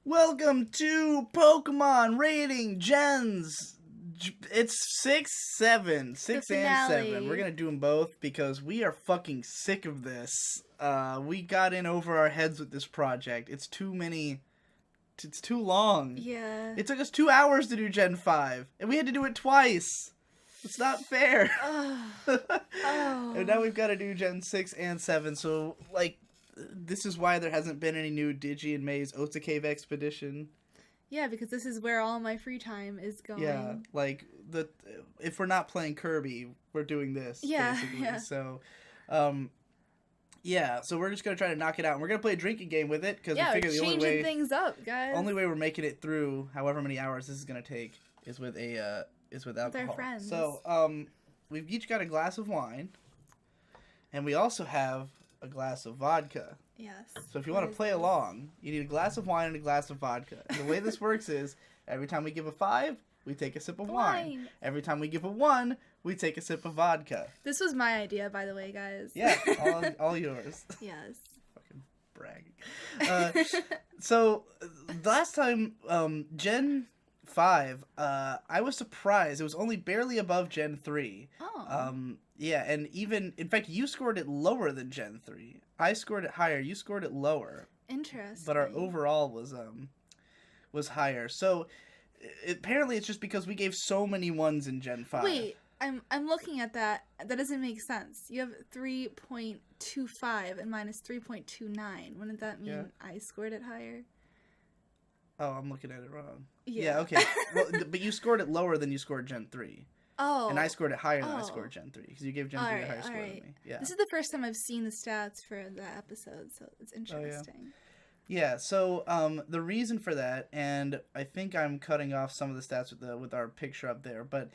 Welcome to Pokemon Rating Gens. It's 6 and 7. We're gonna do them both because we are fucking sick of this. We got in over our heads with this project. It's too many. It's too long. Yeah. It took us 2 hours to do Gen 5, and we had to do it twice. It's not fair. And now we've got to do Gen 6 and 7, so, like, this is why there hasn't been any new Digi and Maze Ota Cave Expedition. Yeah, because this is where all my free time is going. Yeah, like, if we're not playing Kirby, we're doing this, basically. Yeah. So, yeah, so we're just going to try to knock it out. And we're going to play a drinking game with it, because we figure the only way... things up, guys. Only way we're making it through however many hours this is going to take is with alcohol. With our friends. So, we've each got a glass of wine, and we also have a glass of vodka. Yes. So if you want to play along, you need a glass of wine and a glass of vodka. And the way this works is, every time we give a 5, we take a sip of wine. Every time we give a 1, we take a sip of vodka. This was my idea, by the way, guys. Yeah, all yours. Yes. Fucking bragging. So, the last time, Gen 5, I was surprised. It was only barely above Gen 3. Oh. Yeah, and even, in fact, you scored it lower than Gen 3. I scored it higher. You scored it lower. Interesting. But our overall was higher. So, apparently it's just because we gave so many 1s in Gen 5. Wait, I'm looking at that. That doesn't make sense. You have 3.25 and mine is 3.29. Wouldn't that mean I scored it higher? Oh, I'm looking at it wrong. Yeah, okay. Well, but you scored it lower than you scored Gen 3. Oh. And I scored it higher than I scored Gen 3. Because you gave Gen 3 a higher score than me. Yeah. This is the first time I've seen the stats for the episode, so it's interesting. Yeah, so the reason for that, and I think I'm cutting off some of the stats with our picture up there, but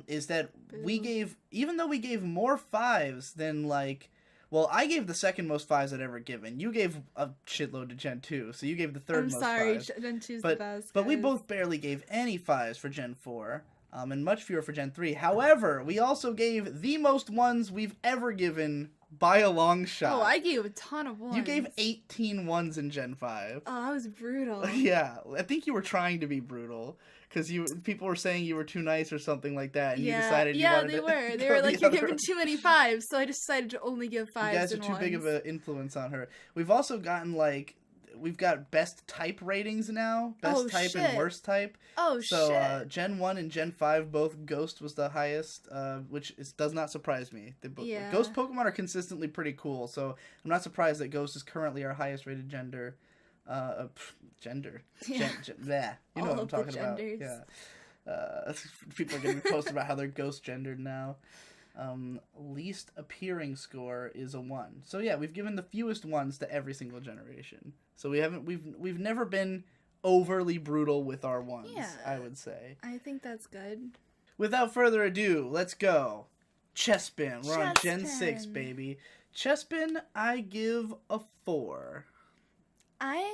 is that we gave, even though we gave more 5s than, like, well, I gave the second most 5s I'd ever given. You gave a shitload to Gen 2, so you gave the third most 5s. I'm sorry, Gen 2's the best. But we both barely gave any 5s for Gen 4, and much fewer for Gen 3. However, we also gave the most 1s we've ever given by a long shot. Oh, I gave a ton of 1s. You gave 18 1s in Gen 5. Oh, that was brutal. Yeah, I think you were trying to be brutal. Because people were saying you were too nice or something like that, and you decided you wanted to... Yeah, they were. They were like, you're giving too many 5s, so I decided to only give 5s. You guys are too big of an influence on her. We've also gotten, like, we've got best type ratings now. Best type and worst type. Oh, so, Gen 1 and Gen 5, both Ghost was the highest, which does not surprise me. Ghost Pokemon are consistently pretty cool, so I'm not surprised that Ghost is currently our highest rated gender. Gender. Yeah. You know what I'm talking about. Yeah. People are getting posted about how they're ghost gendered now. Least appearing score is a 1. So yeah, we've given the fewest 1s to every single generation. So we've never been overly brutal with our 1s, I would say. I think that's good. Without further ado, let's go. Chespin. We're on Gen 6, baby. Chespin, I give a 4. I'm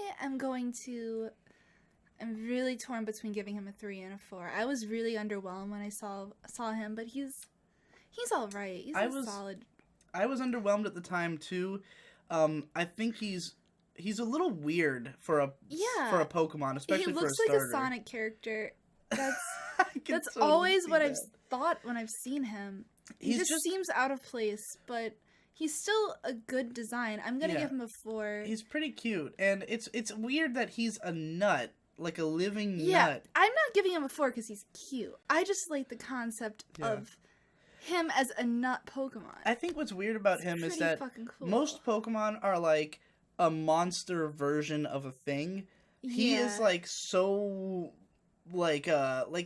really torn between giving him a 3 and a 4. I was really underwhelmed when I saw him, but he's all right. He's solid. I was underwhelmed at the time too. I think he's a little weird for a Pokemon, especially for a starter. He looks like a Sonic character. That's always what I've thought when I've seen him. He just seems out of place, but he's still a good design. I'm gonna give him a 4. He's pretty cute, and it's weird that he's a nut, like a living nut. Yeah, I'm not giving him a 4 because he's cute. I just like the concept of him as a nut Pokemon. I think what's weird about him is that most Pokemon are like a monster version of a thing. He is like so like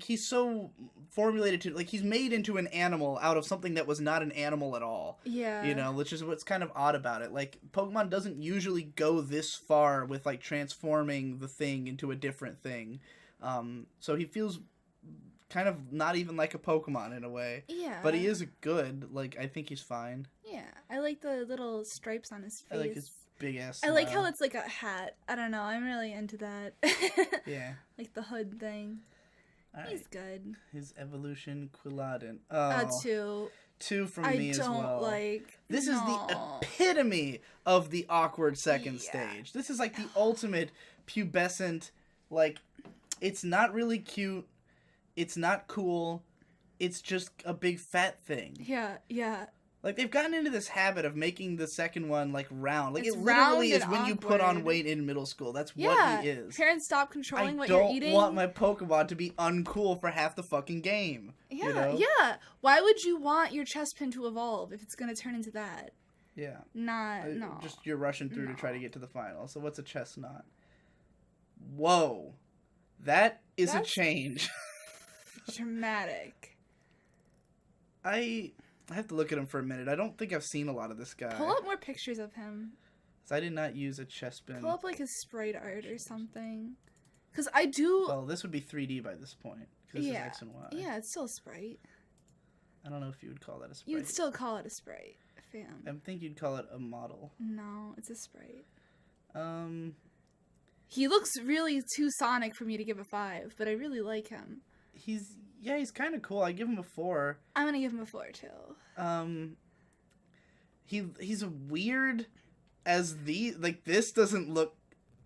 he's so formulated to, like, he's made into an animal out of something that was not an animal at all. Yeah. You know, which is what's kind of odd about it. Like, Pokemon doesn't usually go this far with, like, transforming the thing into a different thing. So he feels kind of not even like a Pokemon in a way. Yeah. But he is good. Like, I think he's fine. Yeah. I like the little stripes on his face. I like his big ass smile. I like how it's like a hat. I don't know. I'm really into that. Yeah. Like the hood thing. He's good. His evolution, Quilladin. 2. 2 from me as well. I don't like... This is the epitome of the awkward second stage. This is like the ultimate pubescent, like, it's not really cute, it's not cool, it's just a big fat thing. Yeah. Like, they've gotten into this habit of making the second one, like, round. Like, it literally is when you put on weight in middle school. That's what he is. Parents stop controlling what you're eating. I don't want my Pokemon to be uncool for half the fucking game. Yeah, you know? Yeah. Why would you want your Chespin to evolve if it's going to turn into that? Yeah. No. Just you're rushing through to try to get to the final. So what's a Chestnut? Whoa. That's a change. Dramatic. I have to look at him for a minute. I don't think I've seen a lot of this guy. Pull up more pictures of him. So I did not use a Chespin. Pull up like his sprite art or something. Because I do... Well, this would be 3D by this point. This is X and Y. Yeah, it's still a sprite. I don't know if you would call that a sprite. You'd still call it a sprite, fam. I think you'd call it a model. No, it's a sprite. He looks really too Sonic for me to give a 5, but I really like him. He's kind of cool. I give him a 4. I'm gonna give him a 4 too. He's weird as this doesn't look.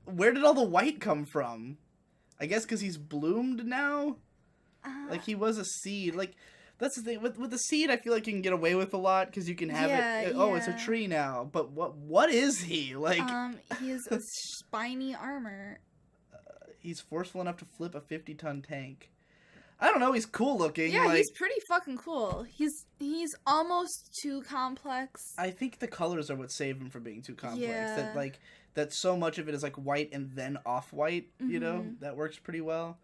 Where did all the white come from? I guess because he's bloomed now. Like he was a seed. Like that's the thing with the seed. I feel like you can get away with a lot because you can have it. Oh, it's a tree now. But what is he like? He has a spiny armor. He's forceful enough to flip a 50-ton tank. I don't know. He's cool looking. Yeah, he's pretty fucking cool. He's almost too complex. I think the colors are what save him from being too complex. Yeah. That so much of it is like white and then off-white. You know, that works pretty well.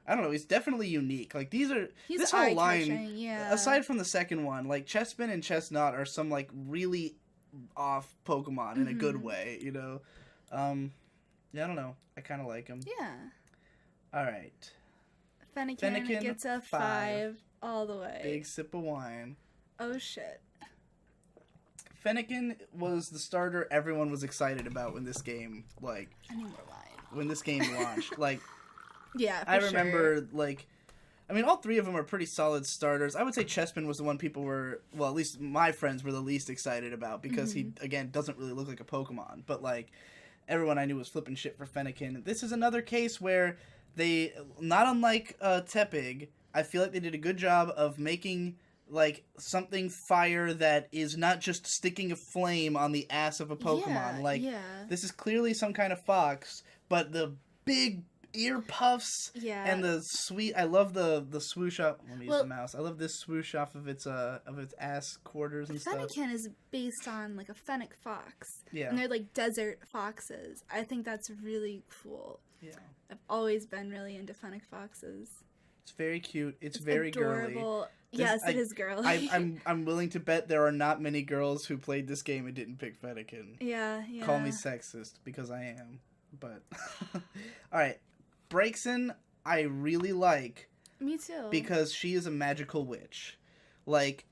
I don't know. He's definitely unique. Like this whole line. Yeah. Aside from the second one, like Chespin and Chestnut are some like really off Pokemon in a good way. You know. Yeah, I don't know. I kind of like him. Yeah. All right. Fennekin gets a 5 all the way. Big sip of wine. Oh shit. Fennekin was the starter everyone was excited about when this game I need more wine. When this game launched. Like yeah, I remember all three of them are pretty solid starters. I would say Chespin was the one people were, well, at least my friends were the least excited about because he again doesn't really look like a Pokemon, but like everyone I knew was flipping shit for Fennekin. This is another case where they, not unlike Tepig, I feel like they did a good job of making like something fire that is not just sticking a flame on the ass of a Pokemon. This is clearly some kind of fox, but the big ear puffs and the sweet, I love the swoosh off. Let me use the mouse. I love this swoosh off of its ass quarters and stuff. Fennekin is based on like a fennec fox. Yeah. And they're like desert foxes. I think that's really cool. Yeah. I've always been really into fennec foxes. It's very cute. It's very adorable. Girly. Yes, it is girly. I'm willing to bet there are not many girls who played this game and didn't pick Fennekin. Yeah. Call me sexist because I am. But all right, Braixen I really like. Me too. Because she is a magical witch. Like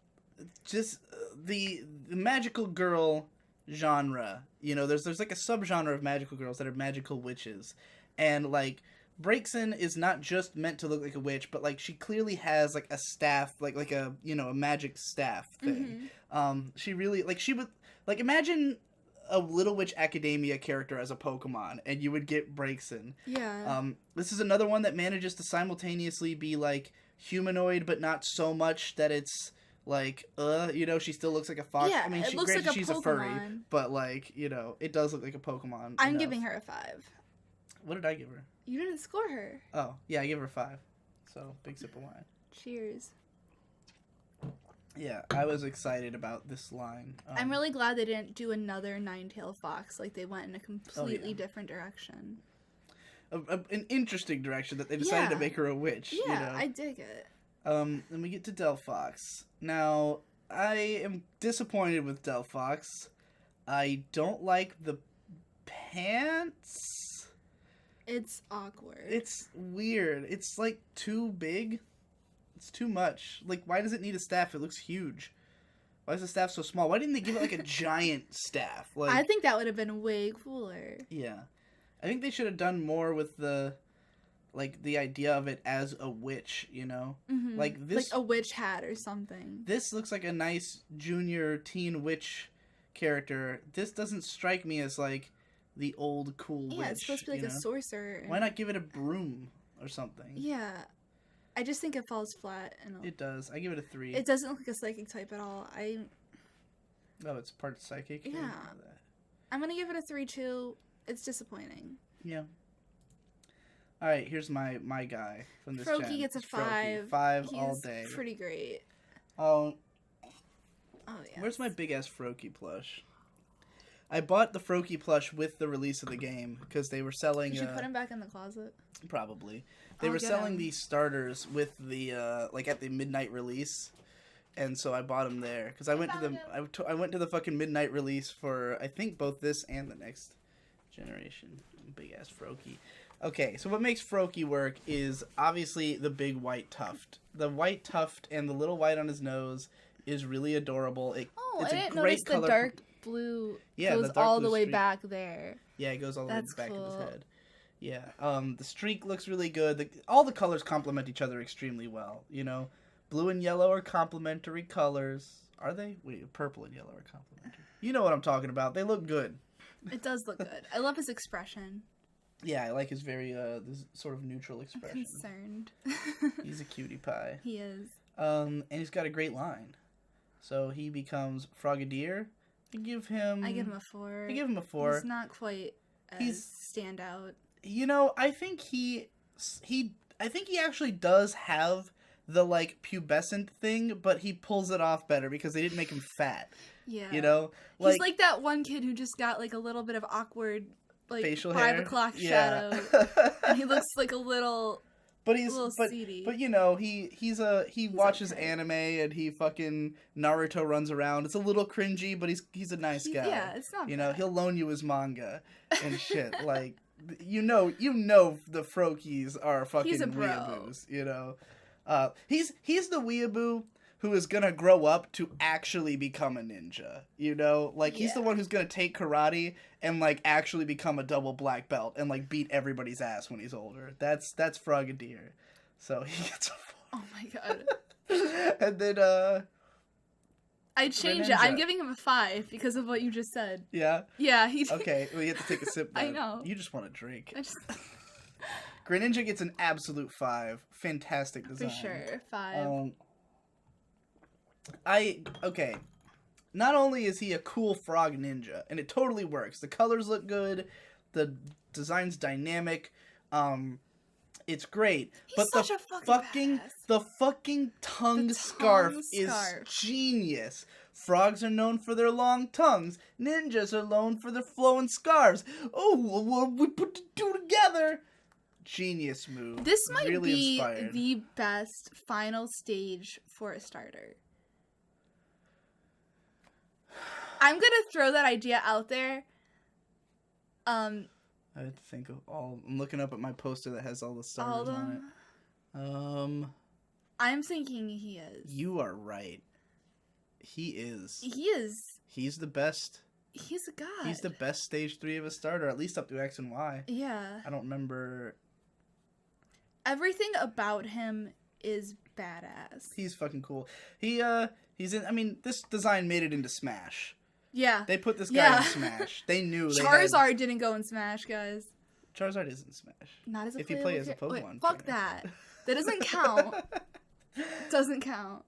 just the magical girl genre. You know, there's like a subgenre of magical girls that are magical witches. And like Braixen is not just meant to look like a witch, but like she clearly has like a staff, like a a magic staff thing. She really she would imagine a Little Witch Academia character as a Pokemon, and you would get Braixen. Yeah. This is another one that manages to simultaneously be like humanoid, but not so much that it's like she still looks like a fox. Yeah, I mean, she's a furry, but like it does look like a Pokemon. I'm giving her a 5. What did I give her? You didn't score her. Oh, yeah, I gave her a 5. So, big sip of wine. Cheers. Yeah, I was excited about this line. I'm really glad they didn't do another Ninetale Fox. Like, they went in a completely different direction. An interesting direction that they decided to make her a witch. Yeah, I dig it. Then we get to Delphox. Now, I am disappointed with Delphox. I don't like the pants. It's awkward. It's weird. It's like too big. It's too much. Like, why does it need a staff? It looks huge. Why is the staff so small? Why didn't they give it like a giant staff? Like, I think that would have been way cooler. Yeah. I think they should have done more with the idea of it as a witch, you know? Mm-hmm. Like this, like a witch hat or something. This looks like a nice junior teen witch character. This doesn't strike me as like the old cool witch. Yeah, it's supposed to be like a sorcerer. Why not give it a broom or something? Yeah. I just think it falls flat. It does. I give it a 3. It doesn't look like a psychic type at all. Oh, it's part psychic? Yeah. I'm going to give it a 3 too. It's disappointing. Yeah. All right, here's my guy from this Froakie gets a 5. 5 all day. Pretty great. Oh, yeah. Where's my big-ass Froakie plush? I bought the Froakie plush with the release of the game because they were selling... You should put him back in the closet. Probably. They were selling these starters with the, like, at the midnight release. And so I bought them there. Because I went to the fucking midnight release for, I think, both this and the next generation. Big-ass Froakie. Okay, so what makes Froakie work is obviously the big white tuft. The white tuft and the little white on his nose is really adorable. It's I didn't notice the dark blue goes all the way back there. Yeah, it goes all the way back of his head. Yeah, the streak looks really good. All the colors complement each other extremely well, you know? Blue and yellow are complementary colors. Are they? Wait, purple and yellow are complementary. You know what I'm talking about. They look good. It does look good. I love his expression. Yeah, I like his very, this sort of neutral expression. I'm concerned. He's a cutie pie. He is. And he's got a great line. So he becomes Frogadier. I give him a 4. He's not quite as standout. You know, I think he actually does have the, like, pubescent thing, but he pulls it off better because they didn't make him fat. Yeah. You know? He's like that one kid who just got, like, a little bit of awkward, like, facial 5 hair. o'clock shadow. And he looks like a little... But you know, he watches anime and he fucking Naruto runs around. It's a little cringy, but he's a nice guy. Yeah, it's not You bad. know, he'll loan you his manga and shit. Like, you know the Froakies are fucking weeaboos, you know. He's the weeaboo who is gonna grow up to actually become a ninja, you know? Like, he's the one who's gonna take karate and, like, actually become a double black belt and, like, beat everybody's ass when he's older. That's Frogadier. So he gets a 4. Oh my god. And then, I changed it. I'm giving him a 5 because of what you just said. Yeah? Yeah, Okay, well, you have to take a sip then. I know. You just want to drink. Greninja gets an absolute 5. Fantastic design. For sure, 5. Okay. Not only is he a cool frog ninja, and it totally works. The colors look good. The design's dynamic. It's great. He's such a fucking badass. The fucking tongue scarf is genius. Frogs are known for their long tongues. Ninjas are known for their flowing scarves. Oh, well, we put the two together. Genius move. This might really be inspired. The best final stage for a starter. I'm gonna throw that idea out there. I have to think of all. I'm looking up at my poster that has all the starters on it. I'm thinking he is. You are right. He is. He is. He's the best. He's a god. He's the best stage 3 of a starter, at least up to X and Y. Yeah. I don't remember. Everything about him is badass. He's fucking cool. He's in. I mean, this design made it into Smash. Yeah. They put this guy in Smash. They knew. Charizard didn't go in Smash, guys. Charizard is in Smash. Not as a if you play as a Pokemon. Wait, fuck that. That doesn't count. Doesn't count.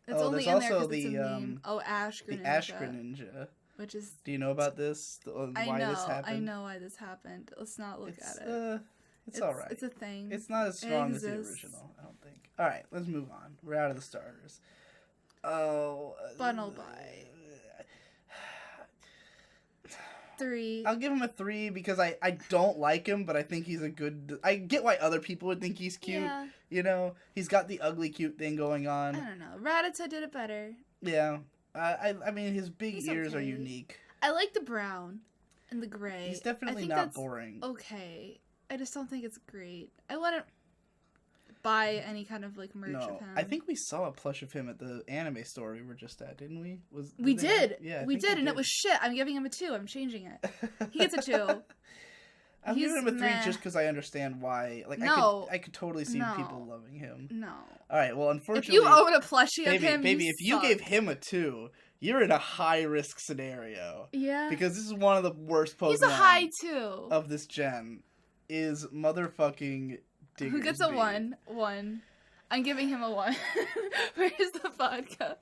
It's only in there because it's a meme. Ash Greninja. The Ash Greninja. Which is... Do you know about this? Why this happened? I know why this happened. Let's not look at it. It's alright. It's a thing. It's not as strong as the original, I don't think. Alright, let's move on. We're out of the starters. Bunnelby. 3. I'll give him a 3 because I don't like him, but I think he's a good... I get why other people would think he's cute. Yeah. You know? He's got the ugly cute thing going on. I don't know. Rattata did it better. Yeah. I mean, his big ears are unique. I like the brown and the gray. He's definitely not boring. Okay. I just don't think it's great. I wouldn't buy any kind of, like, merch of him. I think we saw a plush of him at the anime store we were just at, didn't we? We did. Yeah, we did, and it was shit. I'm giving him a 2. I'm changing it. He gets a 2. I'm giving him a 3 just because I understand why. Like, no, I could totally see people loving him. No. All right, well, unfortunately... If you own a plushie of him, baby, if you gave him a 2, you're in a high-risk scenario. Yeah. Because this is one of the worst Pokemon... He's a high 2. ...of this gen, is motherfucking Diggersby. Who gets a 1? 1. I'm giving him a 1. Where's the vodka?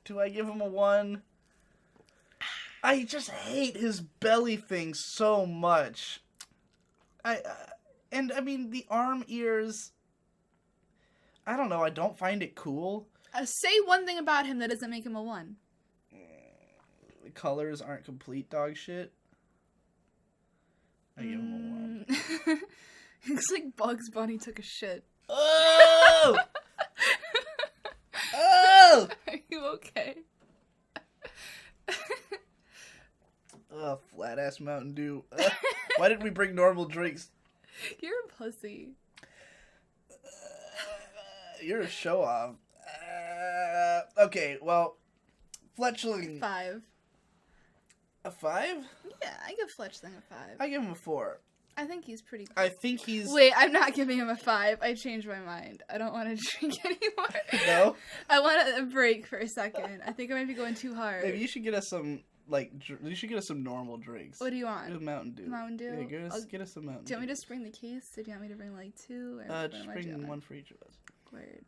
Do I give him a 1? I just hate his belly thing so much. I mean, the arm ears... I don't know, I don't find it cool. Say one thing about him that doesn't make him a 1. The colors aren't complete dog shit. I give him a 1. It looks like Bugs Bunny took a shit. Oh! Oh! Are you okay? Flat ass Mountain Dew. Why didn't we bring normal drinks? You're a pussy. You're a show off. Okay, well, Fletchling. 5. A 5? Yeah, I give Fletchling a 5. I give him a 4. I think he's pretty cool. I think he's... Wait, I'm not giving him a 5. I changed my mind. I don't want to drink anymore. No? I want a break for a second. I think I might be going too hard. Maybe you should get us some, you should get us some normal drinks. What do you want? Mountain Dew. Mountain Dew? Yeah, get us some Mountain Dew. Do you want me to just bring the case? Or do you want me to bring, 2? Or just bring one for each of us. Word.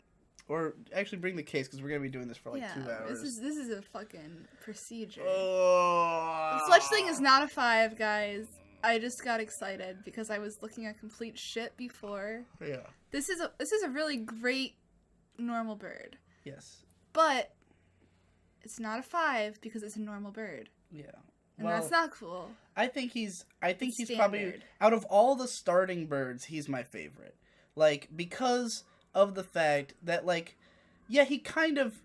Or actually bring the case, because we're going to be doing this for, 2 hours. This is a fucking procedure. Oh. The Fletchling is not a 5, guys. I just got excited because I was looking at complete shit before. Yeah. This is a really great normal bird. Yes. But it's not a 5 because it's a normal bird. Yeah. And that's not cool. I think he's probably, out of all the starting birds, he's my favorite. Because of the fact that, yeah, he kind of,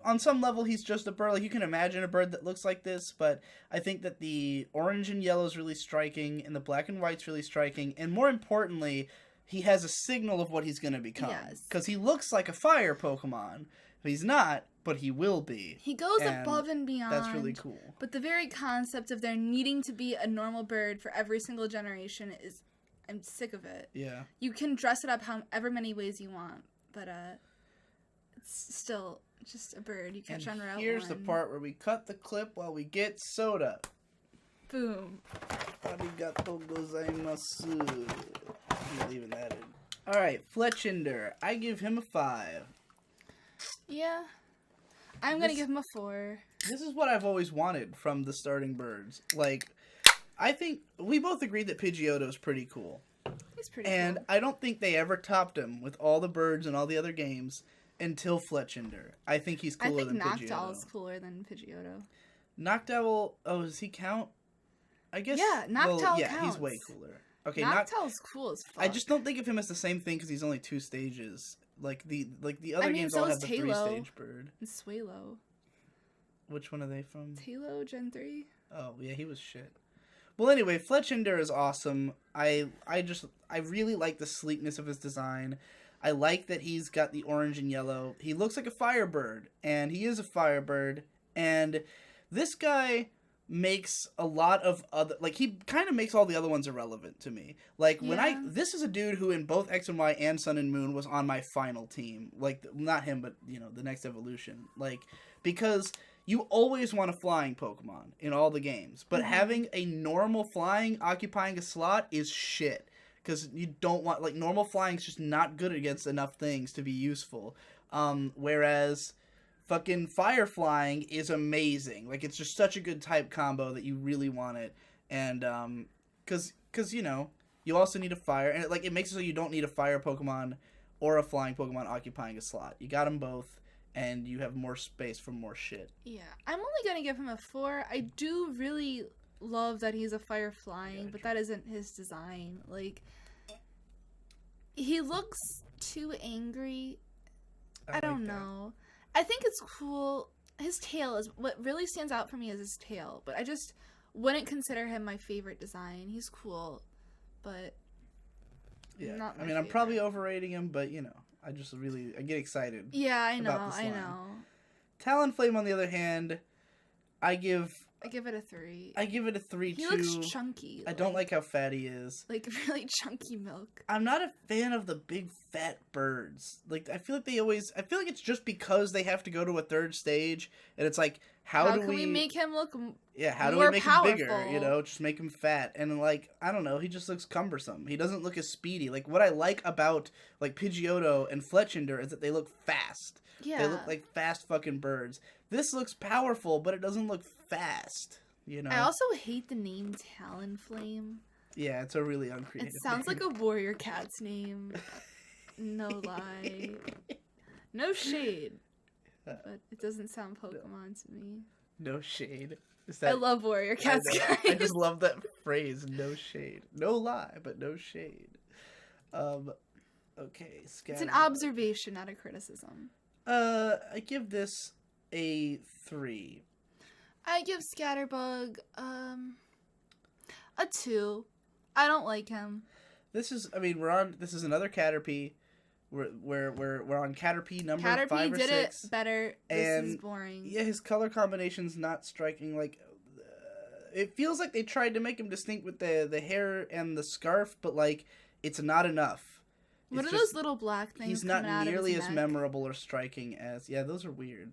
on some level, he's just a bird. You can imagine a bird that looks like this, but I think that the orange and yellow is really striking, and the black and white's really striking, and more importantly, he has a signal of what he's going to become. Yes. Because he looks like a fire Pokemon. He's not, but he will be. He goes above and beyond. That's really cool. But the very concept of there needing to be a normal bird for every single generation is... I'm sick of it. Yeah. You can dress it up however many ways you want, but, it's still just a bird you catch on Route 1. Here's the part where we cut the clip while we get soda. Boom. Arigato gozaimasu. I'm leaving that in. Alright, Fletchinder. I give him a 5. Yeah. I'm gonna give him a 4. This is what I've always wanted from the starting birds. I think we both agreed that Pidgeotto's pretty cool. He's pretty cool. And I don't think they ever topped him with all the birds and all the other games until Fletchinder. I think he's cooler than Pidgeotto. I think Noctowl's cooler than Pidgeotto. Noctowl, does he count? I guess. Yeah, Noctowl counts. Yeah, he's way cooler. Okay, Noctowl's cool as fuck. I just don't think of him as the same thing because he's only 2 stages. The other games all have the 3-stage bird. And Swalo. Which one are they from? Halo Gen 3. Oh, yeah, he was shit. Well, anyway, Fletchinder is awesome. I really like the sleekness of his design. I like that he's got the orange and yellow. He looks like a firebird, and he is a firebird. And this guy makes a lot of other... he kind of makes all the other ones irrelevant to me. This is a dude who in both X and Y and Sun and Moon was on my final team. Not him, but, the next evolution. Because... you always want a flying Pokemon in all the games, but having a normal flying occupying a slot is shit. Because you don't want, normal flying's just not good against enough things to be useful. Whereas fucking fire flying is amazing. It's just such a good type combo that you really want it. And, because you also need a fire, and it makes it so you don't need a fire Pokemon or a flying Pokemon occupying a slot. You got them both. And you have more space for more shit. Yeah. I'm only going to give him a 4. I do really love that he's a fire flying, but that isn't his design. He looks too angry. I don't know. I think it's cool. His tail is... what really stands out for me is his tail. But I just wouldn't consider him my favorite design. He's cool, but... yeah. Not my favorite. I'm probably overrating him, but, I get excited. Yeah, I know. Talonflame, on the other hand, I give I give it a 3. I give it a 3 too. He looks chunky. I don't like how fat he is. Like really chunky milk. I'm not a fan of the big fat birds. Like I feel like it's just because they have to go to a third stage, and it's like how do we make him look? Yeah, how do we make him bigger? You know, just make him fat, and like I don't know, he just looks cumbersome. He doesn't look as speedy. Like what I like about like Pidgeotto and Fletchinder is that they look fast. Yeah, they look like fast fucking birds. This looks powerful, but it doesn't look fast. You know. I also hate the name Talonflame. Yeah, it's a really uncreative. It sounds like a warrior cat's name. No lie. No shade. But it doesn't sound Pokemon to me. No shade. I love warrior cats, guys. I just love that phrase. No shade. No lie, but no shade. Okay. It's an observation, not a criticism. I give this a 3. I give Scatterbug a 2. I don't like him. This is another Caterpie. We're on Caterpie number 5 or 6. Caterpie did it better. This is boring. Yeah, his color combination's not striking. Like, it feels like they tried to make him distinct with the hair and the scarf, but like it's not enough. What are those little black things? He's not nearly as memorable or striking as... Yeah, those are weird.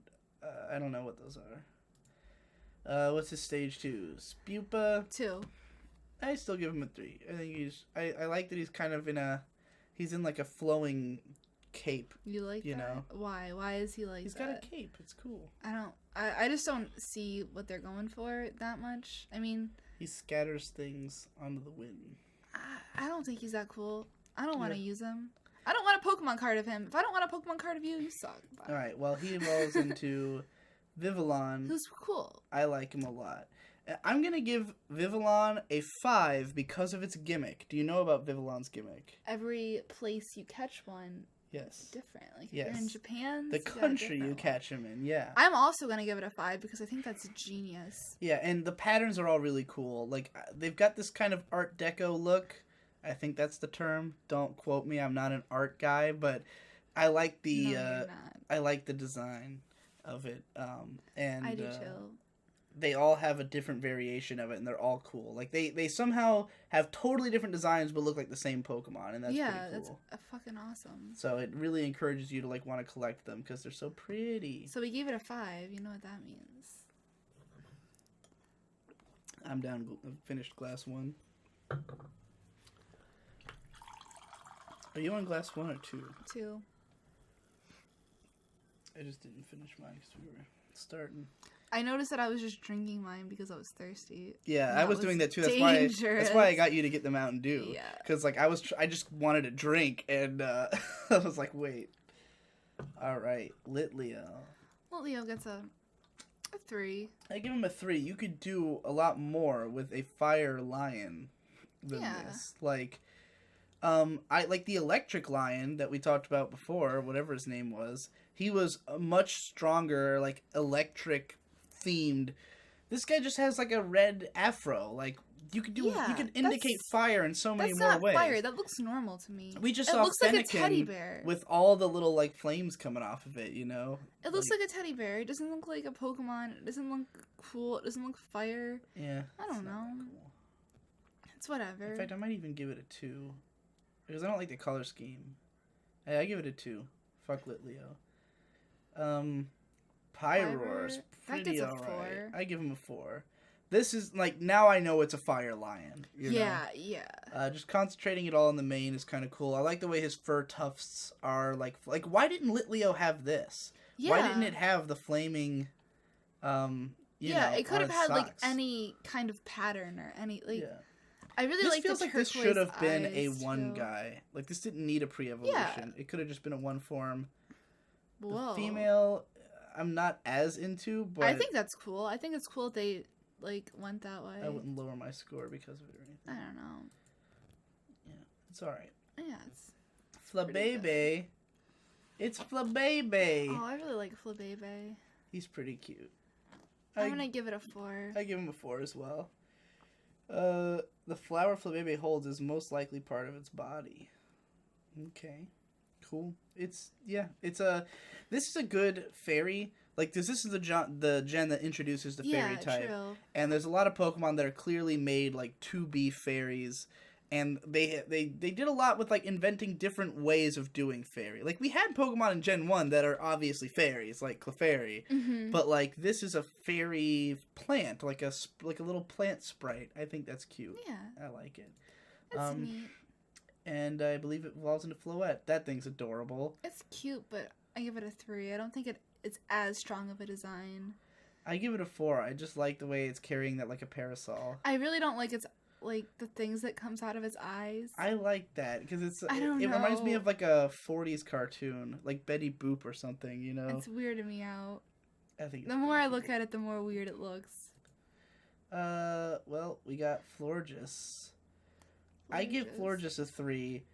I don't know what those are. What's his stage 2? Spupa? 2. I still give him a 3. I think I like that he's kind of he's in like a flowing cape. You like that? Know? Why? Why is he like that? He's got a cape. It's cool. I just don't see what they're going for that much. I mean... He scatters things onto the wind. I don't think he's that cool. I don't want to use him. I don't want a Pokemon card of him. If I don't want a Pokemon card of you, you suck. Bye. Alright, well, he evolves into Vivillon. Who's cool. I like him a lot. I'm going to give Vivillon a 5 because of its gimmick. Do you know about Vivillon's gimmick? Every place you catch one is different. Like, if you're in Japan, the country you catch him in, yeah. I'm also going to give it a 5 because I think that's genius. Yeah, and the patterns are all really cool. Like, they've got this kind of Art Deco look. I think that's the term. Don't quote me. I'm not an art guy, but I like the I like the design of it. And I do too. They all have a different variation of it, and they're all cool. Like they somehow have totally different designs, but look like the same Pokemon, and that's pretty cool. That's fucking awesome. So it really encourages you to like want to collect them because they're so pretty. So we gave it a 5. You know what that means? I'm down. Finished glass 1. Are you on glass 1 or 2? 2. I just didn't finish mine because we were starting. I noticed that I was just drinking mine because I was thirsty. Yeah, I was doing that too. That's why I got you to get the Mountain Dew. Yeah. Because like I just wanted a drink, and I was like, wait. All right, Litleo. Litleo gets a 3. I give him a 3. You could do a lot more with a fire lion than this. Like. I like the electric lion that we talked about before, whatever his name was. He was a much stronger, like electric themed. This guy just has like a red afro. Like you could you could indicate fire in so many more ways. Fire. That looks normal to me. We just saw looks like a teddy bear with all the little like flames coming off of it. You know, it looks like a teddy bear. It doesn't look like a Pokemon. It doesn't look cool. It doesn't look fire. Yeah, I don't know. Cool. It's whatever. In fact, I might even give it a 2. Because I don't like the color scheme. Hey, I give it a 2. Fuck Litleo. Pyroar's pretty alright. I give him a 4. This is, like, now I know it's a fire lion. You know? Just concentrating it all in the mane is kind of cool. I like the way his fur tufts are, like, why didn't Litleo have this? Yeah. Why didn't it have the flaming, it could have had, like, any kind of pattern or any, like... Yeah. I really like feels like this should have been a 1 guy. Like this didn't need a pre-evolution. Yeah. It could have just been a 1 form. Whoa. The female, I'm not as into, but I think that's cool. I think it's cool they like went that way. I wouldn't lower my score because of it or anything. I don't know. Yeah, it's all right. Yeah, it's Flabebe. It's Flabebe. Oh, I really like Flabebe. He's pretty cute. I'm gonna give it a 4. I give him a 4 as well. The flower Flabebe holds is most likely part of its body. Okay. Cool. This is a good fairy. Like this is the gen that introduces the fairy type. True. And there's a lot of Pokemon that are clearly made like to be fairies. And they did a lot with like inventing different ways of doing fairy. Like we had Pokemon in Gen 1 that are obviously fairies, like Clefairy. Mm-hmm. But like this is a fairy plant, like a little plant sprite. I think that's cute. Yeah. I like it. That's neat. And I believe it evolves into Floette. That thing's adorable. It's cute, but I give it a 3. I don't think it's as strong of a design. I give it a 4. I just like the way it's carrying that like a parasol. I really don't like its like the things that comes out of its eyes. I like that because it reminds me of like a 40s cartoon, like Betty Boop or something, you know. It's weirding me out. I think the more I look at it, the more weird it looks. Well, we got Florges. I give Florges a 3,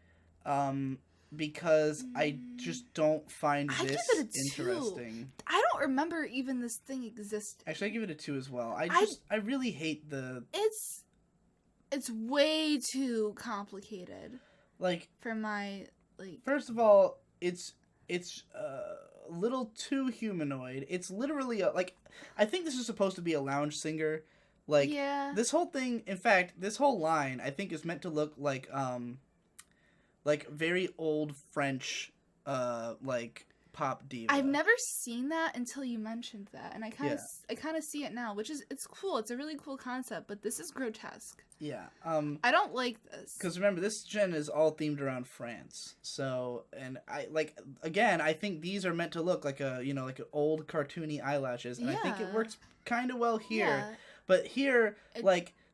because I just don't find this interesting. I don't remember even this thing existed. Actually, I give it a 2 as well. I really hate the. It's way too complicated. Like for my like. First of all, it's a little too humanoid. It's literally I think this is supposed to be a lounge singer. Like, yeah. This whole thing, in fact, this whole line, I think, is meant to look like very old French, like, pop diva. I've never seen that until you mentioned that, and I kind of see it now, which is, it's cool. It's a really cool concept, but this is grotesque. Yeah. I don't like this. Because remember, this gen is all themed around France. So, and I think these are meant to look like like an old cartoony eyelashes, and I think it works kind of well here. Yeah. But here,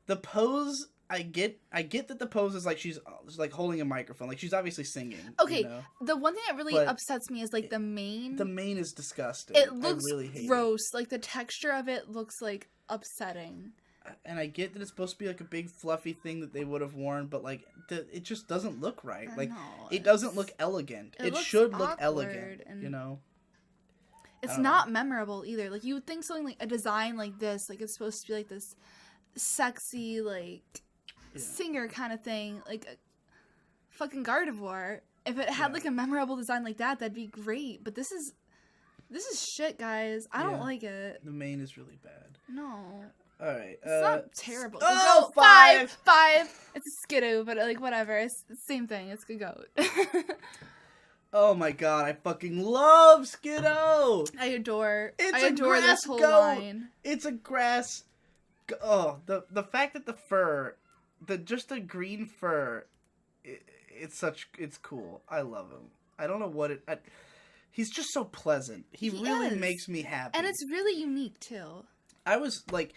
the pose, I get that the pose is like she's like holding a microphone, like she's obviously singing. Okay, you know? The one thing that really upsets me is like the mane. The mane is disgusting. It looks gross. Like the texture of it looks like upsetting. And I get that it's supposed to be like a big fluffy thing that they would have worn, but like it just doesn't look right. Like it doesn't look elegant. It should look elegant, you know. It's not memorable either. Like, you would think something like a design like this, like, it's supposed to be like this sexy, like, singer kind of thing, like a fucking Gardevoir. If it had like a memorable design like that, that'd be great. But this is shit, guys. I don't like it. The mane is really bad. No. All right. It's not terrible. Oh, 5. It's a Skidoo, but like whatever. It's the same thing. It's a goat. Oh my god, I fucking love Skidoo! I adore this whole line. It's a grass. Oh, the fact that the fur, just the green fur, it's cool. I love him. I don't know what he's just so pleasant. He really makes me happy. And it's really unique too. I was like,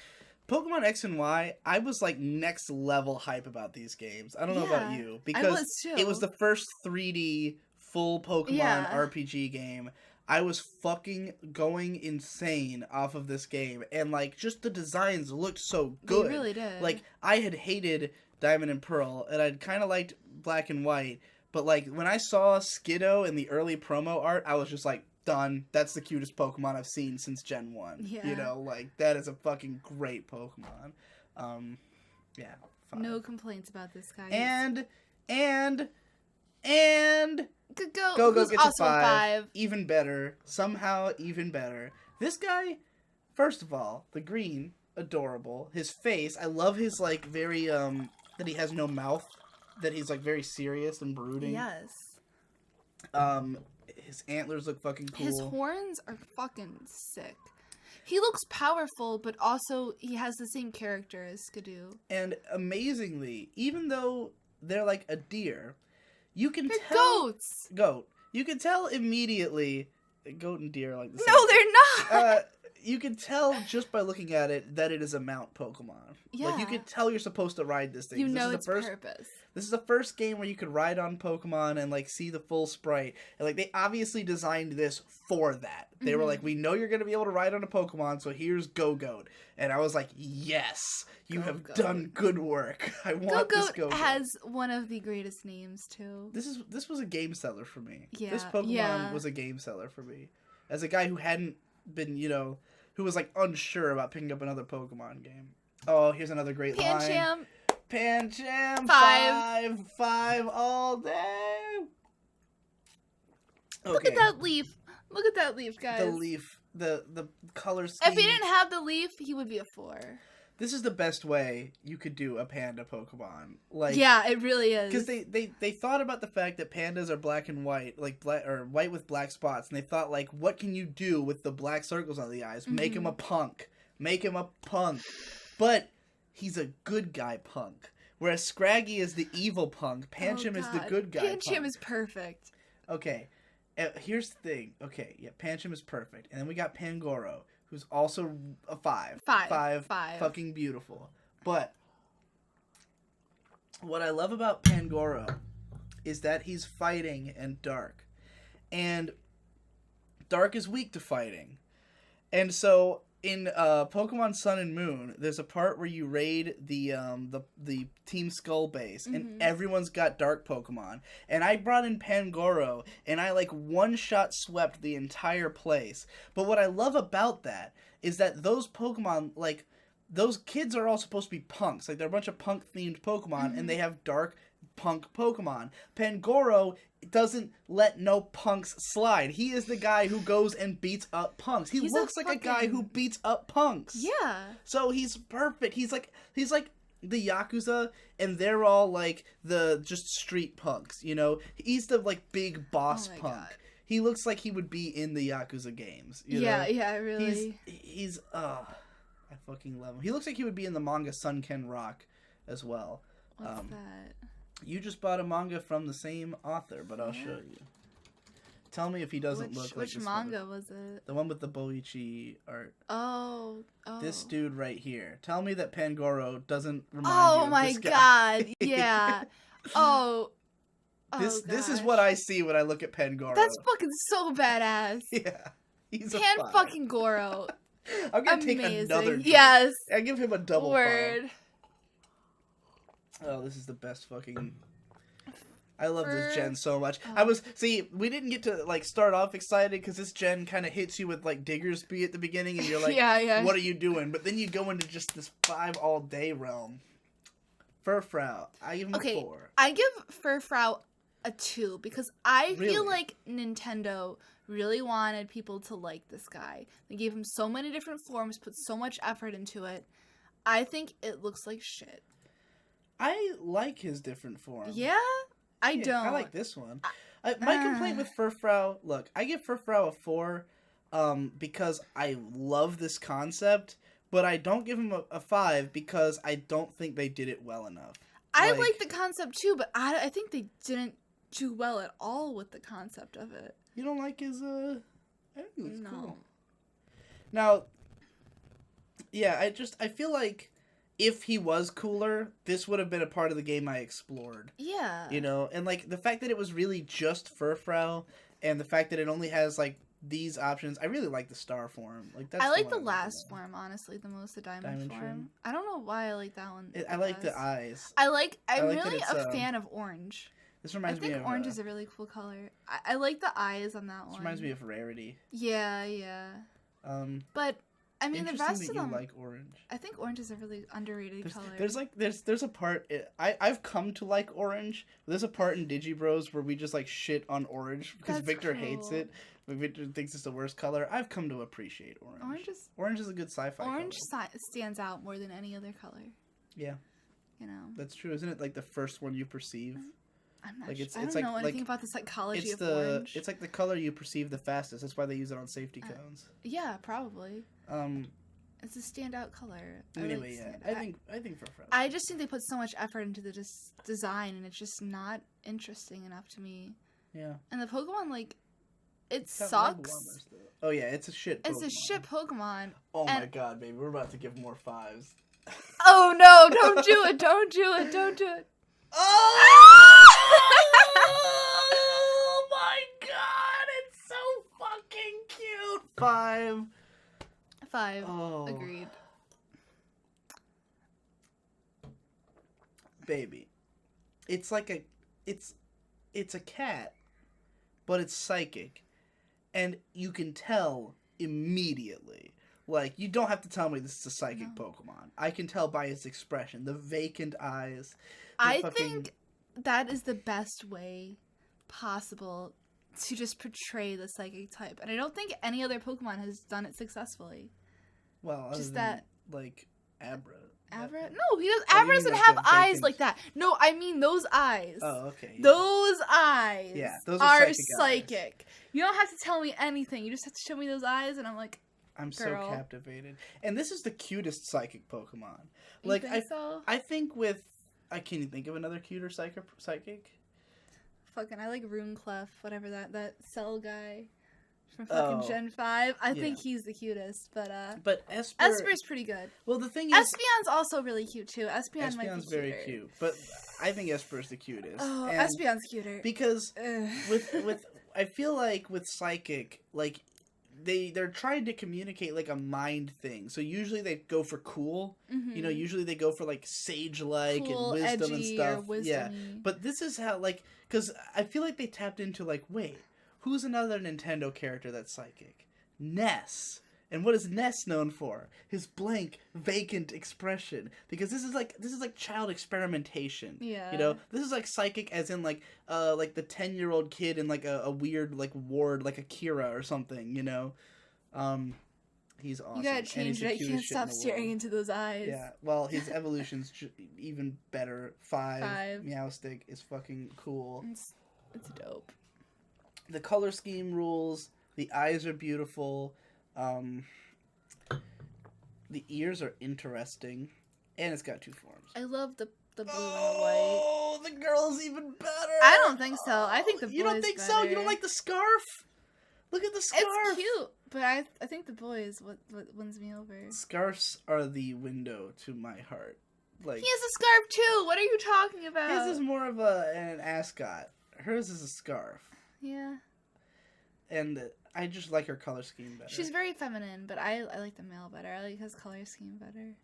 Pokemon X and Y, I was like next level hype about these games. I don't know about you, because it was the first 3D full Pokemon RPG game. I was fucking going insane off of this game, and like just the designs looked so good. They really did. Like I had hated Diamond and Pearl, and I'd kind of liked Black and White, but like when I saw Skidoo in the early promo art, I was just like, done. That's the cutest Pokemon I've seen since Gen 1. Yeah. You know, like that is a fucking great Pokemon. Yeah. Fine. No complaints about this guy. And Go gets also a 5. Even better. Somehow even better. This guy, first of all, the green, adorable. His face, I love his like very that he has no mouth, that he's like very serious and brooding. Yes. His antlers look fucking cool. His horns are fucking sick. He looks powerful, but also he has the same character as Skidoo. And amazingly, even though they're like a deer, you can tell... goats! Goat. You can tell immediately... Goat and deer are like the same. No, they're not! You can tell just by looking at it that it is a mount Pokemon. Yeah. Like, you can tell you're supposed to ride this thing. You know its purpose. This is the first game where you could ride on Pokemon and, like, see the full sprite. And, like, they obviously designed this for that. They were like, we know you're going to be able to ride on a Pokemon, so here's Go-Goat. And I was like, yes, you have done good work. I want this Go-Goat. Has one of the greatest names, too. This was a game seller for me. Yeah. This Pokemon was a game seller for me. As a guy who hadn't been, who was, like, unsure about picking up another Pokemon game. Oh, here's another great line. Pancham. 5 all day. Okay. Look at that leaf. Look at that leaf, guys. The leaf. The color scheme. If he didn't have the leaf, he would be a 4. This is the best way you could do a panda Pokemon. Like, yeah, it really is. Because they thought about the fact that pandas are black and white, like black or white with black spots, and they thought, like, what can you do with the black circles on the eyes? Make him a punk. Make him a punk. But he's a good guy punk. Whereas Scraggy is the evil punk, Pancham is the good guy punk. Pancham is perfect. Okay, here's the thing. Okay, yeah, Pancham is perfect. And then we got Pangoro, who's also a 5. 5. Fucking beautiful. But what I love about Pangoro is that he's fighting and dark. And dark is weak to fighting. And so in Pokemon Sun and Moon, there's a part where you raid the Team Skull base, and everyone's got dark Pokemon. And I brought in Pangoro, and I like one-shot swept the entire place. But what I love about that is that those Pokemon, like, those kids are all supposed to be punks. Like, they're a bunch of punk-themed Pokemon, and they have dark punk Pokemon. Pangoro doesn't let no punks slide. He is the guy who goes and beats up punks. He looks like a guy who beats up punks. Yeah. So he's perfect. He's like the Yakuza, and they're all like the just street punks, you know? He's the like big boss punk. God. He looks like he would be in the Yakuza games. You know? Yeah, really. He's I fucking love him. He looks like he would be in the manga Sunken Rock as well. What's that? You just bought a manga from the same author, but I'll show you. Tell me if he doesn't look like this. Which manga was it? The one with the Boichi art. Oh. This dude right here. Tell me that Pangoro doesn't remind you of this guy. Oh my god, yeah. This is what I see when I look at Pangoro. That's fucking so badass. Yeah. He's fucking Goro. I'm gonna take another drink. Yes. I give him a double Word. 5. Oh, this is the best fucking... I love this gen so much. We didn't get to, like, start off excited because this gen kind of hits you with, like, Diggersby at the beginning and you're like, yeah. What are you doing? But then you go into just this 5 all day realm. Furfrou. I give him a 4. I give Furfrou a 2 because I feel like Nintendo really wanted people to like this guy. They gave him so many different forms, put so much effort into it. I think it looks like shit. I like his different forms. Yeah? I don't. I like this one. My complaint with Furfrou, look, I give Furfrou a 4 because I love this concept, but I don't give him a 5 because I don't think they did it well enough. I like the concept too, but I think they didn't do well at all with the concept of it. You don't like his, I think it's cool. Now, yeah, I feel like if he was cooler, this would have been a part of the game I explored. Yeah. You know, and like the fact that it was really just Furfrou, and the fact that it only has like these options, I really like the star form. Like that's I like the last form, honestly, the most, the diamond form. I don't know why I like that one. I like the eyes. I'm really a fan of orange. This reminds me of... I think orange is a really cool color. I like the eyes on that one. This reminds me of Rarity. Yeah. But I mean, the rest of them. You like orange. I think orange is a really underrated color. There's a part. I've come to like orange. There's a part in Digibros where we just like shit on orange because Victor hates it. Victor thinks it's the worst color. I've come to appreciate orange. Orange is a good sci-fi. Orange stands out more than any other color. Yeah. You know. That's true, isn't it? Like the first one you perceive. I'm not sure. I don't know anything about the psychology of orange. It's like the color you perceive the fastest. That's why they use it on safety cones. Yeah, probably. It's a standout color. Anyway, I think Furfrou. I just think they put so much effort into the design, and it's just not interesting enough to me. Yeah. And the Pokemon, like, it sucks. Oh yeah, it's a shit Pokemon. It's a shit Pokemon. Oh my god, baby, we're about to give more 5s. Oh no! Don't do it! Don't do it! Don't do it! Oh my god, it's so fucking cute. 5. Oh. Agreed. Baby. It's like it's a cat, but it's psychic. And you can tell immediately. Like, you don't have to tell me this is a psychic Pokemon. I can tell by its expression. The vacant eyes. I think that is the best way possible to just portray the psychic type, and I don't think any other Pokemon has done it successfully. Well, just that, like Abra. Abra? No, he does. Abra doesn't have eyes like that. No, I mean those eyes. Oh, okay. Yeah. Those eyes. Yeah, those are psychic. You don't have to tell me anything. You just have to show me those eyes, and I'm like, I'm so captivated. And this is the cutest psychic Pokemon. Like, I think with, can you think of another cuter psychic? Fucking, I like Runeclef, whatever that cell guy from fucking Gen 5. I think he's the cutest, but Esper's pretty good. Well, the thing is, Espeon's also really cute too. Espeon's might be very cute, but I think Esper's the cutest. Oh, Espeon's cuter. Because with I feel like with psychic, like they're trying to communicate like a mind thing. So usually they go for cool. Mm-hmm. You know, usually they go for like sage-like cool, and wisdom and stuff. Yeah. But this is how, like, because I feel like they tapped into like, wait, who's another Nintendo character that's psychic? Ness. And what is Ness known for? His blank, vacant expression. Because this is like child experimentation. Yeah. You know, this is like psychic, as in like the 10-year-old kid in like a weird like ward, like Akira or something. You know, he's awesome. You gotta change it. You can't stop staring into those eyes. Yeah. Well, his evolution's even better. 5 Meowstic is fucking cool. It's dope. The color scheme rules. The eyes are beautiful. The ears are interesting, and it's got 2 forms. I love the blue and the white. Oh, the girl's even better. I don't think so. I think the boy. You don't think so? You don't like the scarf? Look at the scarf. It's cute, but I think the boy is what wins me over. Scarves are the window to my heart. Like, he has a scarf too. What are you talking about? His is more of an ascot. Hers is a scarf. Yeah. And I just like her color scheme better. She's very feminine, but I like the male better. I like his color scheme better.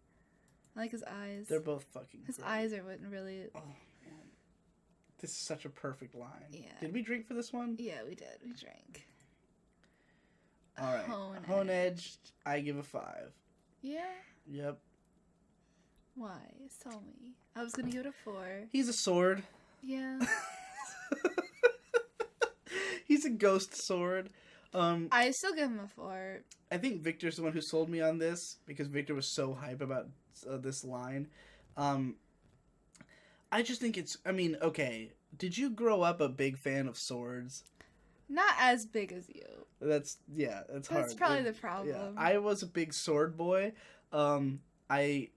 I like his eyes. They're both fucking His great. eyes are what really... Oh, man. This is such a perfect line. Yeah. Did we drink for this one? Yeah, we did. We drank. Alright. Honedge, I give a 5. Yeah? Yep. Why? Tell me. I was gonna give it a 4. He's a sword. Yeah. He's a ghost sword. I still give him a 4. I think Victor's the one who sold me on this, because Victor was so hype about this line. I just think it's... I mean, okay, did you grow up a big fan of swords? Not as big as you. That's hard. That's probably the problem. Yeah. I was a big sword boy. I,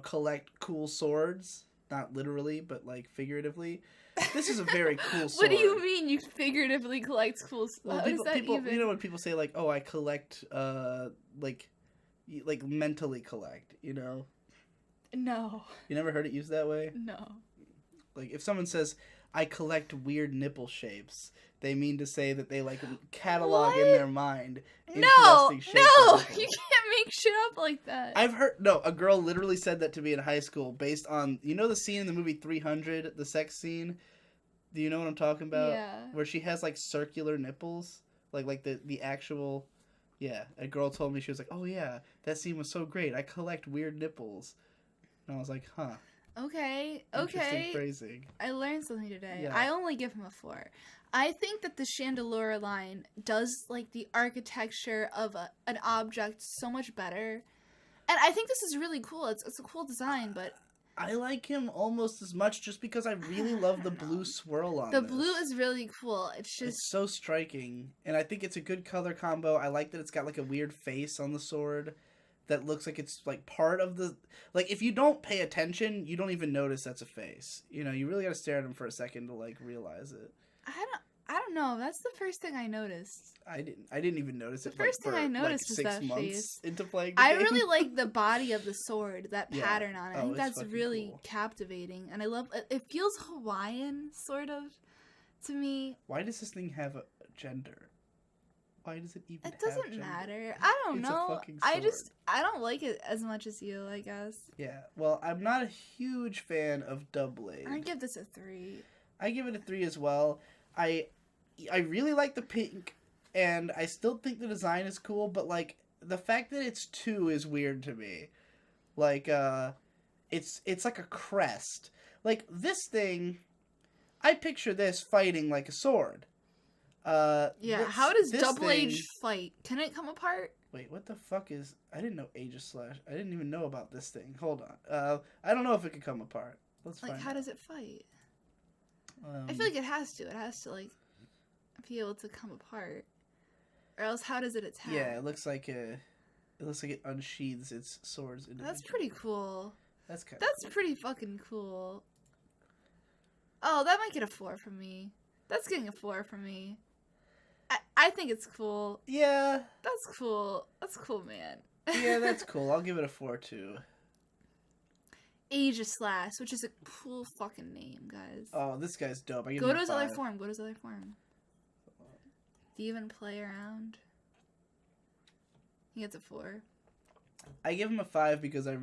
collect cool swords. Not literally, but, like, figuratively. This is a very cool sword. What do you mean you figuratively collect cool swords? Well, people, you know when people say, like, oh, I collect, like mentally collect, you know? No. You never heard it used that way? No. Like, if someone says, I collect weird nipple shapes, they mean to say that they, like, catalog in their mind interesting shapes. No! You can't make shit up like that. I've heard... No, a girl literally said that to me in high school based on... You know the scene in the movie 300? The sex scene? Do you know what I'm talking about? Yeah. Where she has, like, circular nipples? Like the actual... Yeah. A girl told me, she was like, oh, yeah, that scene was so great. I collect weird nipples. And I was like, huh. Okay. Interesting phrasing. I learned something today. Yeah. I only give him a 4. I think that the Chandelure line does, like, the architecture of an object so much better. And I think this is really cool. It's a cool design, but... I like him almost as much just because I really love the blue swirl on The blue is really cool. It's so striking. And I think it's a good color combo. I like that it's got, like, a weird face on the sword that looks like it's, like, part of the... Like, if you don't pay attention, you don't even notice that's a face. You know, you really gotta stare at him for a second to, like, realize it. I don't know. That's the first thing I noticed. I didn't even notice it. The first thing I noticed was that face. Into playing I really like the body of the sword, that pattern on it. I think that's really captivating, and I love it. It feels Hawaiian, sort of, to me. Why does this thing have a gender? Why does it even? It doesn't matter. I don't know. I don't like it as much as you, I guess. Yeah. Well, I'm not a huge fan of Doublade. I give this a 3. I give it a 3 as well. I really like the pink, and I still think the design is cool, but, like, the fact that it's 2 is weird to me. Like, it's like a crest. Like, this thing, I picture this fighting like a sword. How does Double Age fight? Can it come apart? Wait, what the fuck is... I didn't know Aegislash. I didn't even know about this thing. Hold on. I don't know if it could come apart. Let's find out. How does it fight? I feel like it has to. It has to, like, be able to come apart. Or else how does it attack? Yeah, it looks like it unsheathes its swords. That's pretty cool. That's pretty fucking cool. Oh, that might get a 4 from me. That's getting a 4 from me. I think it's cool. Yeah. That's cool. That's cool, man. Yeah, that's cool. I'll give it a 4 too. Aegislash, which is a cool fucking name, guys. Oh, this guy's dope. Go to his other form. Go to his other form. Do you even play around? He gets a 4. I give him a 5 because I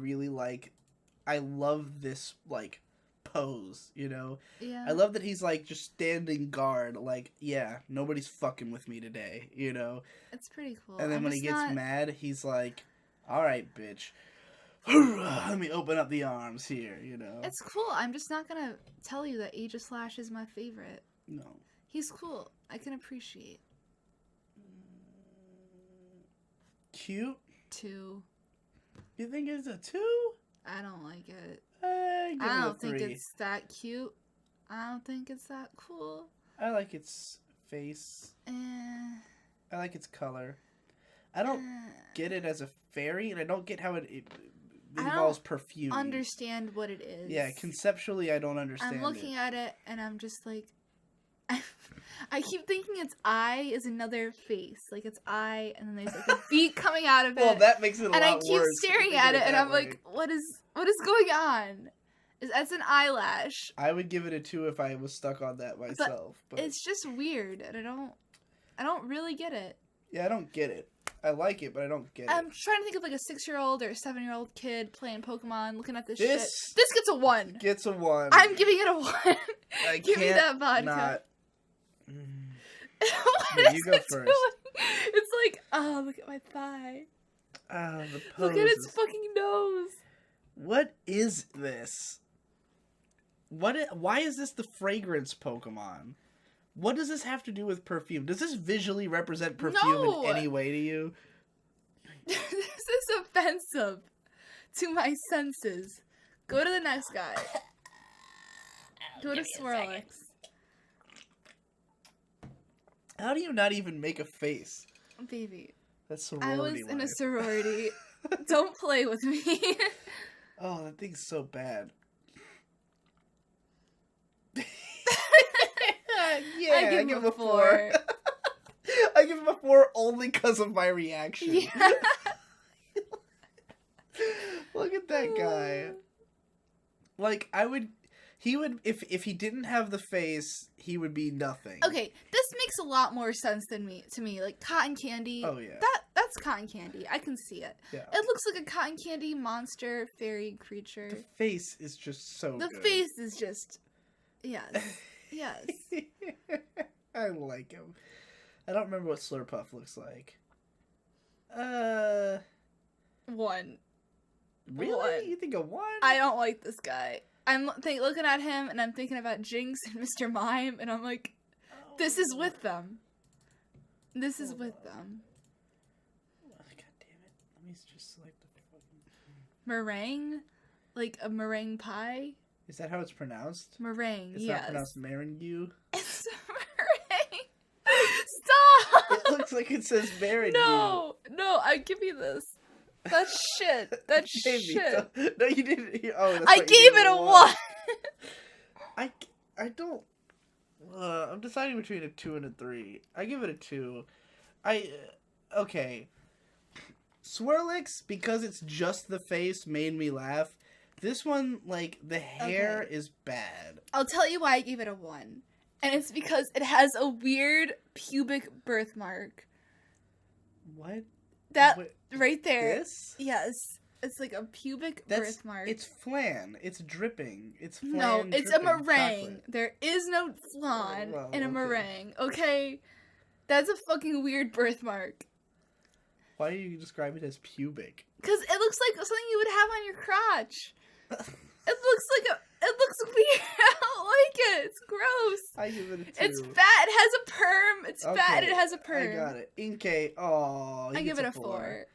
love this, like, pose, you know? Yeah. I love that he's, like, just standing guard, like, yeah, nobody's fucking with me today, you know? It's pretty cool. And then when he gets mad, he's like, alright, bitch. Let me open up the arms here, you know? It's cool. I'm just not gonna tell you that Aegislash is my favorite. No. He's cool. I can appreciate. Cute? 2. You think it's a 2? I don't like it. I don't think it's that cute. I don't think it's that cool. I like its face. I like its color. I don't get it as a fairy, and I don't get how it involves perfume. Understand what it is. Yeah, conceptually, I don't understand. I'm looking at it, and I'm just like, I keep thinking its eye is another face, like its eye, and then there's like a beak coming out of it. Well, that makes it a lot worse. And I keep staring at it, and I'm like, what is going on? That's an eyelash. I would give it a 2 if I was stuck on that myself. But it's just weird, and I don't really get it. Yeah, I don't get it. I like it, but I don't get it. I'm trying to think of like a 6-year-old or a 7-year-old kid playing Pokemon, looking at this shit. This gets a 1. Gets a 1. I'm giving it a 1. I Give me that vodka. Not... What you is go it first. doing? It's like, oh, look at my thigh. The poses. Look at its fucking nose. What is this? Why is this the fragrance Pokemon? What does this have to do with perfume? Does this visually represent perfume in any way to you? This is offensive to my senses. Go to the next guy. Go to Swirlix. How do you not even make a face? Baby. That's sorority I was in a life. sorority. Don't play with me. Oh, that thing's so bad. Yeah, I give him a 4. I give him a 4 only because of my reaction. Yeah. Look at that guy. Like, he would, if he didn't have the face, he would be nothing. Okay, this makes a lot more sense to me. Like, cotton candy. Oh, yeah. That's cotton candy. I can see it. Yeah. It looks like a cotton candy monster fairy creature. The face is just so good. The face is just... Yes. Yes. I like him. I don't remember what Slurpuff looks like. 1. Really? 1. You think a 1? I don't like this guy. I'm looking at him, and I'm thinking about Jinx and Mr. Mime, and I'm like, this is with them. This is with them. God damn it. Let me just select the fucking... Meringue? Like a meringue pie? Is that how it's pronounced? Meringue, it's not pronounced meringue? It's meringue! Stop! It looks like it says meringue. No, give me this. That's shit. That's shit. No, you didn't. Oh, I gave it a 1. I don't. I'm deciding between a 2 and a 3. I give it a 2. Okay. Swirlix, because it's just the face, made me laugh. This one, like, the hair is bad. I'll tell you why I gave it a 1. And it's because it has a weird pubic birthmark. What? Right there. This? Yes. It's like a pubic birthmark. It's flan. It's dripping. It's flan. No, it's a meringue. Chocolate. There is no flan in a meringue, okay? That's a fucking weird birthmark. Why do you describe it as pubic? Because it looks like something you would have on your crotch. It looks weird. like it. It's gross. I give it a 2. It's fat. It has a perm. It's fat. It has a perm. I got it. Inkay. Oh, I give it a 4.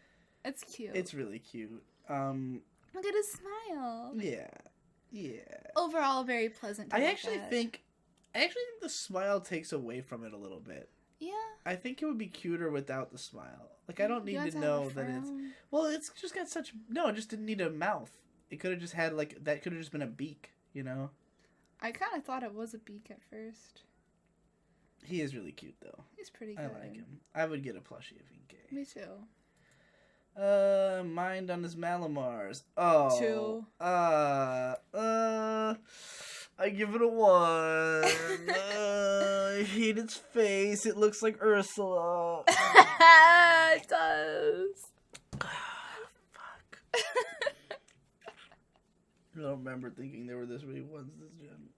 It's cute. It's really cute. Look at his smile. Yeah. Overall, very pleasant. I actually think the smile takes away from it a little bit. Yeah. I think it would be cuter without the smile. Like, I don't need to know that it's... Well, it's just got such... No, it just didn't need a mouth. It could have just had, like... That could have just been a beak, you know? I kind of thought it was a beak at first. He is really cute, though. He's pretty good. I like him. I would get a plushie of Inkay. Me too. Mind on his Malamars. Oh. 2. I give it a 1. I hate its face. It looks like Ursula. It does. Fuck. I don't remember thinking there were this many ones this gen.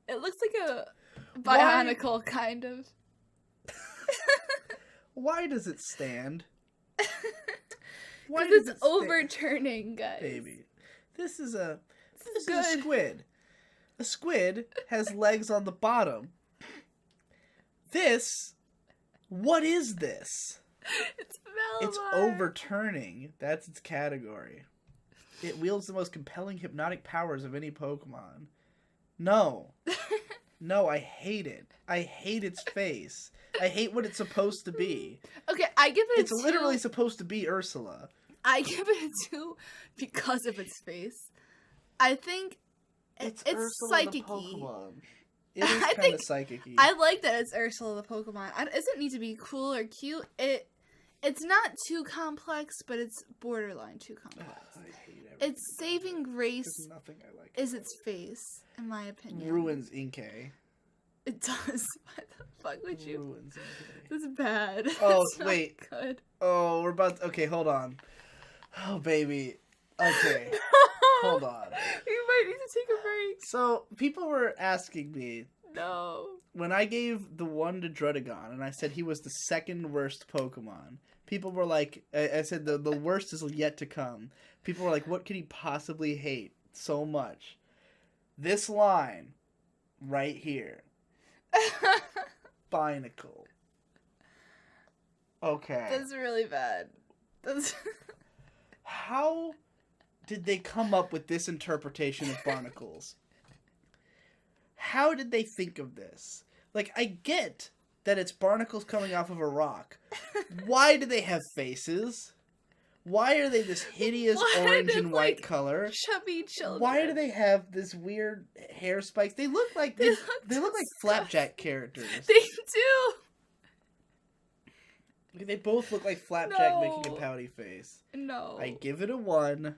It looks like a Bionicle, kind of. Why does it stand? Because it's overturning, guys. Baby. This is a squid. A squid has legs on the bottom. What is this? It's Malamar. It's overturning. That's its category. It wields the most compelling hypnotic powers of any Pokemon. No. No, I hate it. I hate its face. I hate what it's supposed to be. Okay, I give it a 2. It's literally supposed to be Ursula. I give it a 2 because of its face. I think it's psychic-y. It is kind of psychic-y. I like that it's Ursula the Pokemon. It doesn't need to be cool or cute. It's not too complex, but it's borderline too complex. I hate everything. Its saving grace There's nothing I like is its face, in my opinion. Ruins Inkay. It does. Why the fuck would you? Ruins Inkay. It's bad. Oh, it's not wait. good. Oh, we're about to... Okay, hold on. Oh, baby. Okay. Hold on. You might need to take a break. So, people were asking me... No. When I gave the 1 to Druddigon, and I said he was the second worst Pokemon, people were like... I said the worst is yet to come. People were like, what could he possibly hate so much? This line right here. Binacle. Okay. That's really bad. How did they come up with this interpretation of barnacles? How did they think of this? Like, I get that it's barnacles coming off of a rock. Why do they have faces? Why are they this hideous orange and white color? Chubby children. Why do they have this weird hair spikes? They look like they look like Flapjack characters. They do. They both look like Flapjack making a pouty face. No. I give it a 1.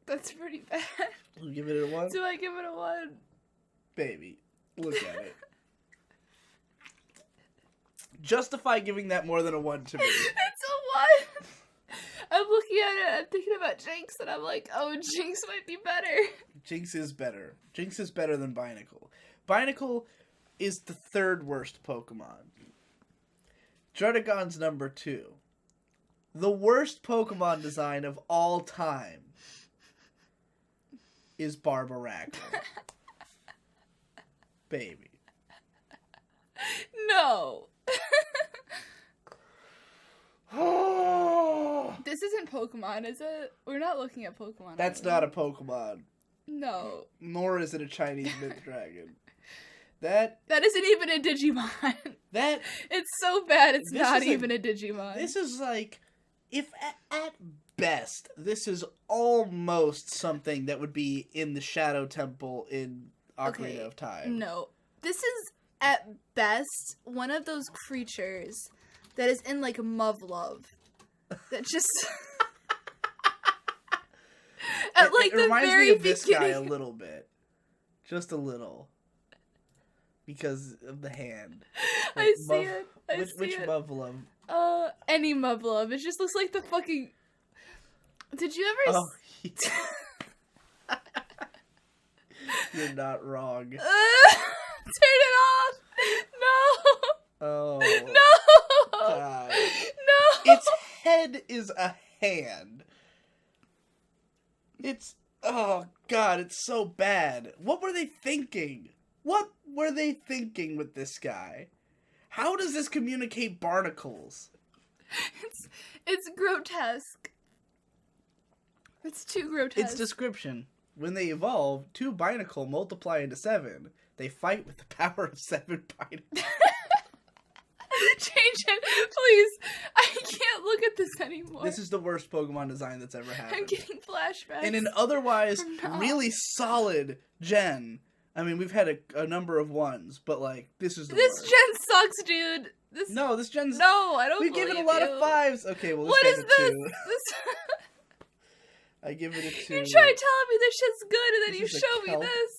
That's pretty bad. You give it a 1? Do I give it a 1? Baby, look at it. Justify giving that more than a 1 to me. It's a 1. I'm looking at it, I'm thinking about Jinx, and I'm like, oh, Jinx might be better. Jinx is better. Jinx is better than Binacle. Binacle is the 3rd worst Pokemon. Druddigon's number 2. The worst Pokemon design of all time is Barbaracle. Baby. No. This isn't Pokemon, is it? We're not looking at Pokemon. That's not a Pokemon. No. Nor is it a Chinese myth dragon. That isn't even a Digimon. It's so bad it's not even a Digimon. This is like, if at best, this is almost something that would be in the Shadow Temple in Ocarina of Time. No. This is, at best, one of those creatures that is in, like, Muv-Luv. That just... it reminds me of this guy a little bit. Just a little. Because of the hand. Like, I see it. Which Muv-Luv? Any Muv-Luv. It just looks like the fucking... Did you ever... Oh, You're not wrong. Turn it off! No! Oh. No! God. No! Its head is a hand. It's... Oh, God, it's so bad. What were they thinking? What were they thinking with this guy? How does this communicate barnacles? It's grotesque. It's too grotesque. Its description. When they evolve, 2 Binacle multiply into 7. They fight with the power of 7 Binacle. Change it, please. I can't look at this anymore. This is the worst Pokemon design that's ever happened. I'm getting flashbacks. In an otherwise really solid gen. I mean, we've had a number of ones, but, like, this is the worst. This gen sucks, dude. This gen's... No, I don't We've given a lot of 5s. Okay, well, what is this? I give it a 2. You're trying to tell me this shit's good, and then you show me this.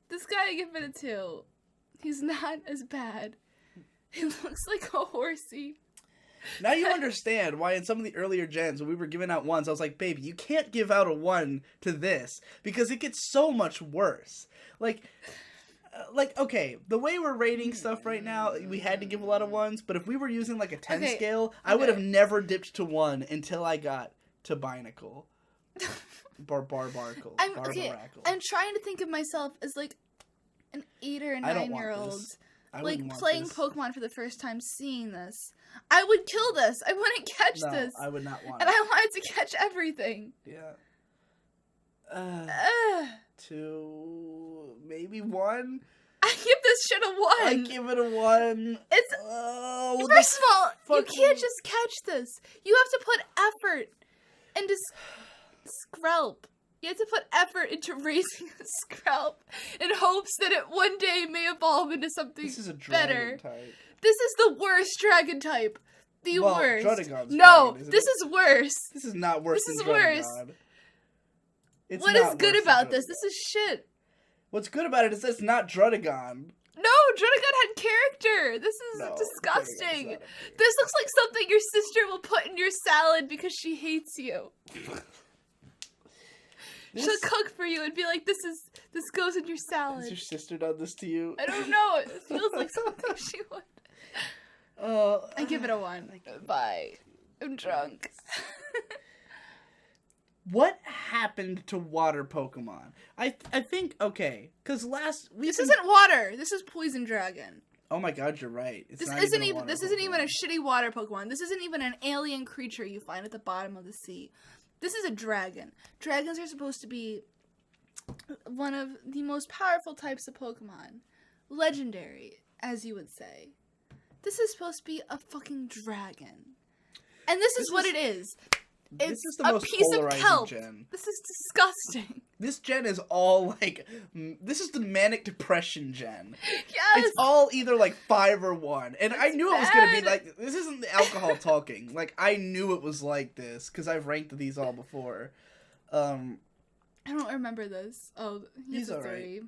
This guy, I give it a 2. He's not as bad. He looks like a horsey. Now you understand why in some of the earlier gens, when we were giving out 1s, I was like, baby, you can't give out a 1 to this, because it gets so much worse. Like, okay, the way we're rating stuff right now, we had to give a lot of 1s, but if we were using, like, a 10 scale, I would have never dipped to 1 until I got to Binacle. Barbaracle. I'm trying to think of myself as, like, an 8 or 9-year-old. Like, playing Pokemon for the first time, seeing this. I would kill this. I wouldn't catch this. I would not want it. And I wanted to catch everything. Yeah. 2, maybe 1? I give this shit a 1. I give it a 1. It's... first of all, you can't just catch this. You have to put effort into Skrelp. You have to put effort into raising a Skrelp in hopes that it one day may evolve into something better. This is a dragon type. This is the worst dragon type. The worst. Druddigon's no, dragon, this is worse. This is not worse than Druddigon. Worse. What is good about this? This is shit. What's good about it is it's not Druddigon. No, Druddigon had character. This is disgusting. This looks like something your sister will put in your salad because she hates you. She'll cook for you and be like, this goes in your salad. Has your sister done this to you? I don't know. It feels like something she would. I give it a 1. Bye. I'm drunk. What happened to water Pokemon? I think, okay, because this isn't water. This is Poison Dragon. Oh my god, you're right. This isn't even a shitty water Pokemon. This isn't even an alien creature you find at the bottom of the sea. This is a dragon. Dragons are supposed to be one of the most powerful types of Pokemon. Legendary, as you would say. This is supposed to be a fucking dragon. And this is what it is. It's a piece of kelp. Gen. This is disgusting. This gen is all like... This is the manic depression gen. Yes! It's all either like 5 or 1. And I knew it was going to be like... This isn't the alcohol talking. Like, I knew it was like this. Because I've ranked these all before. I don't remember this. Oh, he's a 3.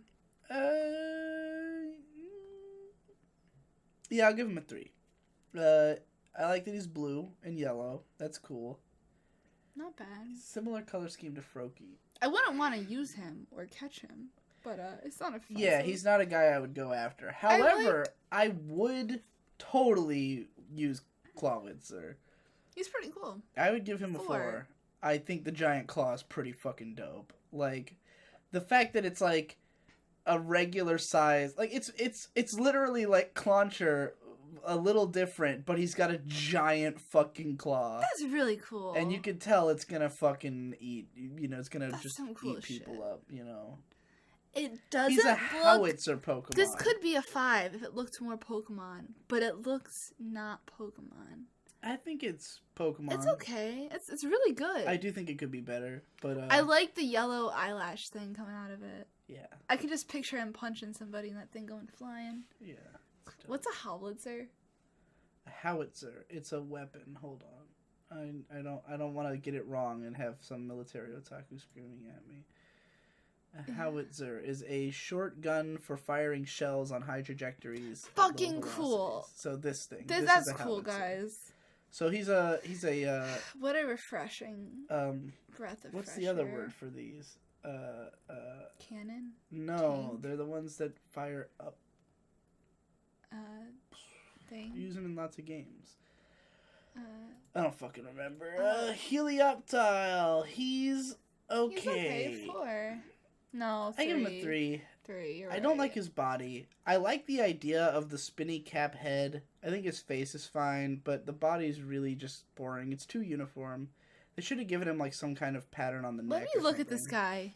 Yeah, I'll give him a 3. I like that he's blue and yellow. That's cool. Not bad. Similar color scheme to Froakie. I wouldn't want to use him or catch him, but it's not offensive. Yeah, he's not a guy I would go after. However, I would totally use Clawitzer. He's pretty cool. I would give him a 4. I think the giant claw is pretty fucking dope. Like, the fact that it's like a regular size, like it's literally like Clauncher, a little different, but he's got a giant fucking claw. That's really cool. And you can tell it's gonna fucking eat, it's gonna just eat people up, It doesn't He's a howitzer Pokemon. This could be a 5 if it looked more Pokemon, but it looks not Pokemon. I think it's Pokemon. It's okay. It's really good. I do think it could be better, but I like the yellow eyelash thing coming out of it. Yeah. I could just picture him punching somebody and that thing going flying. Yeah. What's a howitzer? A howitzer. It's a weapon. Hold on. I don't want to get it wrong and have some military otaku screaming at me. A howitzer is a short gun for firing shells on high trajectories. Fucking cool. So this thing. That's cool, guys. So he's a what a refreshing breath of what's fresh the other air. word for these? Cannon? No, Tank? they're the ones that fire up. Thing. You use them in lots of games. I don't fucking remember. Helioptile. He's okay. He's okay. 4. No, 3. I give him a 3. 3. I don't like his body. I like the idea of the spinny cap head. I think his face is fine, but the body's really just boring. It's too uniform. They should have given him like some kind of pattern on the neck. Let me look at this guy.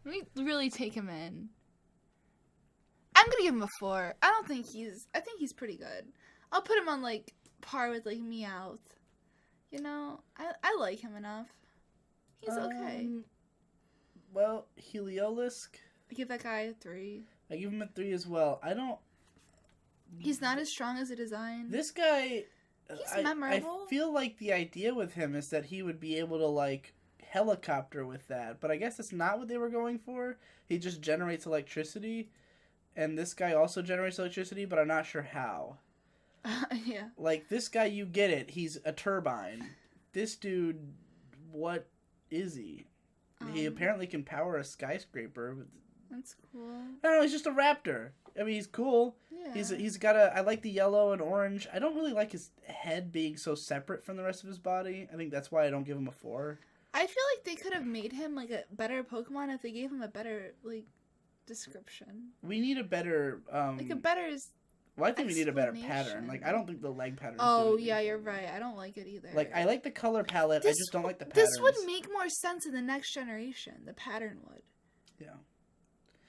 Let me really take him in. I'm gonna give him a 4. I think he's pretty good. I'll put him on like par with like Meowth. You know, I like him enough. He's okay. Well, Heliolisk. I give that guy a 3. I give him a 3 as well. He's not as strong as a design. This guy. He's memorable. I feel like the idea with him is that he would be able to like helicopter with that, but I guess that's not what they were going for. He just generates electricity, and this guy also generates electricity, but I'm not sure how. Yeah. Like this guy, you get it. He's a turbine. This dude, what is he? He apparently can power a skyscraper. That's cool. I don't know. He's just a raptor. I mean, he's cool. Yeah. He's got I like the yellow and orange. I don't really like his head being so separate from the rest of his body. I think that's why I don't give him a 4. I feel like they could have made him like a better Pokemon if they gave him a better like description. We need a better like a better. Well, I think we need a better pattern. Like, I don't think the leg pattern. Oh yeah, you're right. I don't like it either. Like, I like the color palette. I just don't like the patterns. This would make more sense in the next generation. The pattern would. Yeah.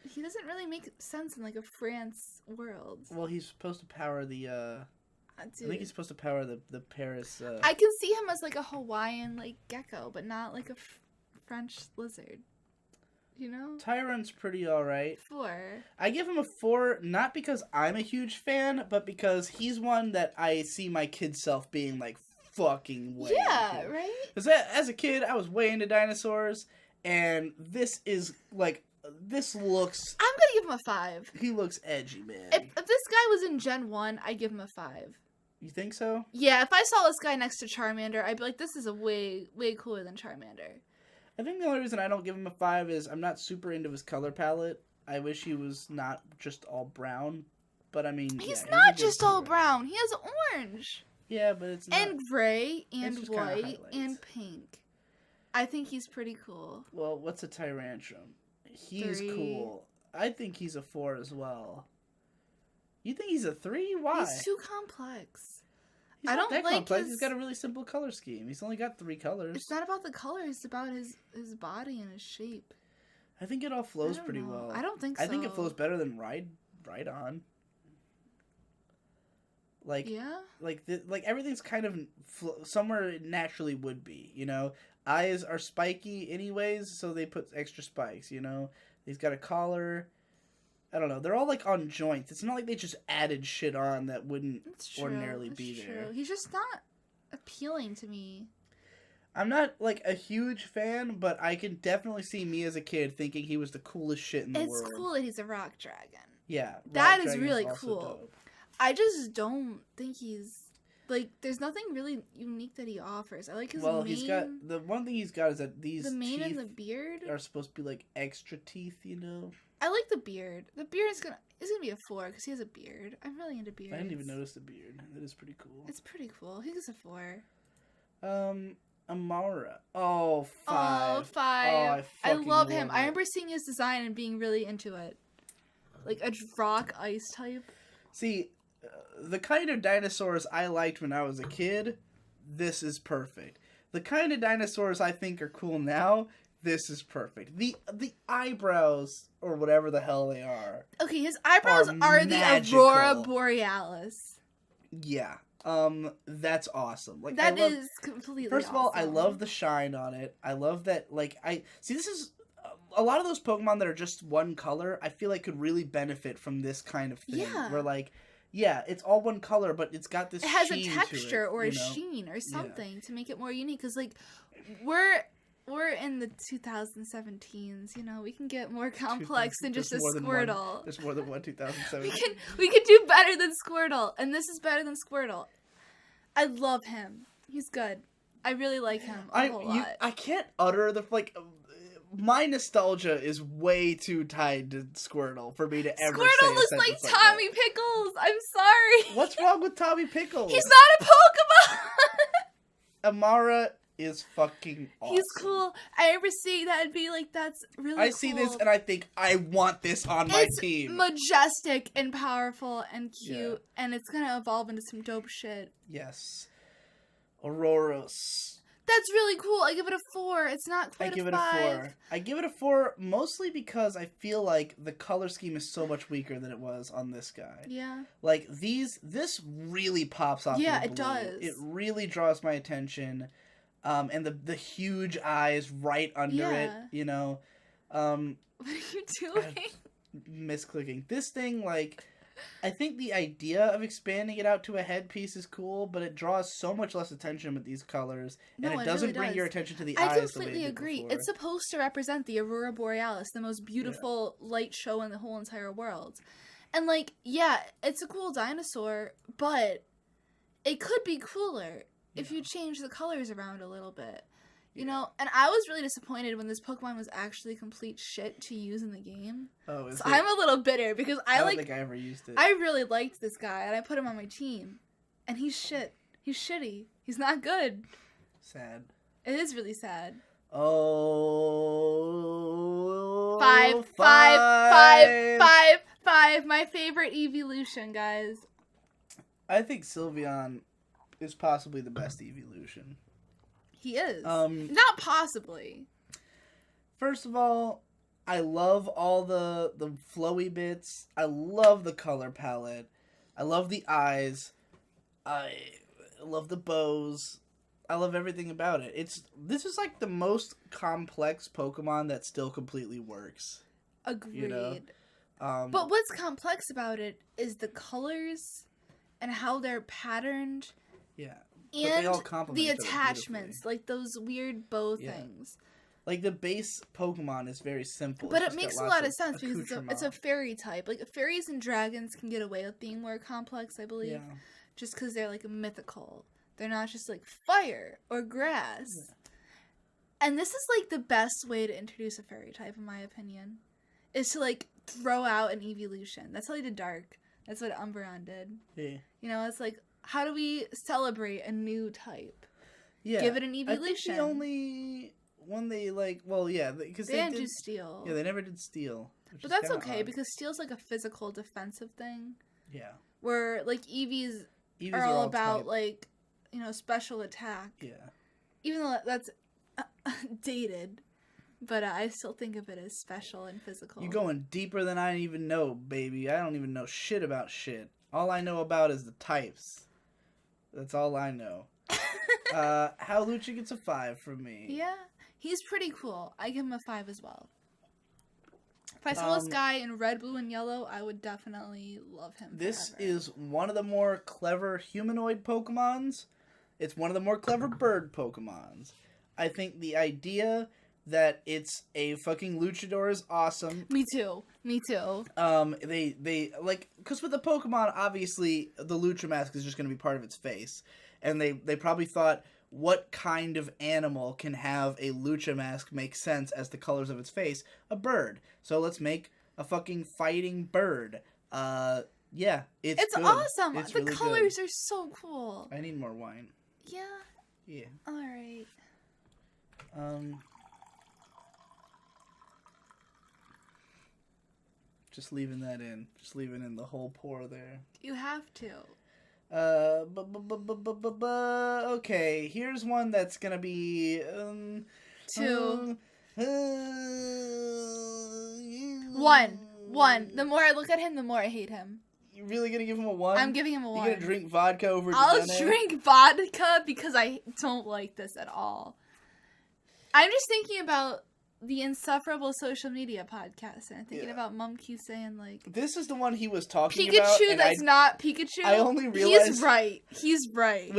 He doesn't really make sense in like a France world. Well, he's supposed to power the. I think he's supposed to power the Paris. I can see him as like a Hawaiian like gecko, but not like a French lizard. You know? Tyron's pretty alright. 4. I give him a 4, not because I'm a huge fan, but because he's one that I see my kid self being like fucking way into. Right? Because as a kid, I was way into dinosaurs, and this is like. This looks... I'm gonna give him a 5. He looks edgy, man. If this guy was in Gen 1, I'd give him a 5. You think so? Yeah, if I saw this guy next to Charmander, I'd be like, this is a way cooler than Charmander. I think the only reason I don't give him a 5 is I'm not super into his color palette. I wish he was not just all brown. But I mean, he's not just all brown. He has orange. Yeah, but it's not. And gray and white and pink. I think he's pretty cool. Well, what's a Tyrantrum? He's 3. Cool. I think he's a 4 as well. You think he's a 3? Why? He's too complex. He's not that complex. He's got a really simple color scheme. He's only got 3 colors. It's not about the color. It's about his body and his shape. I think it all flows pretty well. I don't think so. I think it flows better than Rhydon. Like, yeah? Like everything's kind of somewhere it naturally would be, you know? Eyes are spiky anyways, so they put extra spikes, you know? He's got a collar. I don't know. They're all, like, on joints. It's not like they just added shit on that wouldn't ordinarily be there. He's just not appealing to me. I'm not, like, a huge fan, but I can definitely see me as a kid thinking he was the coolest shit in the world. It's cool that he's a rock dragon. Yeah. That is really cool. Dope. I just don't think he's... Like, there's nothing really unique that he offers. I like his mane. Well, he's got... The one thing he's got is that these the mane and the beard are supposed to be, like, extra teeth, you know? I like the beard. The beard is gonna be a 4 because he has a beard. I'm really into beards. I didn't even notice the beard. That is pretty cool. It's pretty cool. He gets a 4. Amara. Oh, 5. Oh, 5. I love him. I remember seeing his design and being really into it. Like a rock ice type. See... the kind of dinosaurs I liked when I was a kid, this is perfect. The kind of dinosaurs I think are cool now, this is perfect. The eyebrows, or whatever the hell they are. Okay, his eyebrows are the Aurora Borealis. Yeah. That's awesome. Like that is completely awesome. First of all, I love the shine on it. I love that, like, this is... A lot of those Pokemon that are just one color, I feel like could really benefit from this kind of thing. Yeah. Where, like... Yeah, it's all one color, but it's got this. It has a texture or a sheen or something to make it more unique. Because like, we're in the 2017s. You know, we can get more complex than just a Squirtle. There's more than one 2017. we can do better than Squirtle, and this is better than Squirtle. I love him. He's good. I really like him a whole lot. I can't utter the like. My nostalgia is way too tied to Squirtle for me to ever say Squirtle looks like Tommy Pickles. I'm sorry. What's wrong with Tommy Pickles? He's not a Pokemon. Amara is fucking awesome. He's cool. I remember seeing that and being like, that's really cool. I see this and I think, I want this on my team. It's majestic and powerful and cute, and it's gonna evolve into some dope shit. Yes. Ouroboros. That's really cool. I give it a 4. It's not quite a 5. I give it a 4. I give it a 4 mostly because I feel like the color scheme is so much weaker than it was on this guy. Yeah. Like, this really pops off. Yeah, it does. It really draws my attention. And the huge eyes right under it, you know. What are you doing? Misclicking. This thing, like, I think the idea of expanding it out to a headpiece is cool, but it draws so much less attention with these colors, and it doesn't bring your attention to the eyes. I completely agree. It's supposed to represent the Aurora Borealis, the most beautiful light show in the whole entire world. And, like, yeah, it's a cool dinosaur, but it could be cooler if you change the colors around a little bit. You know, and I was really disappointed when this Pokemon was actually complete shit to use in the game. Oh, so I'm a little bitter because I don't think I ever used it. I really liked this guy and I put him on my team, and he's shit. He's shitty. He's not good. Sad. It is really sad. Oh. 5. My favorite evolution, guys. I think Sylveon is possibly the best evolution. He is. Not possibly. First of all, I love all the flowy bits. I love the color palette. I love the eyes. I love the bows. I love everything about it. This is like the most complex Pokemon that still completely works. Agreed. You know? But what's complex about it is the colors and how they're patterned. Yeah. And the attachments, like those weird bow things. Like, the base Pokemon is very simple. But it makes a lot of sense because it's a fairy type. Like, fairies and dragons can get away with being more complex, I believe. Yeah. Just because they're, like, mythical. They're not just, like, fire or grass. Yeah. And this is, like, the best way to introduce a fairy type, in my opinion. Is to, like, throw out an evolution. That's how they did Dark. That's what Umbreon did. Yeah. You know, it's like, how do we celebrate a new type? Yeah. Give it an evolution. I think the only one they, like, well, yeah, because they didn't do Steel. Yeah, they never did Steel. But that's okay, because Steel's, like, a physical defensive thing. Yeah. Where, like, Eevees are all about, type. Like, you know, special attack. Yeah. Even though that's dated. But I still think of it as special and physical. You're going deeper than I even know, baby. I don't even know shit about shit. All I know about is the types. That's all I know. Howlucha gets a 5 from me. Yeah, he's pretty cool. I give him a 5 as well. If I saw this guy in red, blue, and yellow, I would definitely love him. This forever. is one of the more clever humanoid Pokemons. It's one of the more clever bird Pokemons. I think the idea that it's a fucking luchador is awesome. Me too. They like, because with the Pokemon, obviously the Lucha mask is just going to be part of its face, and they probably thought, what kind of animal can have a Lucha mask make sense as the colors of its face? A bird. So let's make a fucking fighting bird. Yeah, it's good. Awesome. It's the really colors good. Are so cool. I need more wine. Yeah. Yeah. All right. Just leaving that in. Just leaving in the whole pour there. You have to. Okay, here's one that's gonna be 2. 1. The more I look at him, the more I hate him. You really gonna give him a 1? I'm giving him a 1. You gonna drink vodka over? I'll drink vodka because I don't like this at all. I'm just thinking about the insufferable social media podcast, and I'm thinking about Mumkey saying, like, this is the one he was talking about. Pikachu that's not Pikachu. I only realized he's right.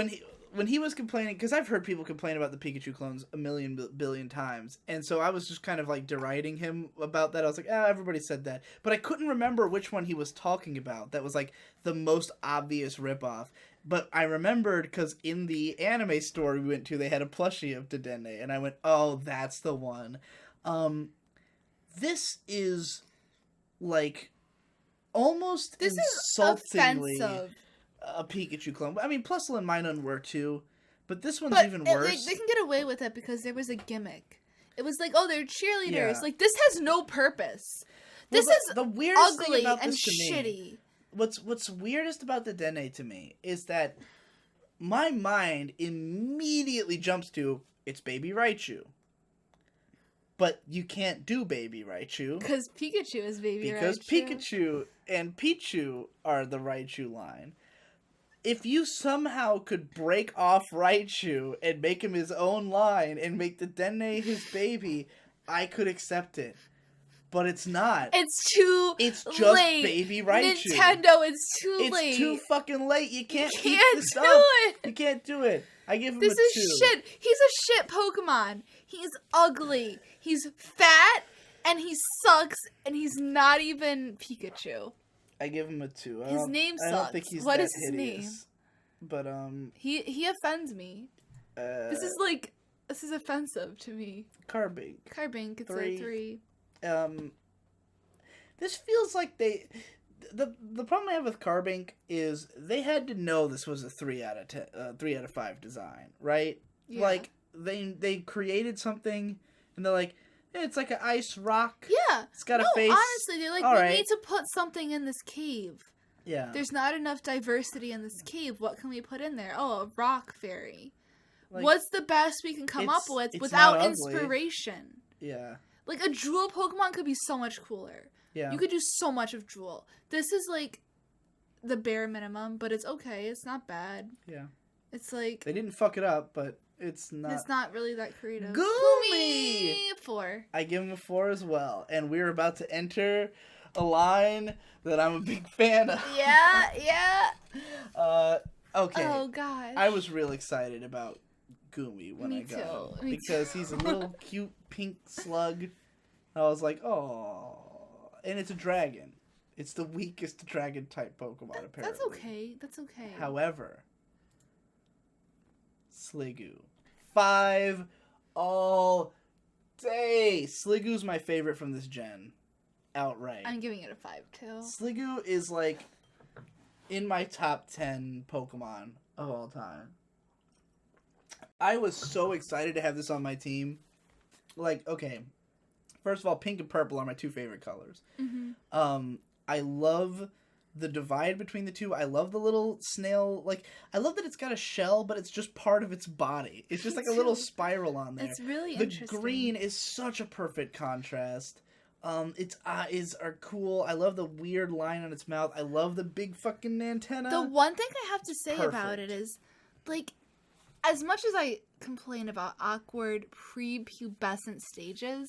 When he was complaining, because I've heard people complain about the Pikachu clones a million billion times, and so I was just kind of like deriding him about that. I was like, everybody said that, but I couldn't remember which one he was talking about. That was like the most obvious ripoff. But I remembered because in the anime store we went to, they had a plushie of Dedenne, and I went, oh, that's the one. This is like almost insultingly offensive. A Pikachu clone. I mean, Plusle and Minun were too, But this one's even worse. They can get away with it because there was a gimmick. It was like, oh, they're cheerleaders. Yeah. Like, this has no purpose. This is the weirdest ugly thing about this and to shitty. Me, what's weirdest about the Dene to me is that my mind immediately jumps to, it's Baby Raichu. But you can't do Baby Raichu. Because Pikachu is Baby Raichu. Because Pikachu and Pichu are the Raichu line. If you somehow could break off Raichu and make him his own line and make the Dene his baby, I could accept it. But it's not. It's too late. It's just late. Baby Raichu. Nintendo, it's too late. It's too fucking late. You can't do it. You can't do it. I give him this a 2. This is shit. He's a shit Pokemon. He's ugly. He's fat, and he sucks, and he's not even Pikachu. I give him a 2. His name sucks. I don't think he's what that is his hideous. Name? But he offends me. This is offensive to me. Carbink. Carbink, it's a 3. This feels like the problem I have with Carbink is they had to know this was a 3 out of 5 design, right? Yeah. Like they created something and they're like, hey, it's like an ice rock. Yeah. It's got a face. Honestly, they're like, we need to put something in this cave. Yeah. There's not enough diversity in this cave. What can we put in there? Oh, a rock fairy. Like, what's the best we can come up with without inspiration? Yeah. Like, a Drool Pokemon could be so much cooler. Yeah. You could do so much of Drool. This is, like, the bare minimum, but it's okay. It's not bad. Yeah. It's like... They didn't fuck it up, but it's not... It's not really that creative. Goomy! 4. I give him a 4 as well. And we're about to enter a line that I'm a big fan of. Yeah. Okay. Oh, gosh. I was real excited about Goomy when I got him. Because he's a little cute pink slug. I was like, oh. And it's a dragon. It's the weakest dragon type Pokemon, apparently. That's okay. However, Sliggoo. 5 all day. Sliggoo's my favorite from this gen. Outright. I'm giving it a 5 too. Sliggoo is like in my top 10 Pokemon of all time. I was so excited to have this on my team. Like, okay. First of all, pink and purple are my 2 favorite colors. Mm-hmm. I love the divide between the two. I love the little snail. Like, I love that it's got a shell, but it's just part of its body. It's just like a little spiral on there. It's really interesting. The green is such a perfect contrast. Its eyes are cool. I love the weird line on its mouth. I love the big fucking antenna. The one thing I have to say about it is, like, as much as I complain about awkward prepubescent stages,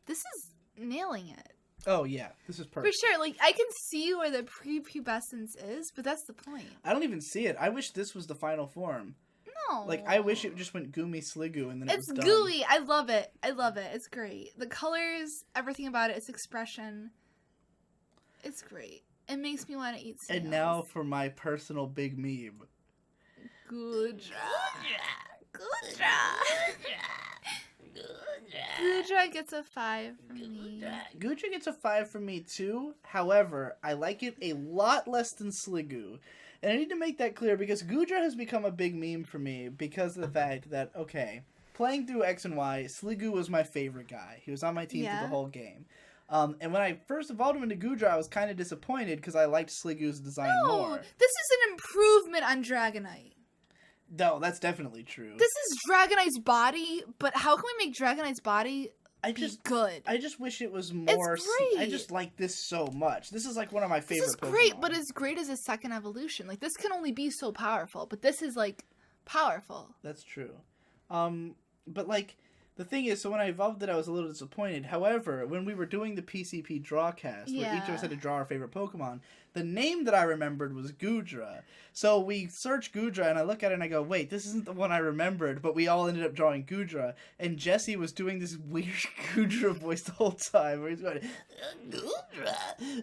this is nailing it. Oh, yeah. This is perfect. For sure. Like, I can see where the prepubescence is, but that's the point. I don't even see it. I wish this was the final form. No. Like, I wish it just went Goomy Sliggoo and then it was done. It's gooey. I love it. It's great. The colors, everything about it, its expression. It's great. It makes me want to eat snails. And now for my personal big meme. Goodra. Goodra gets a 5 from me. Goodra gets a 5 from me too. However, I like it a lot less than Sliggoo. And I need to make that clear because Goodra has become a big meme for me because of the fact that, okay, playing through X and Y, Sliggoo was my favorite guy. He was on my team through the whole game. And when I first evolved him into Goodra, I was kind of disappointed because I liked Sliggoo's design more. This is an improvement on Dragonite. No, that's definitely true. This is Dragonite's body, but how can we make Dragonite's body good? I just wish it was more... It's great. I just like this so much. This is like one of my favorite Pokemon. This is great, but as great as a second evolution. Like, this can only be so powerful, but this is, like, powerful. That's true. But, like, the thing is, so when I evolved it, I was a little disappointed. However, when we were doing the PCP Drawcast, where each of us had to draw our favorite Pokemon, the name that I remembered was Goodra. So we search Goodra, and I look at it and I go, wait, this isn't the one I remembered, but we all ended up drawing Goodra. And Jesse was doing this weird Goodra voice the whole time, where he's going, Goodra,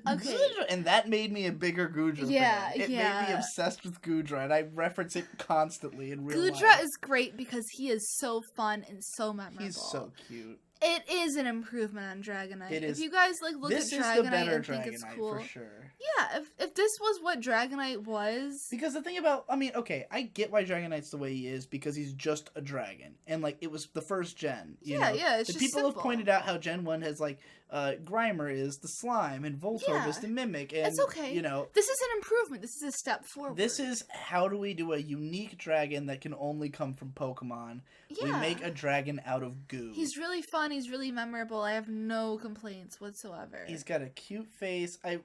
Goodra. And that made me a bigger Goodra fan. It made me obsessed with Goodra, and I reference it constantly in real life. Goodra is great because he is so fun and so memorable. He's so cute. It is an improvement on Dragonite. It is. If you guys like look at Dragonite and think it's cool, for sure. Yeah, if this was what Dragonite was, because the thing about, I mean, okay, I get why Dragonite's the way he is because he's just a dragon, and like it was the first gen. You know? Yeah, it's the just people simple. have pointed out how Gen 1 has like Grimer is the slime and Voltorb is the mimic, and it's okay. You know, this is an improvement. This is a step forward. This is how do we do a unique dragon that can only come from Pokemon. We make a dragon out of goo. He's really fun. He's really memorable. I have no complaints whatsoever. He's got a cute face. I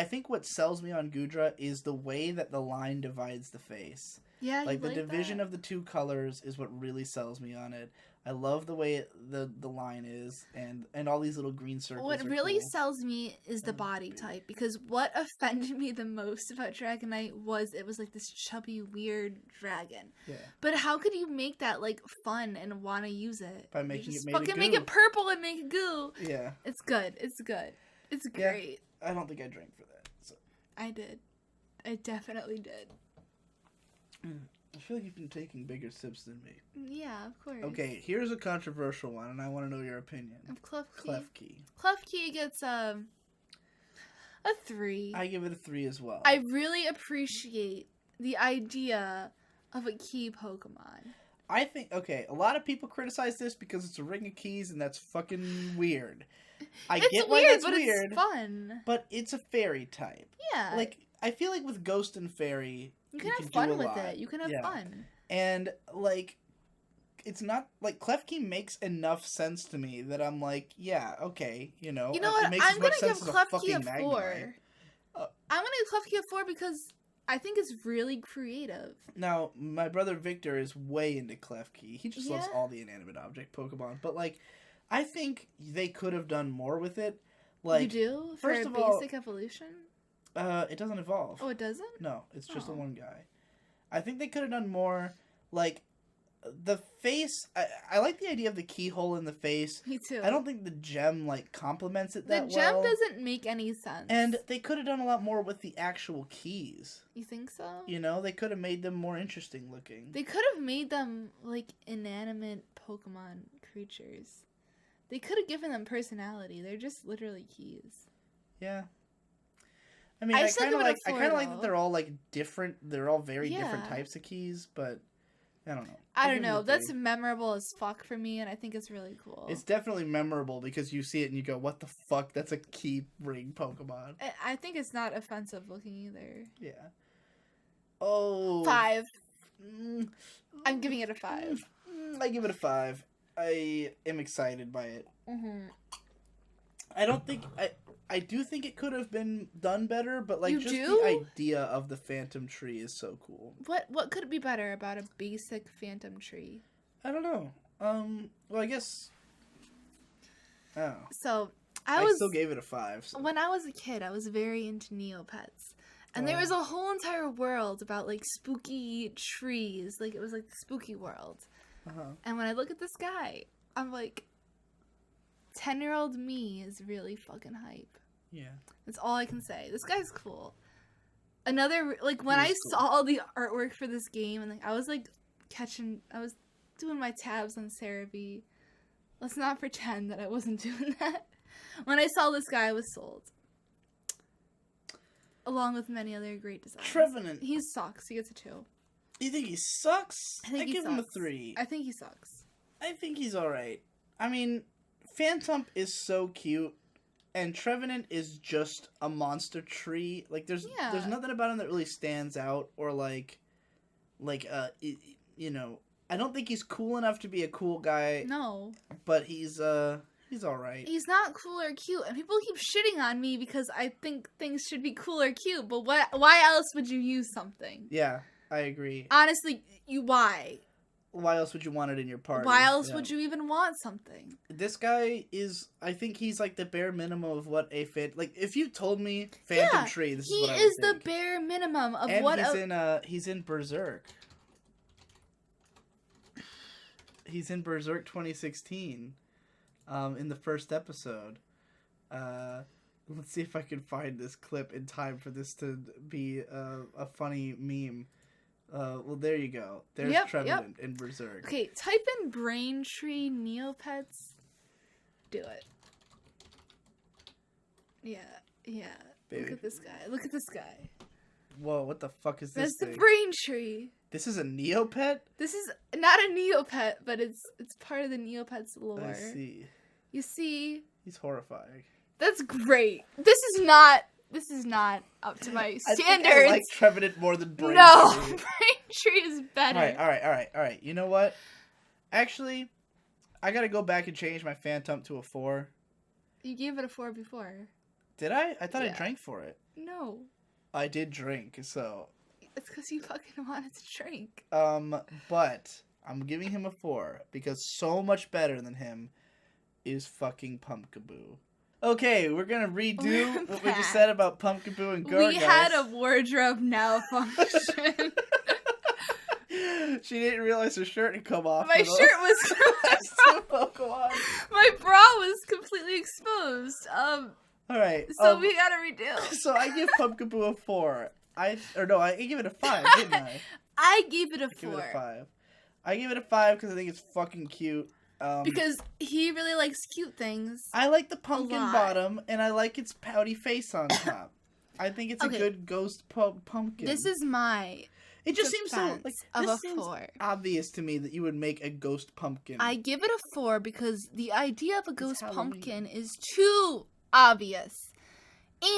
think what sells me on Goodra is the way that the line divides the face. Yeah, like the division of the two colors is what really sells me on it. I love the way the line is, and all these little green circles. What really sells me is the body type, because what offended me the most about Dragonite was it was like this chubby, weird dragon. Yeah. But how could you make that like fun and want to use it? By making it made fucking make it purple and make it goo. Yeah. It's good. It's good. It's great. Yeah, I don't think I drank for that. So. I did. I definitely did. I feel like you've been taking bigger sips than me. Yeah, of course. Okay, here's a controversial one, and I want to know your opinion. Of Klefki. Klefki. Klefki gets a 3. I give it a 3 as well. I really appreciate the idea of a key Pokemon. I think, okay, a lot of people criticize this because it's a ring of keys, and that's fucking weird. I get why that's weird, it's fun. But it's a fairy type. Yeah. Like, I feel like with Ghost and Fairy, you can have fun with it. You can have fun. And, like, it's not, like, Klefki makes enough sense to me that I'm like, yeah, okay, you know. You know what? It makes I'm going to give Klefki a 4. I'm going to give Klefki a 4 because I think it's really creative. Now, my brother Victor is way into Klefki. He just loves all the inanimate object Pokemon. But, like, I think they could have done more with it. Like, you do? First for of all, basic evolution? It doesn't evolve. Oh, it doesn't? No, it's just the one guy. I think they could have done more. Like, the face, I like the idea of the keyhole in the face. Me too. I don't think the gem, like, complements it that well. The gem doesn't make any sense. And they could have done a lot more with the actual keys. You think so? You know, they could have made them more interesting looking. They could have made them, like, inanimate Pokemon creatures. They could have given them personality. They're just literally keys. Yeah. I mean, I kind of like that they're all, like, different. They're all very different types of keys, but I don't know. I don't know. That's memorable as fuck for me, and I think it's really cool. It's definitely memorable because you see it and you go, what the fuck? That's a key ring Pokemon. I think it's not offensive looking either. Yeah. Oh. 5. I'm giving it a 5. I give it a 5. I am excited by it. Mm-hmm. I don't think... I do think it could have been done better, but like the idea of the Phantom Tree is so cool. What could be better about a basic Phantom Tree? I don't know. Well, I guess. Oh. So I still gave it a 5. So. When I was a kid, I was very into Neopets, and there was a whole entire world about like spooky trees. Like it was like the spooky world. And when I look at this guy, I'm like, 10-year-old me is really fucking hype. Yeah. That's all I can say. This guy's cool. Another, like, when I saw all the artwork for this game, and like, I was doing my tabs on Cerebi. Let's not pretend that I wasn't doing that. When I saw this guy, I was sold. Along with many other great designs. Trevenant. He sucks. He gets a 2. You think he sucks? I give him a 3. I think he sucks. I think he's alright. I mean, Phantump is so cute, and Trevenant is just a monster tree. Like, there's nothing about him that really stands out, or you know, I don't think he's cool enough to be a cool guy. No. But he's alright. He's not cool or cute, and people keep shitting on me because I think things should be cool or cute, but why else would you use something? Yeah, I agree. Honestly, why? Why else would you want it in your party? Why else would you even want something? This guy is, I think he's like the bare minimum of what a like, if you told me Phantom Tree, this is what I would think. He is the bare minimum of and what he's in Berserk. He's in Berserk 2016. In the first episode. Let's see if I can find this clip in time for this to be a funny meme. Well, there you go. There's Trevenant in Berserk. Okay, type in Braintree Neopets. Do it. Yeah. Baby. Look at this guy. Look at this guy. Whoa, what the fuck is this That's the Braintree. This is a Neopet? This is not a Neopet, but it's part of the Neopets lore. I see. You see? He's horrifying. That's great. This is not up to my standards. I like Trevenant more than Braintree. No, Braintree is better. All right. You know what? Actually, I gotta go back and change my Phantump to a 4. You gave it a 4 before. Did I? I thought I drank for it. No. I did drink, so. It's because you fucking wanted to drink. But I'm giving him a 4 because so much better than him is fucking Pumpkaboo. Okay, we're gonna redo what we just said about Pumpkaboo and Gourgeist. We had a wardrobe malfunction. She didn't realize her shirt had come off. My shirt was Pokemon. My bra was completely exposed. All right. So we gotta redo. So I give Pumpkaboo a 4. I gave it a 5, didn't I? I gave it a 4. I gave it a 5 because I think it's fucking cute. Because he really likes cute things. I like the pumpkin bottom, and I like its pouty face on top. I think it's a good ghost pumpkin. This is my. It just seems so like of this a seems 4. Obvious to me that you would make a ghost pumpkin. I give it a 4 because the idea of a ghost pumpkin is too obvious,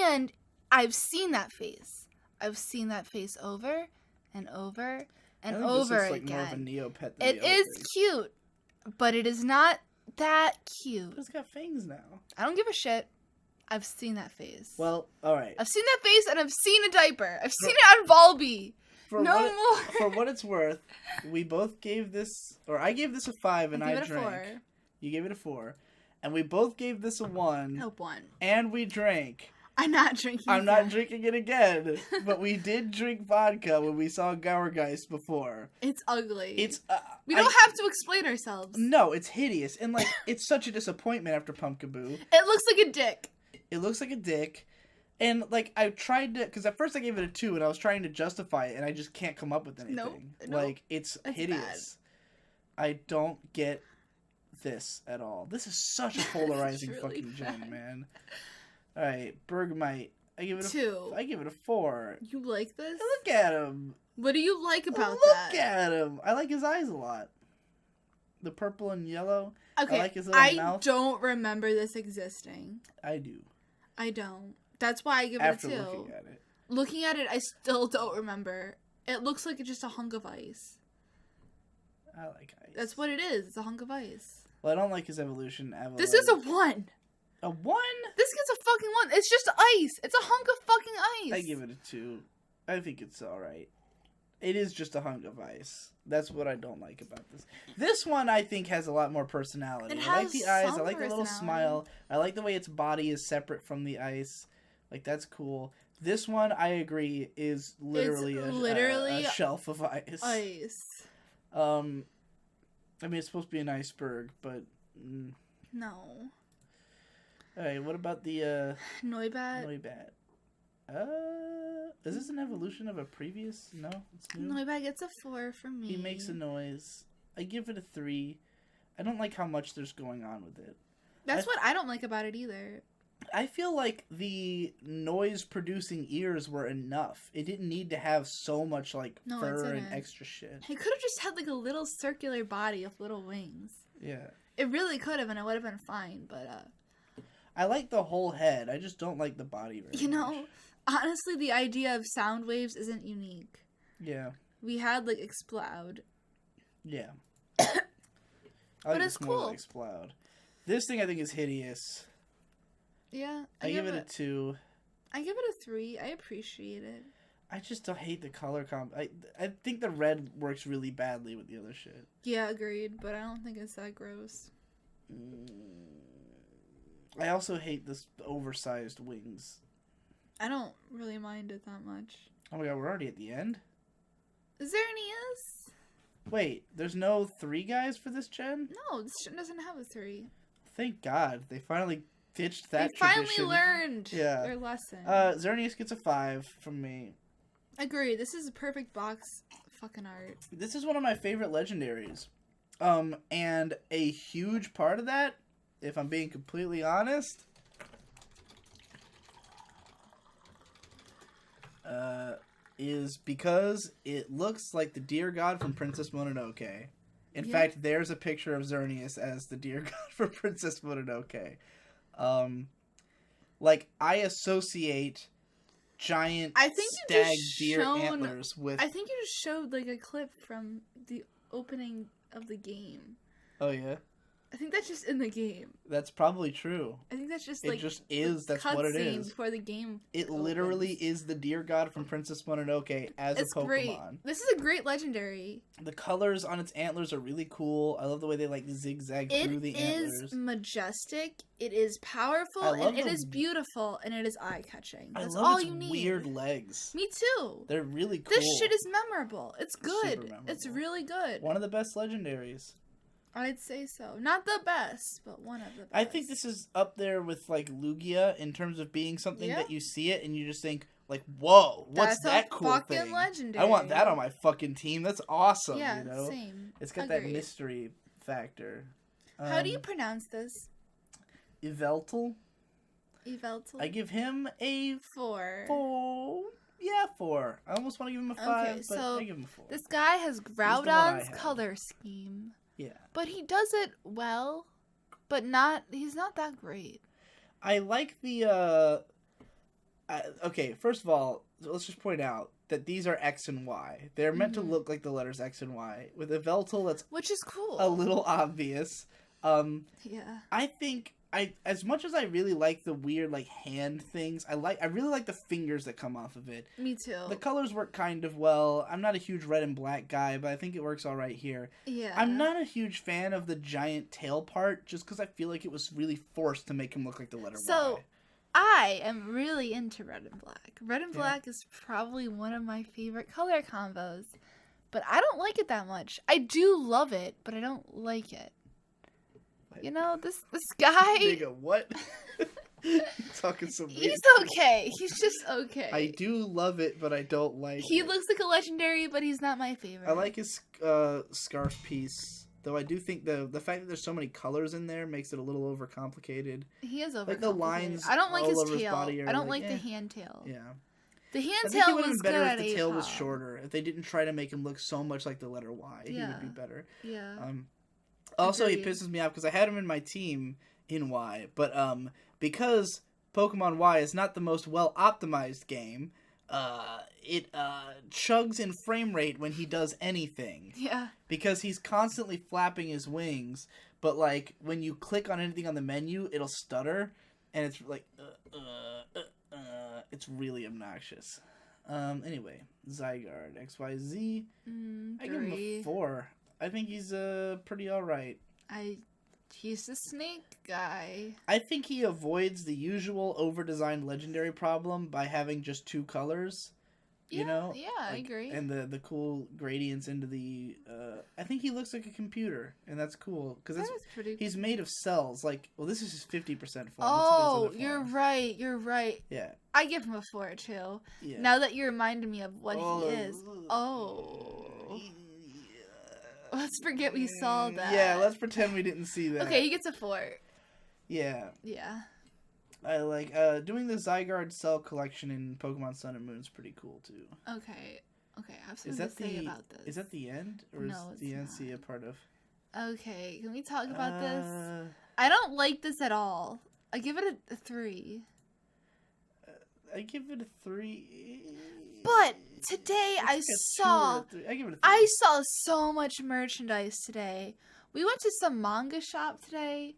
and I've seen that face. I've seen that face over and over and over this is, like, again. More of a Neopet than it is cute, but it is not that cute. But it's got fangs now. I don't give a shit. I've seen that face. Well, all right. I've seen that face, and I've seen a diaper. I've seen it on Volby. More. For what it's worth, we both gave this, or I gave this a 5, and I drank. 4. You gave it a 4, and we both gave this a 1. Nope, 1. And we drank. I'm not drinking. I'm not drinking it again. But we did drink vodka when we saw Gourgeist before. It's ugly. It's. We don't have to explain ourselves. No, it's hideous, and like it's such a disappointment after Pumpkaboo. It looks like a dick. It looks like a dick. And, like, I tried to... Because at first I gave it a 2, and I was trying to justify it, and I just can't come up with anything. Nope. Like, it's hideous. Bad. I don't get this at all. This is such a polarizing really fucking gem, man. Alright, Bergmite. I give it a 2. I give it a 4. You like this? Look at him. What do you like about that? Look at him. I like his eyes a lot. The purple and yellow. Okay, I like his little mouth. Don't remember this existing. I do. I don't. That's why I give it a 2. Looking at it. Looking at it, I still don't remember. It looks like it's just a hunk of ice. I like ice. That's what it is. It's a hunk of ice. Well, I don't like his evolution. This is a 1. A 1? This gets a fucking 1. It's just ice. It's a hunk of fucking ice. I give it a 2. I think it's alright. It is just a hunk of ice. That's what I don't like about this. This one, I think, has a lot more personality. I like the eyes. I like the little smile. I like the way its body is separate from the ice. Like, that's cool. This one, I agree, is literally a shelf of ice. I mean, it's supposed to be an iceberg, but... No. Alright, what about the, Noibat? Is this an evolution of a previous? No? It's new? Noibat gets a 4 from me. He makes a noise. I give it a 3. I don't like how much there's going on with it. That's what I don't like about it either. I feel like the noise-producing ears were enough. It didn't need to have so much, like, fur and extra shit. It could have just had, like, a little circular body with little wings. Yeah. It really could have, and it would have been fine, but, I like the whole head. I just don't like the body very much. Honestly, the idea of sound waves isn't unique. Yeah. We had, like, Exploud. Yeah. But it's cool. Exploud. This thing, I think, is hideous. Yeah. I give it a 2. I give it a 3. I appreciate it. I just don't hate the color comp. I think the red works really badly with the other shit. Yeah, agreed. But I don't think it's that gross. I also hate this oversized wings. I don't really mind it that much. Oh my god, we're already at the end? Is there any S? Wait, there's no 3 guys for this gen? No, this gen doesn't have a 3. Thank god. They finally ditched that They finally learned their lesson. Xerneas gets a 5 from me. Agreed. This is a perfect box fucking art. This is one of my favorite legendaries. And a huge part of that if I'm being completely honest, is because it looks like the deer god from Princess Mononoke. In fact, there's a picture of Xerneas as the deer god from Princess Mononoke. Like, I associate giant stag deer antlers with... I think you just showed, like, a clip from the opening of the game. Oh, yeah? I think that's just in the game. That's probably true. I think that's just, it just is. That's what it is. Before the game It literally is the deer god from Princess Mononoke as a Pokemon. Great. This is a great legendary. The colors on its antlers are really cool. I love the way they, like, zigzag through the antlers. It is majestic. It is powerful. And it is beautiful. And it is eye-catching. That's all you need. Weird legs. Me too. They're really cool. This shit is memorable. It's good. It's really good. One of the best legendaries. I'd say so. Not the best, but one of the best. I think this is up there with, like, Lugia in terms of being something that you see it and you just think, like, whoa, what's that cool thing? That's a fucking legendary. I want that on my fucking team. That's awesome, you know? Same. It's got that mystery factor. How do you pronounce this? Yveltal. Yveltal. I give him a 4. 4. Yeah, 4. I almost want to give him a 5, but I give him a 4. This guy has Groudon's color scheme. Yeah. But he does it well, but he's not that great. I like the, okay, first of all, let's just point out that these are X and Y. They're meant to look like the letters X and Y. With Yveltal, which is cool. A little obvious. Yeah. I think, as much as I really like the weird, like, hand things, I really like the fingers that come off of it. Me too. The colors work kind of well. I'm not a huge red and black guy, but I think it works all right here. Yeah. I'm not a huge fan of the giant tail part, just because I feel like it was really forced to make him look like the letter Y. So, I am really into red and black. Red and black is probably one of my favorite color combos, but I don't like it that much. I do love it, but I don't like it. You know, this guy... Nigga, what? Talking some weird He's okay. He's just okay. I do love it, but I don't like it. He looks like a legendary, but he's not my favorite. I like his scarf piece, though I do think the fact that there's so many colors in there makes it a little overcomplicated. He is overcomplicated. Like the lines I don't like his tail. I don't like the hand tail. Yeah. The hand tail was good at if the tail was shorter. If they didn't try to make him look so much like the letter Y, he would be better. Yeah. Also, he pisses me off because I had him in my team in Y, but because Pokemon Y is not the most well-optimized game, it chugs in frame rate when he does anything. Yeah. Because he's constantly flapping his wings, but, like, when you click on anything on the menu, it'll stutter, and it's like, it's really obnoxious. Anyway, Zygarde, XYZ, I give him a 4. I think he's pretty alright. He's a snake guy. I think he avoids the usual over-designed legendary problem by having just 2 colors. You know? Yeah, I agree. And the cool gradients into the... I think he looks like a computer, and that's cool. Because he's made of cells. Like, well, this is his 50% form. Oh, you're right. Yeah. I give him a 4, too. Yeah. Now that you reminded me of what he is. Oh. Let's forget we saw that. Yeah, let's pretend we didn't see that. Okay, he gets a 4. Yeah. Yeah. I like doing the Zygarde cell collection in Pokemon Sun and Moon is pretty cool too. Okay, I have something to say about this. Is that the end, or is the NC a part of? Okay, can we talk about this? I don't like this at all. I give it a 3. I give it a 3. But today I saw so much merchandise today. We went to some manga shop today,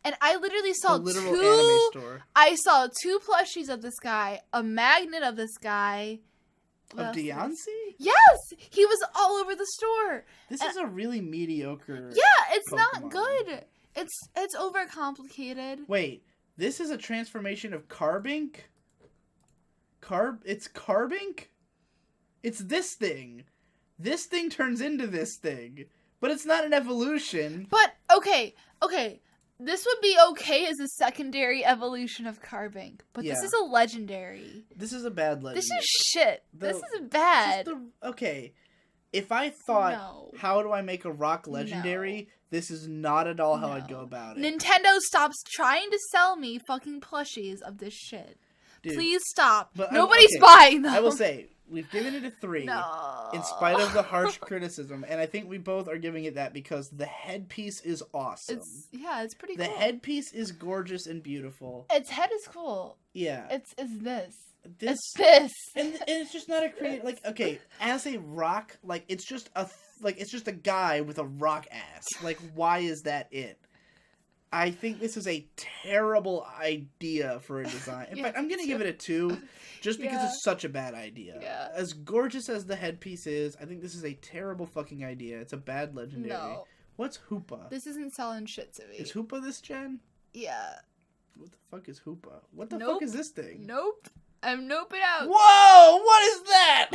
and I literally saw anime store. I saw 2 plushies of this guy, a magnet of this guy. Of Diancie? Yes! He was all over the store. This is a really mediocre it's Pokemon. Not good. It's overcomplicated. Wait, this is a transformation of Carbink? It's Carbink? It's this thing. This thing turns into this thing. But it's not an evolution. But, okay. This would be okay as a secondary evolution of Carbink. But this is a legendary. This is a bad legendary. This is shit. This is bad. Okay. if I thought, how do I make a rock legendary? This is not at all how I'd go about it. Nintendo stops trying to sell me fucking plushies of this shit. Dude, please stop. But nobody's buying them. I will say, we've given it a 3 in spite of the harsh criticism, and I think we both are giving it that because the headpiece is awesome. It's pretty cool. The headpiece is gorgeous and beautiful. Its head is cool. Yeah. It's this. It's this. And it's just not a creative, like, okay, as a rock, like, it's just a guy with a rock ass. Like, why is that it? I think this is a terrible idea for a design. In fact, I'm going to give it a 2 just because it's such a bad idea. Yeah. As gorgeous as the headpiece is, I think this is a terrible fucking idea. It's a bad legendary. No. What's Hoopa? This isn't selling shit to me. Is Hoopa this gen? Yeah. What the fuck is Hoopa? What the fuck is this thing? Nope. I'm noping out. Whoa! What is that?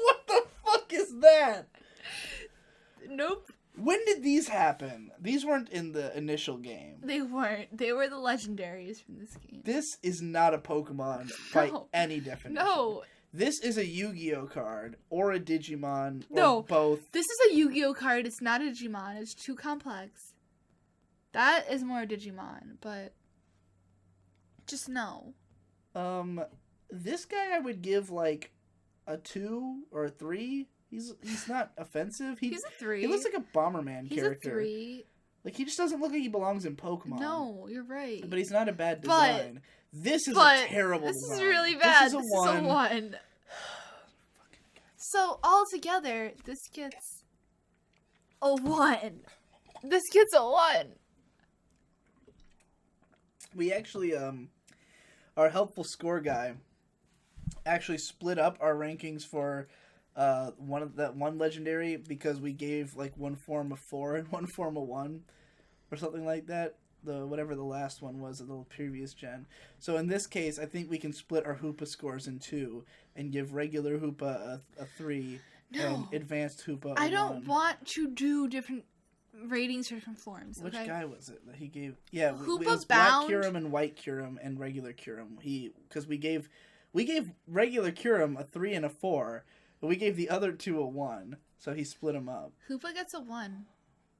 What the fuck is that? Nope. When did these happen? These weren't in the initial game. They weren't. They were the legendaries from this game. This is not a Pokemon by any definition. No. This is a Yu-Gi-Oh card or a Digimon or both. This is a Yu-Gi-Oh card. It's not a Digimon. It's too complex. That is more a Digimon, but just no. This guy I would give like a 2 or a 3. He's not offensive. He's a 3. He looks like a Bomberman character. He's a 3. Like, he just doesn't look like he belongs in Pokemon. No, you're right. But he's not a bad design. This is a terrible design. This is really bad. This is a 1. So, altogether, this gets a 1. This gets a 1. We actually, our helpful score guy actually split up our rankings for one legendary because we gave like one form of 4 and one form of 1 or something like that. Whatever the last one was of the previous gen. So in this case, I think we can split our Hoopa scores in 2 and give regular Hoopa a 3 and advanced Hoopa a 1. I don't want to do different ratings for different forms. Which guy was it that he gave? Yeah, Hoopa it was Bound, Black Kyurem and White Kyurem and regular Kyurem. Because we gave regular Kyurem a 3 and a 4, but we gave the other 2 a 1, so he split them up. Hoopa gets a 1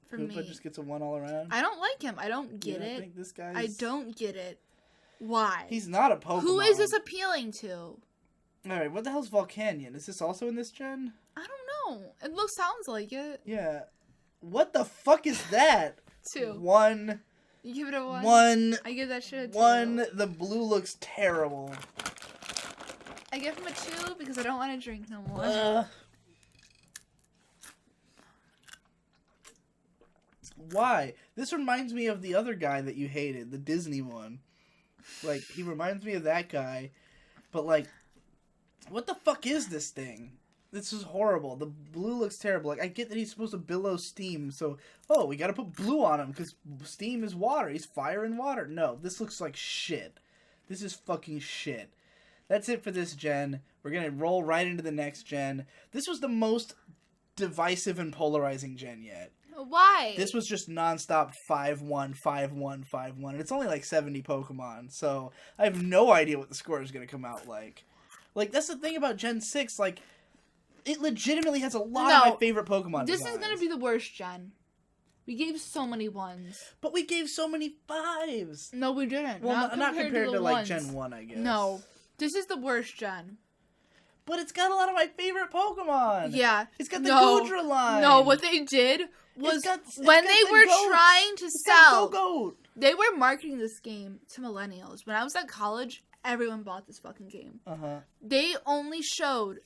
for me. Hoopa just gets a 1 all around? I don't like him. I don't get it. I think this guy's... I don't get it. Why? He's not a Pokemon. Who is this appealing to? Alright, what the hell's Volcanion? Is this also in this gen? I don't know. It sounds like it. Yeah. What the fuck is that? 2. 1. You give it a 1? 1. I give that shit a 2. 1. The blue looks terrible. I give him a 2 because I don't want to drink no more. Why? This reminds me of the other guy that you hated, the Disney one. Like, he reminds me of that guy. But, like, what the fuck is this thing? This is horrible. The blue looks terrible. Like, I get that he's supposed to billow steam, so, we gotta put blue on him, because steam is water. He's fire and water. No, this looks like shit. This is fucking shit. That's it for this gen. We're gonna roll right into the next gen. This was the most divisive and polarizing gen yet. Why? This was just nonstop 5-1, 5-1, 5-1. And it's only like 70 Pokemon, so I have no idea what the score is going to come out like. Like, that's the thing about Gen 6, like, it legitimately has a lot of my favorite Pokemon This is going to be the worst gen. We gave so many 1s. But we gave so many 5s. No, we didn't. Well, not compared to like, Gen 1, I guess. No. This is the worst gen. But it's got a lot of my favorite Pokemon. Yeah. It's got the Goodra line. No, what they did was when they were trying to sell, they were marketing this game to millennials. When I was at college, everyone bought this fucking game. They only showed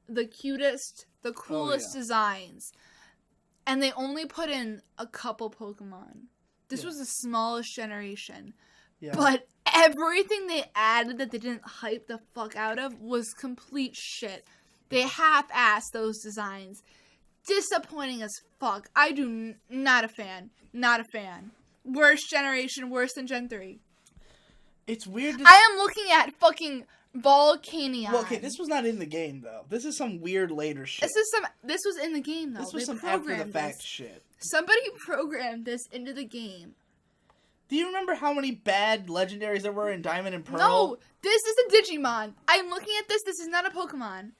the cutest, the coolest designs, and they only put in a couple Pokemon. This was the smallest generation. Yeah. But everything they added that they didn't hype the fuck out of was complete shit. They half-assed those designs. Disappointing as fuck. I do not a fan. Not a fan. Worst generation, worse than Gen 3. It's weird. I am looking at fucking Volcanion. Well, okay, this was not in the game though. This is some weird later shit. This was in the game though. This was some after the fact shit. Somebody programmed this into the game. Do you remember how many bad legendaries there were in Diamond and Pearl? No, this is a Digimon. I'm looking at this. This is not a Pokemon.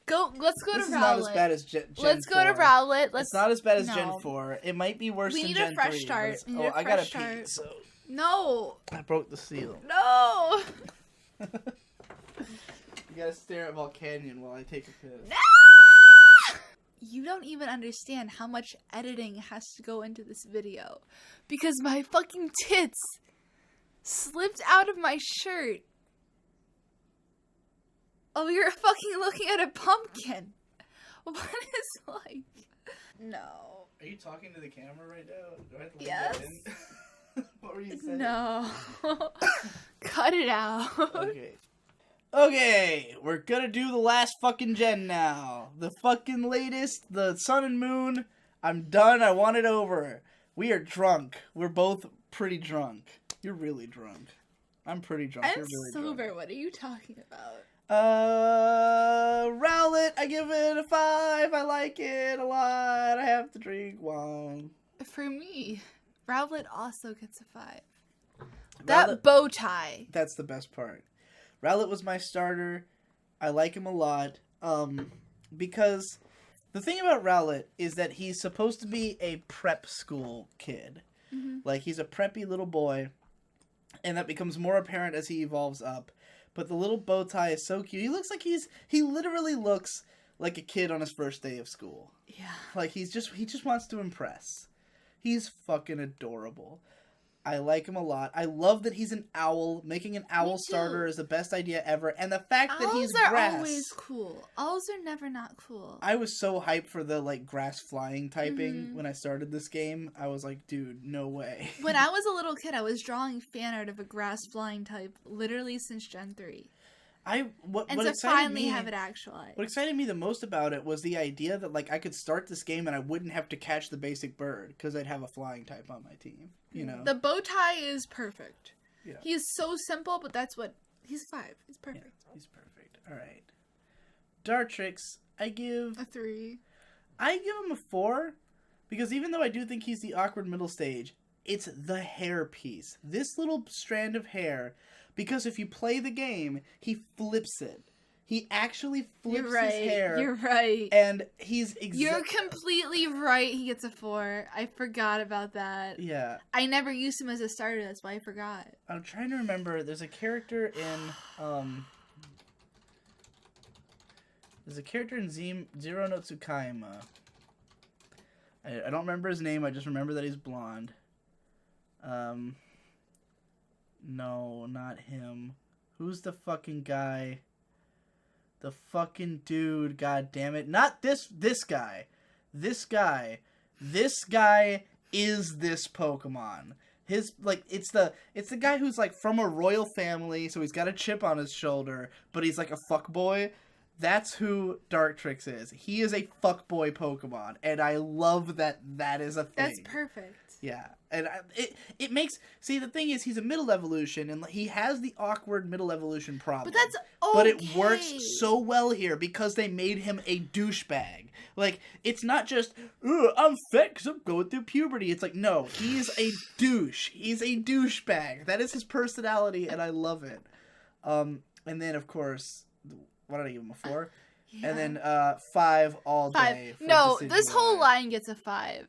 Let's go to Rowlet. This is not as bad as Gen 4. Let's go to Rowlet. It's not as bad as Gen 4. It might be worse than Gen 3. We need a fresh start. I gotta pee, so... No! I broke the seal. No! You gotta stare at Volcanion while I take a piss. No! You don't even understand how much editing has to go into this video. Because my fucking tits slipped out of my shirt. Oh, you're fucking looking at a pumpkin. What is life? No. Are you talking to the camera right now? Do I have to leave yes. that in? What were you saying? No. Cut it out. Okay, we're gonna do the last fucking gen now. The fucking latest, the Sun and Moon. I'm done. I want it over. We are drunk. We're both pretty drunk. You're really drunk. I'm pretty drunk. I'm You're really sober. Drunk. What are you talking about? Rowlet, I give it a 5. I like it a lot. I have to drink one. For me, Rowlet also gets a 5. That bow tie. That's the best part. Rowlet was my starter. I like him a lot. Because the thing about Rowlet is that he's supposed to be a prep school kid. Mm-hmm. Like, he's a preppy little boy. And that becomes more apparent as he evolves up. But the little bow tie is so cute. He looks like he literally looks like a kid on his first day of school. Yeah. Like, he just wants to impress. He's fucking adorable. I like him a lot. I love that he's an owl. Making an owl starter is the best idea ever. And the fact that he's grass. Owls are always cool. Owls are never not cool. I was so hyped for the, like, grass flying typing when I started this game. I was like, dude, no way. When I was a little kid, I was drawing fan art of a grass flying type literally since Gen 3. Finally have it actualized. What excited me the most about it was the idea that, like, I could start this game and I wouldn't have to catch the basic bird because I'd have a flying type on my team. You know, the bow tie is perfect. Yeah, he is so simple, but that's what he's 5. He's perfect. Yeah, he's perfect. All right, Dartrix, I give a 3. I give him a 4 because even though I do think he's the awkward middle stage, it's the hair piece. This little strand of hair. Because if you play the game, he flips it. He actually flips his hair. You're right. And he's You're completely right. He gets a 4. I forgot about that. Yeah. I never used him as a starter. That's why I forgot. I'm trying to remember. There's a character in Zero no Tsukaima. I don't remember his name. I just remember that he's blonde. No, not him. Who's the fucking guy? The fucking dude, god damn it. Not this guy. This guy is this Pokemon. His, like, it's the guy who's, like, from a royal family, so he's got a chip on his shoulder, but he's, like, a fuckboy. That's who Dartrix is. He is a fuckboy Pokemon, and I love that is a thing. That's perfect. Yeah, and it makes... See, the thing is, he's a middle evolution, and he has the awkward middle evolution problem. But that's okay. But it works so well here, because they made him a douchebag. Like, it's not just, I'm fat because I'm going through puberty. It's like, no, he's a douche. He's a douchebag. That is his personality, and I love it. And then, of course, what did I give him, a 4? Yeah. And then 5 all day. No, this whole line gets a 5.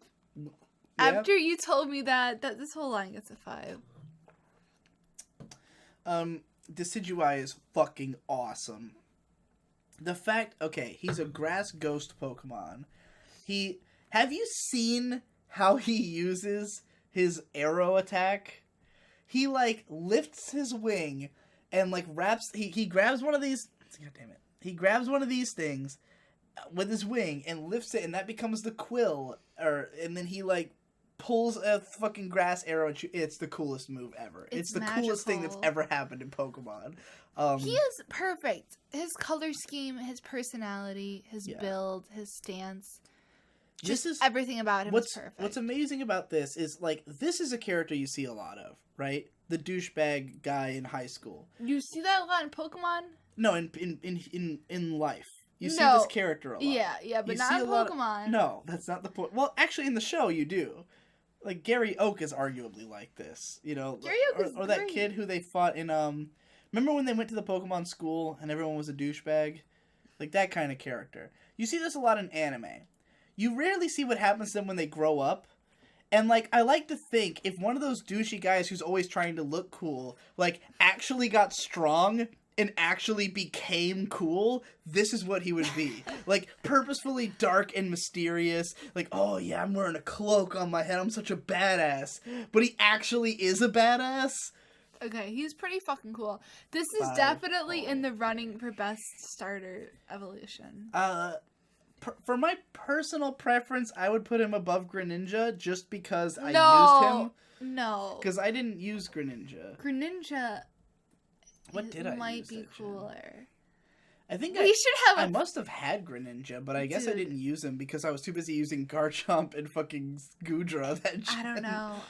After you told me that this whole line gets a 5. Decidueye is fucking awesome. The fact, okay, he's a grass ghost Pokemon. Have you seen how he uses his arrow attack? He, like, lifts his wing and, like, he grabs one of these, god damn it. He grabs one of these things with his wing and lifts it, and that becomes the quill, and then he, like, pulls a fucking grass arrow and it's the coolest move ever. It's the magical. Coolest thing that's ever happened in Pokemon. He is perfect. His color scheme, his personality, his build, his stance. Everything about him is perfect. What's amazing about this is, like, this is a character you see a lot of, right? The douchebag guy in high school. You see that a lot in Pokemon? No, in life. You see this character a lot. Yeah, but not in Pokemon. No, that's not the point. Well, actually, in the show, you do. Like, Gary Oak is arguably like this, you know? Gary Oak is or that kid who they fought in, remember when they went to the Pokemon school and everyone was a douchebag? Like that kind of character. You see this a lot in anime. You rarely see what happens to them when they grow up. And, like, I like to think if one of those douchey guys who's always trying to look cool, like, actually got strong and actually became cool, this is what he would be. Like, purposefully dark and mysterious. Like, oh, yeah, I'm wearing a cloak on my head. I'm such a badass. But he actually is a badass. Okay, he's pretty fucking cool. This is definitely in the running for best starter evolution. For my personal preference, I would put him above Greninja just because I used him. No. Because I didn't use Greninja. Greninja. What did I use? Might be cooler. I think we should have. I must have had Greninja, but I guess I didn't use him because I was too busy using Garchomp and fucking Goodra. I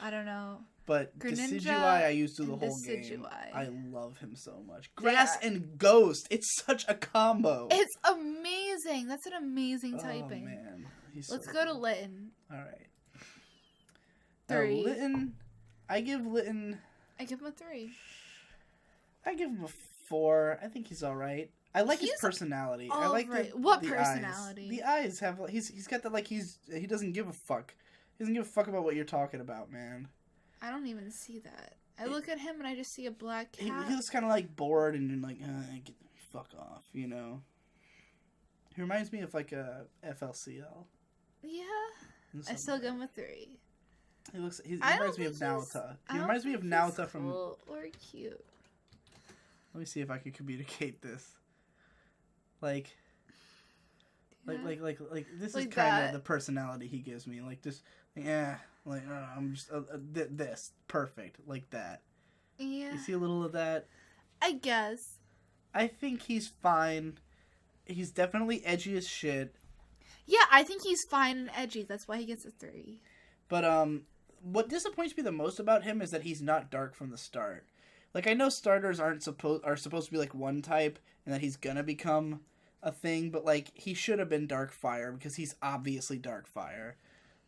don't know. But Greninja, Decidueye I used through the whole game. I love him so much. Grass and Ghost. It's such a combo. It's amazing. That's an amazing typing. Oh, man. Let's go to Litten. All right. 3. Litten. I give Litten... I give him a 3. I give him a 4. I think he's all right. I like his personality. I like what personality? Eyes. The eyes have... He's got that, like, he doesn't give a fuck. He doesn't give a fuck about what you're talking about, man. I don't even see that. I look at him and I just see a black cat. He looks kind of like bored and like, get the fuck off, you know? He reminds me of like a FLCL. Yeah. I still give him a 3. He reminds me of Naota. He reminds me of Naota from... cool or cute. Let me see if I can communicate this. Like this is kind of the personality he gives me. Like just, like I'm just this perfect like that. Yeah. You see a little of that? I guess. I think he's fine. He's definitely edgy as shit. Yeah, I think he's fine and edgy. That's why he gets a 3. But what disappoints me the most about him is that he's not dark from the start. Like I know starters are supposed to be like one type and that he's gonna become a thing, but like he should have been dark fire because he's obviously dark fire.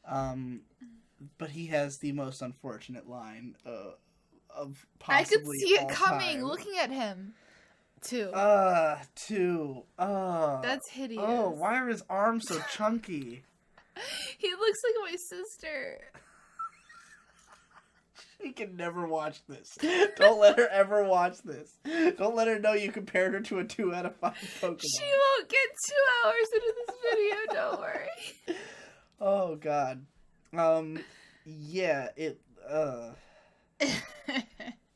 But he has the most unfortunate line of possibly I could see it coming time. Looking at him. 2. 2. That's hideous. Oh, why are his arms so chunky? He looks like my sister. She can never watch this. Don't let her ever watch this. Don't let her know you compared her to a 2 out of 5 Pokemon. She won't get 2 hours into this video, don't worry. Oh, God. Yeah,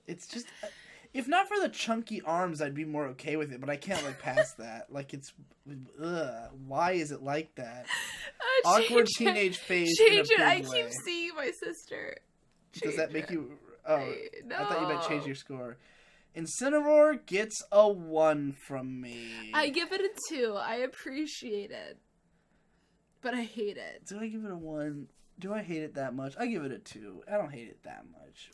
it's just... If not for the chunky arms, I'd be more okay with it, but I can't look past that. Like, it's... why is it like that? Awkward teenage face in a big way. I keep seeing my sister. Does that make you... Oh, no. I thought you meant change your score. Incineroar gets a 1 from me. I give it a 2. I appreciate it. But I hate it. Do I give it a 1? Do I hate it that much? I give it a 2. I don't hate it that much.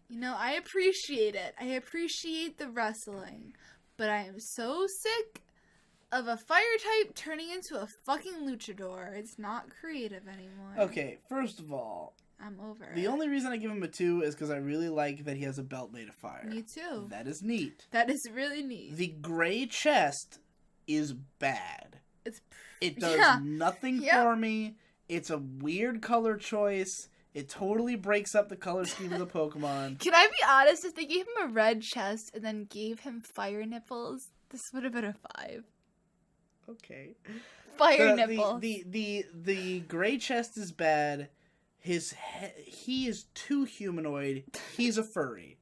You know, I appreciate it. I appreciate the wrestling. But I am so sick of a fire type turning into a fucking luchador. It's not creative anymore. Okay, first of all... I'm over it. The only reason I give him a 2 is because I really like that he has a belt made of fire. Me too. That is neat. That is really neat. The gray chest is bad. It does nothing for me. It's a weird color choice. It totally breaks up the color scheme of the Pokemon. Can I be honest? If they gave him a red chest and then gave him fire nipples, this would have been a 5. Okay. Fire nipples. The gray chest is bad. He is too humanoid. He's a furry.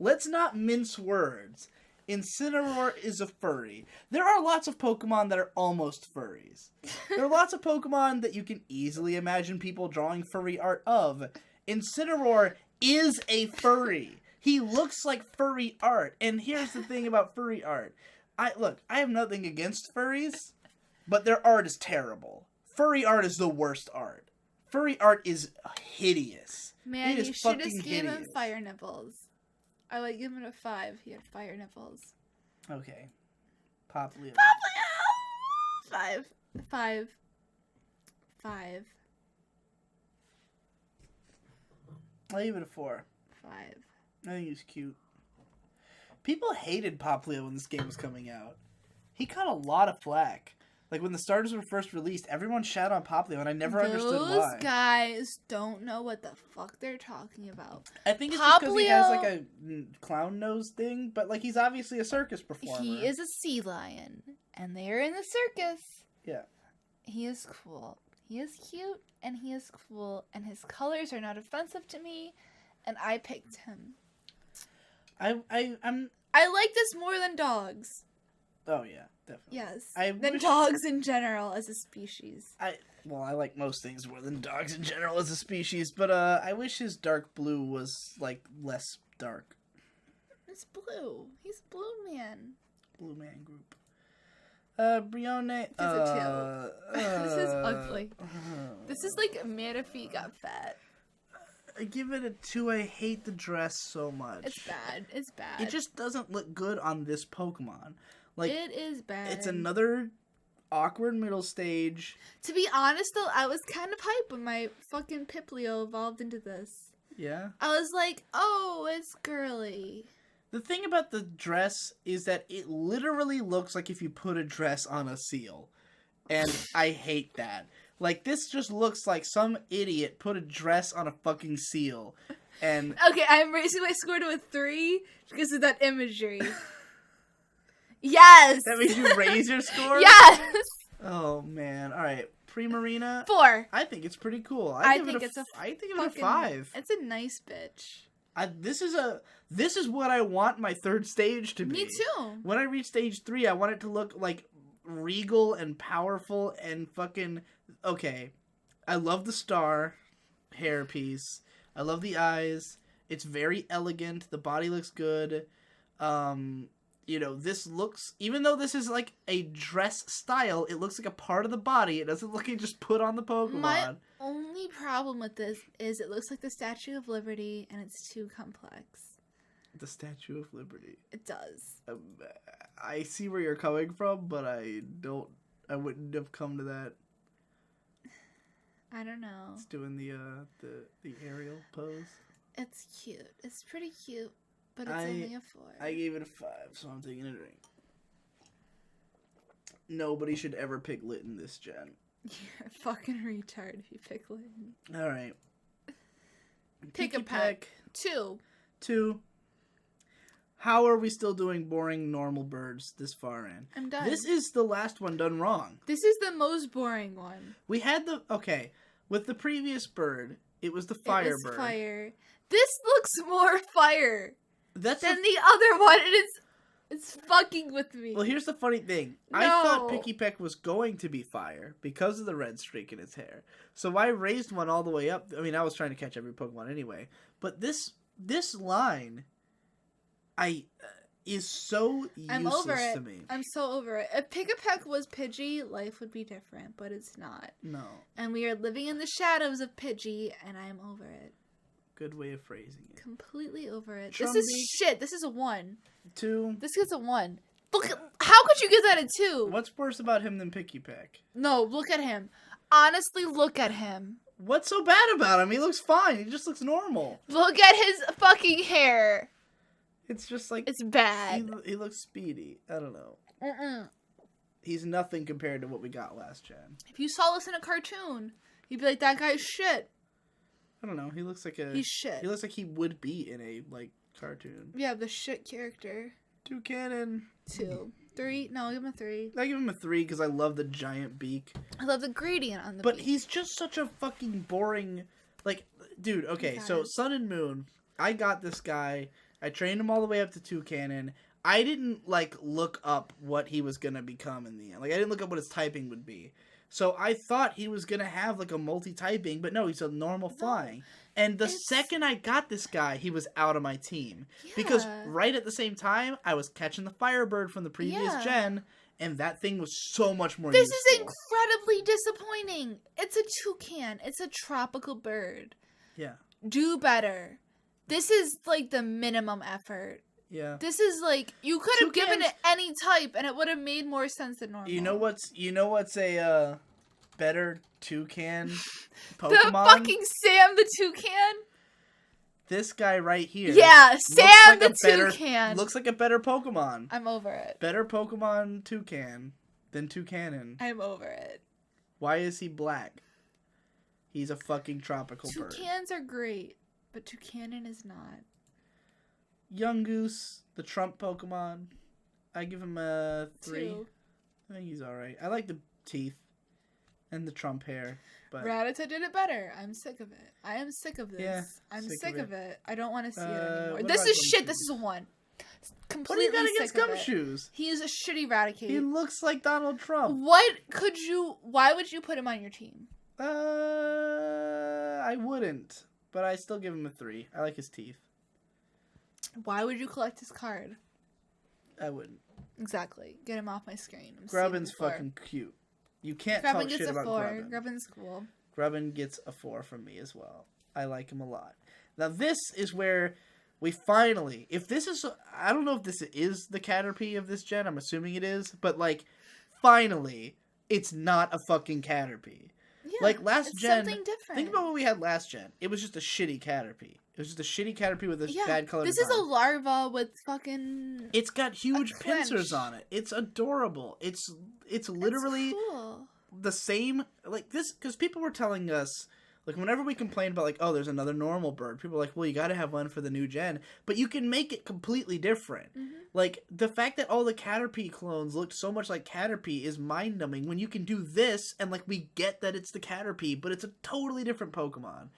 Let's not mince words. Incineroar is a furry. There are lots of Pokemon that are almost furries. There are lots of Pokemon that you can easily imagine people drawing furry art of. Incineroar is a furry. He looks like furry art. And here's the thing about furry art. I have nothing against furries, but their art is terrible. Furry art is the worst art. Furry art is hideous. Man, you should have given him fire nipples. I would give him a 5. He had fire nipples. Okay. Popplio. 5. 5. 5. I'll give it a 4. 5. I think he's cute. People hated Popplio when this game was coming out. He caught a lot of flack. Like, when the starters were first released, everyone shat on Popplio, and I never understood why. Those guys don't know what the fuck they're talking about. I think it's just because he has, like, a clown nose thing, but, like, he's obviously a circus performer. He is a sea lion, and they're in the circus. Yeah. He is cool. He is cute, and he is cool, and his colors are not offensive to me, and I picked him. I like this more than dogs. Oh, yeah, definitely. Yes, than dogs in general as a species. I like most things more than dogs in general as a species, but I wish his dark blue was, like, less dark. It's blue. He's Blue Man. Blue Man Group. Brione. This is a 2. This is ugly. This is like Manaphy got fat. I give it a 2. I hate the dress so much. It's bad. It's bad. It just doesn't look good on this Pokemon. Like, it is bad. It's another awkward middle stage. To be honest, though, I was kind of hyped when my fucking Piplio evolved into this. Yeah? I was like, oh, it's girly. The thing about the dress is that it literally looks like if you put a dress on a seal. And I hate that. Like, this just looks like some idiot put a dress on a fucking seal. And okay, I'm raising my score to a 3 because of that imagery. Yes! That means you raise your score? Yes! Oh, man. All right. Primarina. 4. I think it's pretty cool. I think it's a 5. It's a nice bitch. This is what I want my third stage to be. Me too. When I reach stage 3, I want it to look like regal and powerful and fucking... Okay. I love the star hairpiece. I love the eyes. It's very elegant. The body looks good. You know, this looks... Even though this is like a dress style, it looks like a part of the body. It doesn't look like just put on the Pokemon. My only problem with this is it looks like the Statue of Liberty, and it's too complex. The Statue of Liberty. It does. I see where you're coming from, but I wouldn't have come to that. I don't know. It's doing the aerial pose. It's cute. It's pretty cute, but it's only a 4. I gave it a 5, so I'm taking a drink. Nobody should ever pick Litten this gen. You're a fucking retard if you pick Litten. Alright. Pick a peck. 2. 2. How are we still doing boring normal birds this far in? I'm done. This is the last one done wrong. This is the most boring one. We had okay, with the previous bird, it was the fire it was bird. Fire. This looks more fire than the other one. It's fucking with me. Well, here's the funny thing. No. I thought Pikipek was going to be fire because of the red streak in his hair. So I raised one all the way up. I mean, I was trying to catch every Pokemon anyway. But this line... is so useless I'm over it. to me. I'm so over it. If Pikipek was Pidgey, life would be different, but it's not. No. And we are living in the shadows of Pidgey, and I am over it. Good way of phrasing it. Completely over it. Trumby. This is shit. This is a 1. 2. This gets a 1. Look, how could you give that a 2? What's worse about him than Pikipek? No, look at him. Honestly, look at him. What's so bad about him? He looks fine. He just looks normal. Look at his fucking hair. It's just like... It's bad. He looks speedy. I don't know. Mm-mm. He's nothing compared to what we got last gen. If you saw this in a cartoon, you'd be like, that guy's shit. I don't know. He looks like He's shit. He looks like he would be in a, like, cartoon. Yeah, the shit character. Toucannon. 2. 3? No, give him a 3. I give him a 3 because I love the giant beak. I love the gradient on the But beak. he's just such a fucking boring... Like, dude, okay, so Sun and Moon, I got this guy... I trained him all the way up to Toucannon. I didn't, like, look up what he was gonna become in the end. Like, I didn't look up what his typing would be. So I thought he was gonna have, like, a multi-typing, but no, he's a normal flying. And the second I got this guy, he was out of my team. Yeah. Because right at the same time, I was catching the Firebird from the previous gen, and that thing was so much more useful. This is incredibly disappointing. It's a toucan. It's a tropical bird. Yeah. Do better. This is, like, the minimum effort. Yeah. This is, like, you could have given it any type, and it would have made more sense than normal. You know what's a better toucan Pokemon? The fucking Sam the Toucan? This guy right here. Yeah, Sam like the Toucan. Looks like a better Pokemon. I'm over it. Better Pokemon Toucan than Toucanon. I'm over it. Why is he black? He's a fucking tropical bird. Toucans are great, but Toucanon is not. Yungoos, the Trump Pokemon. I give him a 3. 2. I think he's alright. I like the teeth and the Trump hair. But Rattata did it better. I'm sick of it. I am sick of this. Yeah, I'm sick of it. I don't want to see it anymore. What This is shit. Gumshoos? This is a 1. What Completely do you got against Gumshoos? He's a shitty Raticate. He looks like Donald Trump. Why would you put him on your team? I wouldn't. But I still give him a 3. I like his teeth. Why would you collect his card? I wouldn't. Exactly. Get him off my screen. Grubbin's fucking cute. You can't talk shit about Grubbin. Grubbin's cool. Grubbin gets a 4 from me as well. I like him a lot. Now this is where we finally, if this is, I don't know if this is the Caterpie of this gen. I'm assuming it is, but like, finally, it's not a fucking Caterpie. Yeah, like last gen, something different. Think about what we had last gen. It was just a shitty Caterpie. It was just a shitty Caterpie with a bad color. This is a larva with fucking. It's got huge pincers on it. It's adorable. It's literally cool. The same like this because people were telling us like whenever we complained about like, oh, there's another normal bird, people are like, well, you got to have one for the new gen, but you can make it completely different. Mm-hmm. Like the fact that all the Caterpie clones looked so much like Caterpie is mind numbing when you can do this and like we get that it's the Caterpie, but it's a totally different Pokemon.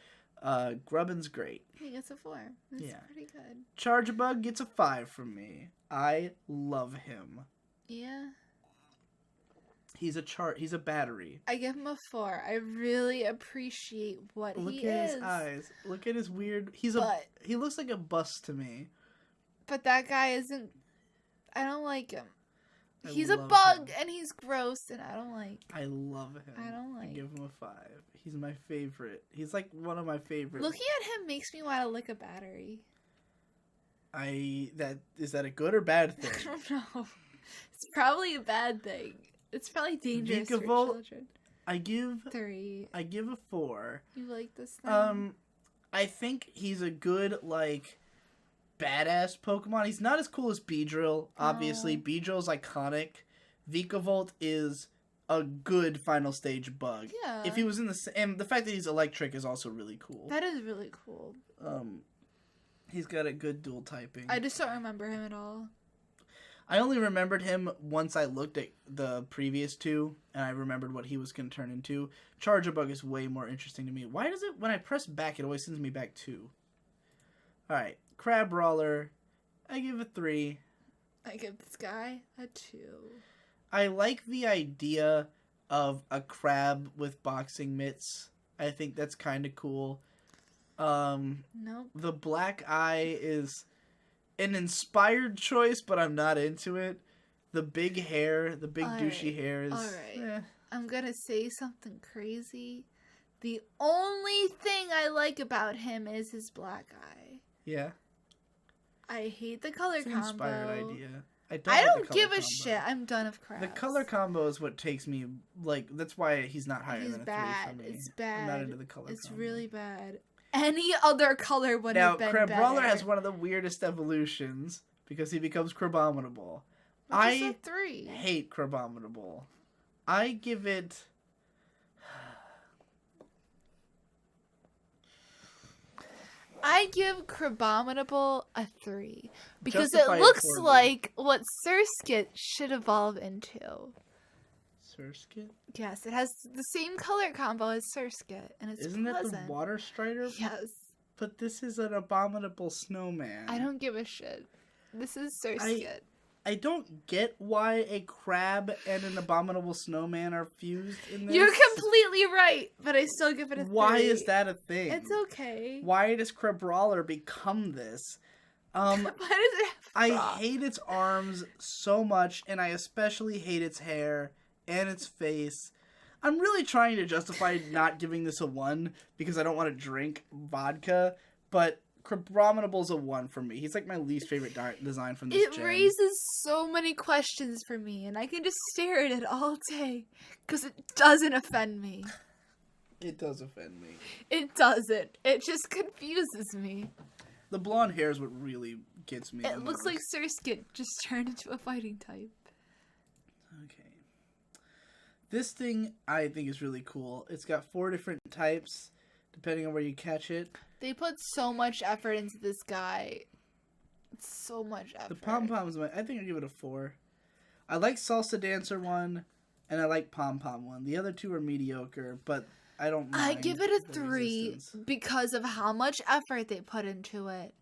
Grubbin's great. He gets a 4. That's pretty good. Charjabug gets a 5 from me. I love him. Yeah. He's a battery. I give him a 4. I really appreciate what he is. Look at his eyes. Look at his weird. He looks like a bus to me. But that guy isn't. I don't like him. He's a bug and he's gross and I don't like. I love him. I don't like. I give him a 5. He's my favorite. He's like one of my favorites. Looking at him makes me want to lick a battery. Is that a good or bad thing? I don't know. It's probably a bad thing. It's probably dangerous for children. I give 3. I give a 4. You like this thing? I think he's a good like badass Pokemon. He's not as cool as Beedrill, obviously. Beedrill's iconic. Vikavolt is a good final stage bug. Yeah. If he was in and the fact that he's electric is also really cool. That is really cool. He's got a good dual typing. I just don't remember him at all. I only remembered him once I looked at the previous 2, and I remembered what he was going to turn into. Charjabug is way more interesting to me. Why does it, when I press back, it always sends me back 2? Alright, Crabrawler, I give a 3. I give this guy a 2. I like the idea of a crab with boxing mitts. I think that's kind of cool. Nope. The black eye is an inspired choice, but I'm not into it. The big hair, the big douchey hair is... Alright. I'm gonna say something crazy. The only thing I like about him is his black eye. Yeah. I hate the color combo. It's an inspired idea. I don't give a shit. I'm done of crabs. The color combo is what takes me, like, that's why he's not higher than a 3 for me. It's bad. I'm not into the color It's combo. really bad. Any other color would have been better. Now, Crabrawler has one of the weirdest evolutions because he becomes Crabominable. I 3. hate Crabominable. I give it... I give Crabominable a 3 because it looks like what Surskit should evolve into. Surskit? Yes, it has the same color combo as Surskit, and it's Isn't that the Water Strider? Yes. But this is an abominable snowman. I don't give a shit. This is Surskit. I don't get why a crab and an abominable snowman are fused in this. You're completely right, but I still give it a 3. Why is that a thing? It's okay. Why does Crabrawler become this? Why does it I hate its arms so much, and I especially hate its hair and its face. I'm really trying to justify not giving this a 1 because I don't want to drink vodka, but Crabominable's a 1 for me. He's like my least favorite design from this gen. It raises so many questions for me, and I can just stare at it all day because it doesn't offend me. It does offend me. It doesn't. It just confuses me. The blonde hair is what really gets me. It looks like Surskit just turned into a fighting type. Okay. This thing I think is really cool. It's got 4 different types, depending on where you catch it. They put so much effort into this guy. So much effort. The pom-poms, I think I give it a 4. I like Salsa Dancer 1, and I like Pom-Pom 1. The other 2 are mediocre, but I don't mind. I give it a 3 because of how much effort they put into it,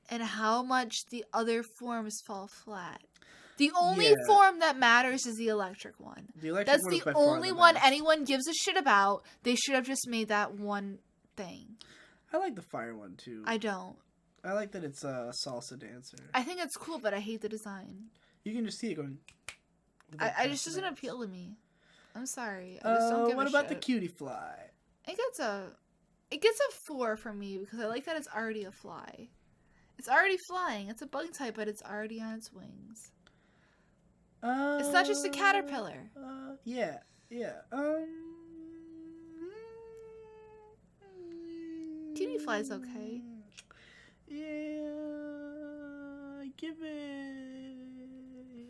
and how much the other forms fall flat. The only form that matters is the electric one. That's the only one anyone gives a shit about. They should have just made that one thing. I like the fire one, too. I don't. I like that it's a Salsa Dancer. I think it's cool, but I hate the design. You can just see it going... It just doesn't appeal to me. I'm sorry. I just don't give a shit. What about the cutie fly? It gets a 4 from me because I like that it's already a fly. It's already flying. It's a bug type, but it's already on its wings. It's not just a caterpillar. Yeah. Cutie fly's okay. Yeah,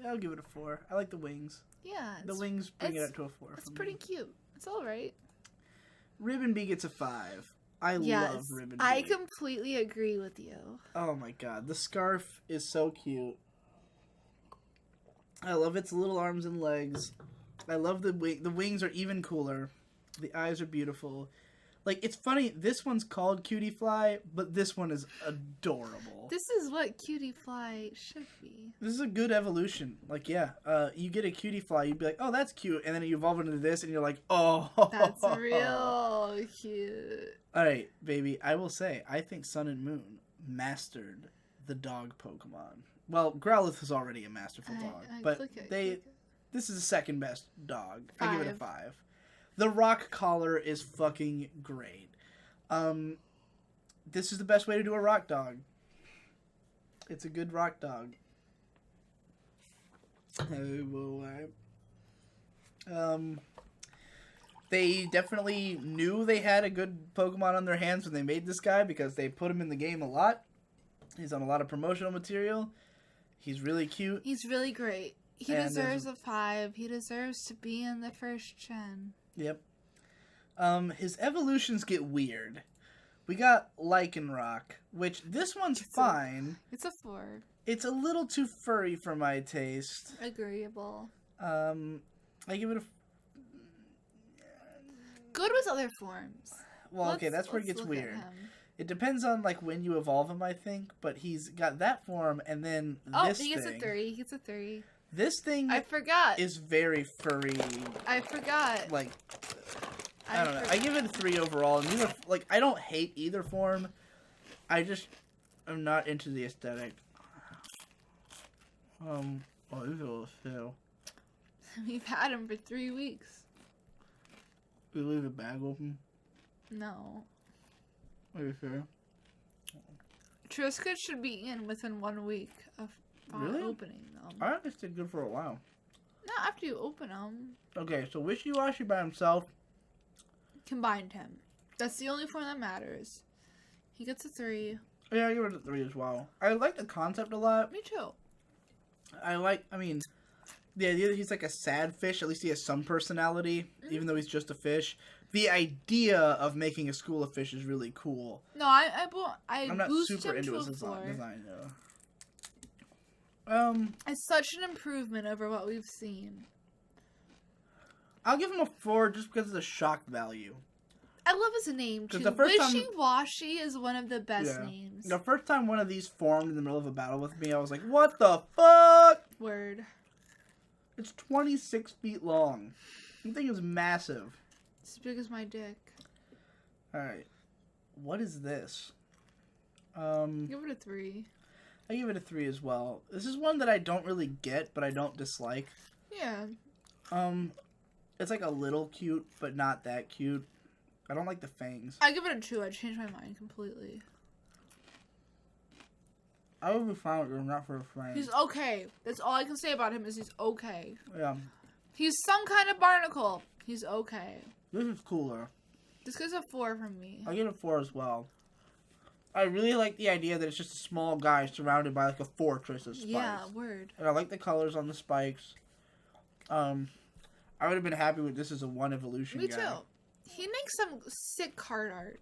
I'll give it a 4. I like the wings. Yeah. The wings bring it up to a 4. It's pretty cute. It's alright. Ribbon Bee gets a 5. I love Ribbon Bee. I completely agree with you. Oh my god. The scarf is so cute. I love its little arms and legs. I love the wings are even cooler. The eyes are beautiful. Like, it's funny, this one's called Cutie Fly, but this one is adorable. This is what Cutie Fly should be. This is a good evolution. Like, yeah, you get a Cutie Fly, you'd be like, oh, that's cute. And then you evolve into this, and you're like, oh. That's real cute. All right, baby, I will say, I think Sun and Moon mastered the dog Pokemon. Well, Growlithe is already a masterful dog, but this is the second best dog. 5. I give it a 5. The rock collar is fucking great. This is the best way to do a rock dog. It's a good rock dog. They definitely knew they had a good Pokemon on their hands when they made this guy because they put him in the game a lot. He's on a lot of promotional material. He's really cute. He's really great. He deserves a 5. He deserves to be in the first gen. Yep. His evolutions get weird. We got Lycanroc, which this one's fine. It's a 4. It's a little too furry for my taste. Agreeable. I give it a... Good with other forms. Well, okay, that's where it gets weird. It depends on, like, when you evolve him, I think, but he's got that form, and then this thing... he gets a 3. He gets a 3. This thing... I forgot. ...is very furry. I forgot. Like... I don't know. I give it a 3 overall. And neither, like, I don't hate either form. I just am not into the aesthetic. Oh, this is a little stale. We've had him for 3 weeks. We leave the bag open? No. Are you sure? Triscuit should be in within 1 week of opening them. I think they stayed good for a while. Not after you open them. Okay, so Wishy-Washy by himself. Combined him. That's the only form that matters. He gets a 3. Yeah, I give it a 3 as well. I like the concept a lot. Me too. I mean, the idea that he's like a sad fish, at least he has some personality, even though he's just a fish. The idea of making a school of fish is really cool. No, I'm not super into his design, though. It's such an improvement over what we've seen. I'll give him a 4 just because of the shock value. I love his name, too. Wishy-Washy is one of the best names. The first time one of these formed in the middle of a battle with me, I was like, what the fuck? Word. It's 26 feet long. The thing is massive. It's as big as my dick. Alright. What is this? Give it a 3. I give it a 3 as well. This is one that I don't really get, but I don't dislike. Yeah. It's like a little cute, but not that cute. I don't like the fangs. I give it a 2. I changed my mind completely. I would be fine with him, not for a friend. He's okay. That's all I can say about him is he's okay. Yeah. He's some kind of barnacle. He's okay. This is cooler. This goes a 4 from me. I'll give it a 4 as well. I really like the idea that it's just a small guy surrounded by like a fortress of spikes. Yeah, word. And I like the colors on the spikes. I would have been happy with this as a 1 evolution guy. Me too. He makes some sick card art.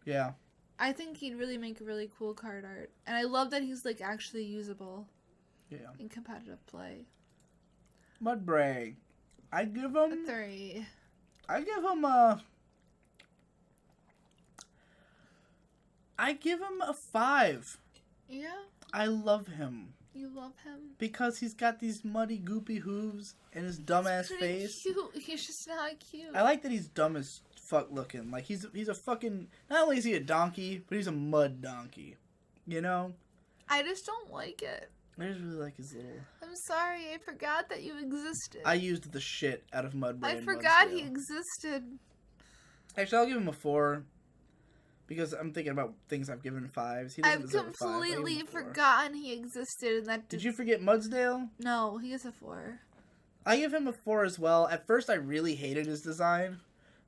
Yeah. I think he'd really make a really cool card art. And I love that he's like actually usable. Yeah. In competitive play. Mudbray. I give him a 3. I give him a 5. Yeah? I love him. You love him? Because he's got these muddy, goopy hooves and his dumbass face. Cute. He's just not cute. I like that he's dumb as fuck looking. Like, he's a fucking... Not only is he a donkey, but he's a mud donkey. You know? I just don't like it. I just really like his little... I'm sorry, I forgot that you existed. I used the shit out of Mudbray. I forgot he existed. Actually, I'll give him a 4. Because I'm thinking about things I've given 5s. I've completely forgotten he existed. And that Did you forget Mudsdale? No, he is a 4. I give him a 4 as well. At first, I really hated his design.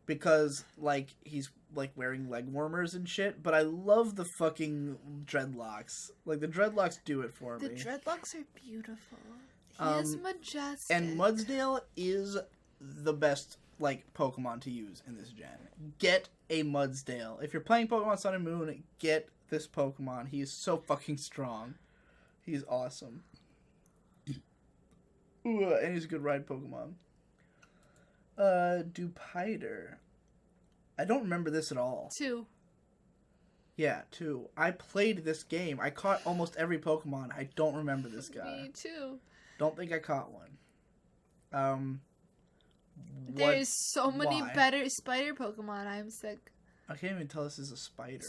Because, like, he's, like, wearing leg warmers and shit. But I love the fucking dreadlocks. Like, the dreadlocks do it for me. The dreadlocks are beautiful. He is majestic. And Mudsdale is the best, like, Pokemon to use in this gen. Get a Mudsdale. If you're playing Pokemon Sun and Moon, get this Pokemon. He is so fucking strong. He's awesome. Ooh, and he's a good ride Pokemon. Dewpider. I don't remember this at all. 2. Yeah, 2. I played this game. I caught almost every Pokemon. I don't remember this guy. Me too. Don't think I caught one. There's so many better spider Pokemon. I'm sick. I can't even tell this is a spider.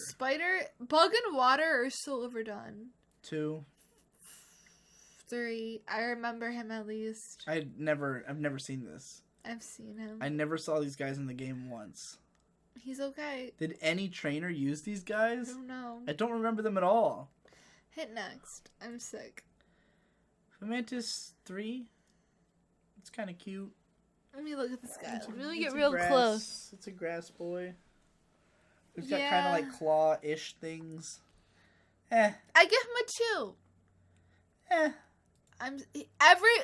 Bug and water are so overdone. 2. 3. I remember him at least. I've never seen this. I've seen him. I never saw these guys in the game once. He's okay. Did any trainer use these guys? I don't know. I don't remember them at all. Hit next. I'm sick. Fomantis 3. It's kind of cute. Let me look at this guy. Really get real close. It's a grass boy. It's got kind of like claw-ish things. I give him a 2.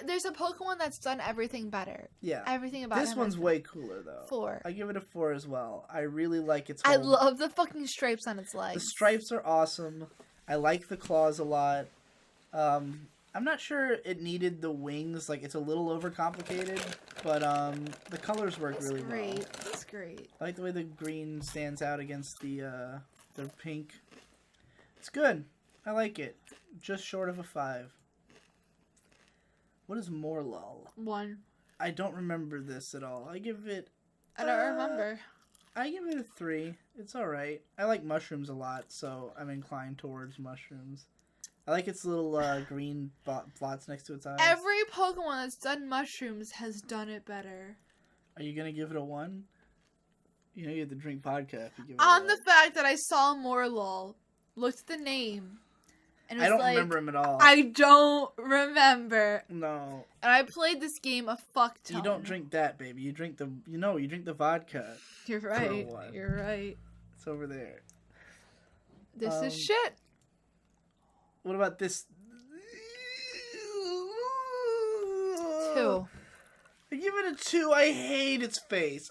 There's a Pokemon that's done everything better. Yeah. Everything about this one's way cooler though. 4. I give it a 4 as well. I really like its I love the fucking stripes on its legs. The stripes are awesome. I like the claws a lot. I'm not sure it needed the wings. Like, it's a little overcomplicated, but the colors work really well. That's great. I like the way the green stands out against the pink. It's good. I like it. Just short of a 5. What is Morlul? 1. I don't remember this at all. I give it... I don't remember. I give it a 3. It's alright. I like mushrooms a lot, so I'm inclined towards mushrooms. I like its little green blots next to its eyes. Every Pokemon that's done mushrooms has done it better. Are you going to give it a 1? You know you have to drink vodka if you give it on the fact that I saw Morlul, looked at the name, and it was I don't remember him at all. I don't remember. No. And I played this game a fuck ton. You don't drink that, baby. You drink the vodka. You're right. You're right. It's over there. This is shit. What about this? 2. I give it a 2. I hate its face.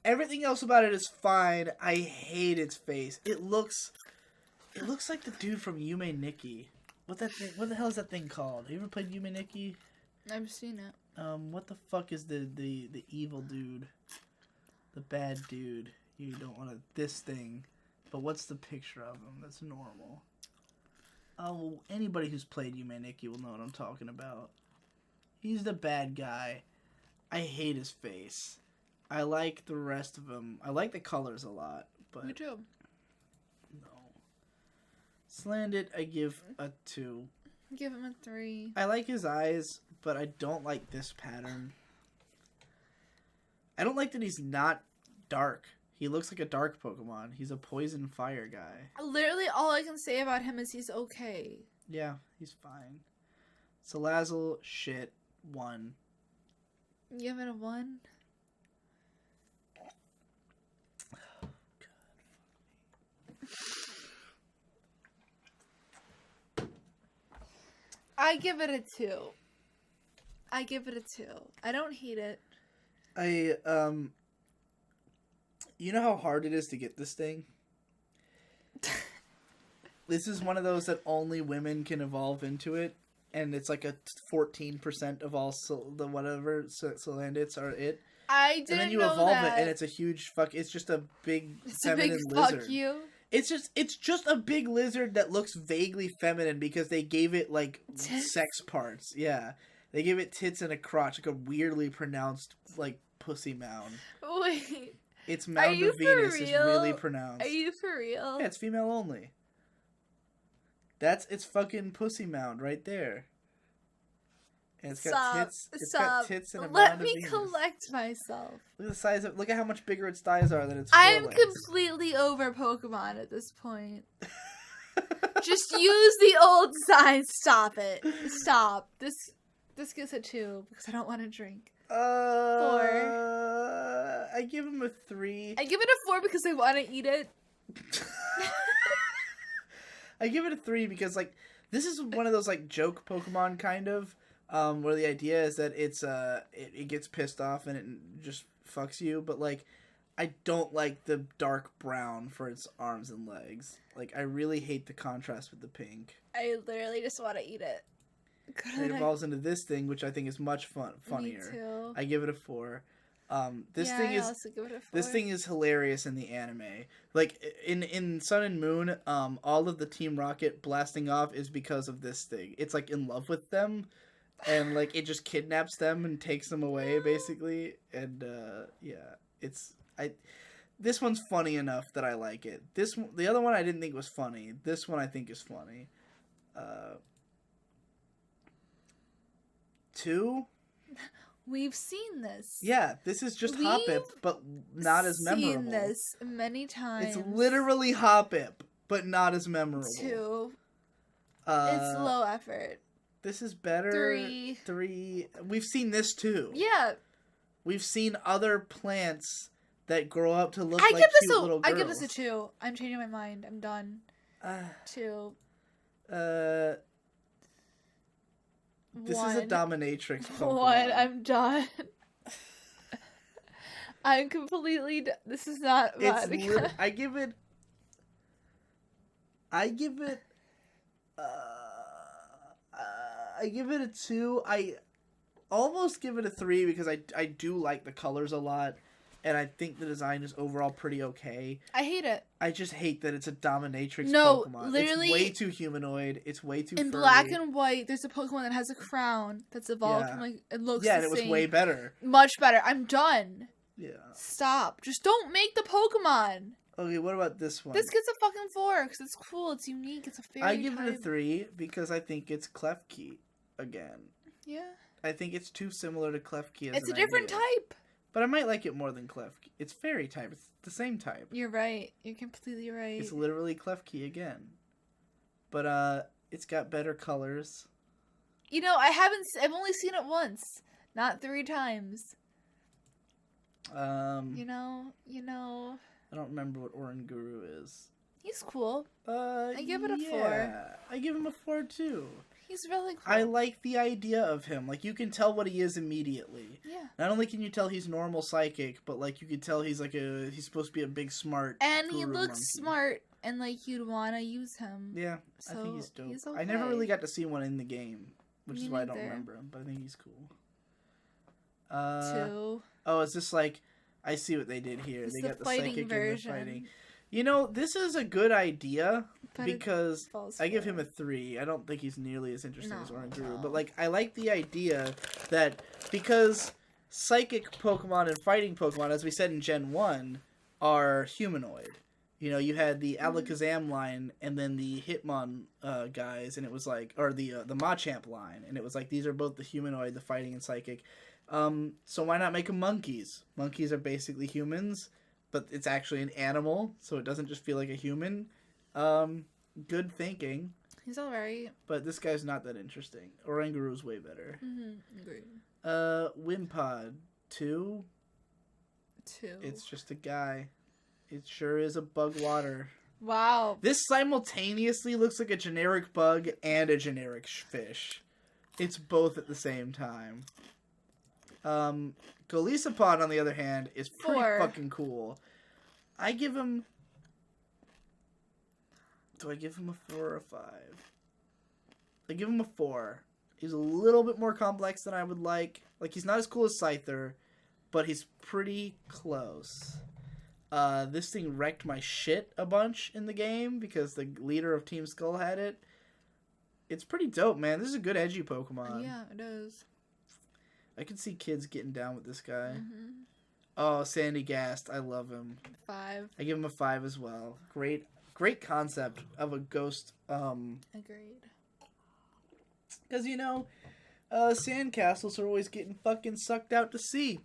Everything else about it is fine. I hate its face. It looks like the dude from Yume Nikki. What the hell is that thing called? Have you ever played Yume Nikki? I've seen it. What the fuck is the evil dude? The bad dude. You don't want to... This thing. But what's the picture of him that's normal? Oh, anybody who's played Yume Nikki will know what I'm talking about. He's the bad guy. I hate his face. I like the rest of him. I like the colors a lot. But Me too. No. Slandit, I give a 2. Give him a 3. I like his eyes, but I don't like this pattern. I don't like that he's not dark. He looks like a dark Pokemon. He's a poison fire guy. Literally, all I can say about him is he's okay. Yeah, he's fine. Salazzle, shit, 1. Give it a 1. I give it a 2. I give it a 2. I don't hate it. You know how hard it is to get this thing? This is one of those that only women can evolve into it, and it's like a 14% of all the whatever Salandits are it. I didn't know that. And then you evolve it, and it's a huge fuck. It's just a big feminine lizard. Fuck you. It's just a big lizard that looks vaguely feminine because they gave it like tits? Sex parts. Yeah, they gave it tits and a crotch, like a weirdly pronounced like pussy mound. Wait. Its Mound of Venus is really pronounced. Are you for real? Yeah, it's female only. That's its fucking pussy mound right there. And it's got tits. It's got tits and a mound of Venus. Let me collect myself. Look at the size of. Look at how much bigger its thighs are than its. I'm completely over Pokemon at this point. Just use the old size. Stop it. Stop. This gets a 2 because I don't want to drink. 4. I give him a 3. I give it a 4 because I want to eat it. I give it a 3 because like this is one of those like joke Pokemon kind of where the idea is that it's it gets pissed off and it just fucks you, but like I don't like the dark brown for its arms and legs. Like I really hate the contrast with the pink. I literally just want to eat it. It evolves into this thing, which I think is much funnier. Me too. I give it a 4. This thing is hilarious in the anime. Like in Sun and Moon, all of the Team Rocket blasting off is because of this thing. It's like in love with them, and like it just kidnaps them and takes them away basically. And this one's funny enough that I like it. The other one I didn't think was funny. This one I think is funny. 2. We've seen this. Yeah, this is just Hoppip, but not as memorable. We've seen this many times. It's literally Hoppip, but not as memorable. 2. It's low effort. This is better. 3. We've seen this too. Yeah. We've seen other plants that grow up to look like cute little girls. I give this a 2. I'm changing my mind. I'm done. 2. This is a dominatrix Pokemon. 1. I'm done. I'm completely. This is not. I give it. I give it a 2. I almost give it a 3 because I do like the colors a lot. And I think the design is overall pretty okay. I hate it. I just hate that it's a dominatrix Pokemon. Literally, it's way too humanoid. It's way too in furry. Black and White, there's a Pokemon that has a crown that's evolved from like it looks. Yeah, and it was way better. Much better. I'm done. Yeah. Stop. Just don't make the Pokemon. Okay, what about this one? This gets a fucking 4 because it's cool. It's unique. It's a fairy. I give it a 3 because I think it's Klefki again. Yeah. I think it's too similar to Klefki. It's a different type. But I might like it more than Klefki. It's fairy type. It's the same type. You're right. You're completely right. It's literally Klefki again. But it's got better colors. You know, I've only seen it once, not 3 times. You know. I don't remember what Oranguru is. He's cool. I give it a 4. I give him a 4 too. He's really cool. I like the idea of him. Like, you can tell what he is immediately. Yeah. Not only can you tell he's normal psychic, but, like, you can tell he's supposed to be a big, smart and he looks monkey. Smart, and, like, you'd want to use him. Yeah, so I think he's dope. He's okay. I never really got to see one in the game, which is why I don't remember him, but I think he's cool. 2. Oh, is this, like, I see what they did here. They got the psychic version. And the fighting. You know, this is a good idea because I give him a 3. I don't think he's nearly as interesting as Oranguru. But, like, I like the idea that because psychic Pokemon and fighting Pokemon, as we said in Gen 1, are humanoid. You know, you had the Alakazam line and then the Hitmon guys, and it was like, or the Machamp line, and it was like, these are both the humanoid, the fighting and psychic. So why not make them monkeys? Monkeys are basically humans. But it's actually an animal, so it doesn't just feel like a human. Good thinking. He's alright. But this guy's not that interesting. Oranguru's way better. Agreed. Wimpod. 2? 2. It's just a guy. It sure is a bug water. Wow. This simultaneously looks like a generic bug and a generic fish. It's both at the same time. Golisopod, on the other hand, is pretty fucking cool. I give him... Do I give him a 4 or a 5? I give him a 4. He's a little bit more complex than I would like. Like, he's not as cool as Scyther, but he's pretty close. This thing wrecked my shit a bunch in the game because the leader of Team Skull had it. It's pretty dope, man. This is a good edgy Pokemon. Yeah, it is. I can see kids getting down with this guy. Mm-hmm. Oh, Sandygast. I love him. 5. I give him a 5 as well. Great concept of a ghost. Agreed. Because, you know, sandcastles are always getting fucking sucked out to sea.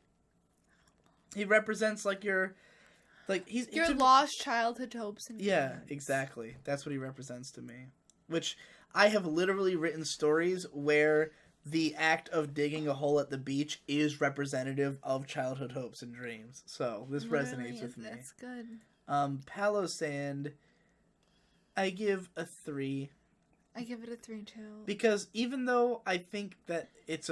He represents, like, your lost childhood hopes and dreams. Yeah, exactly. That's what he represents to me. Which, I have literally written stories where the act of digging a hole at the beach is representative of childhood hopes and dreams. So, this resonates with me. That's good. Palossand, I give a 3. I give it a 3 too. Because even though I think that it's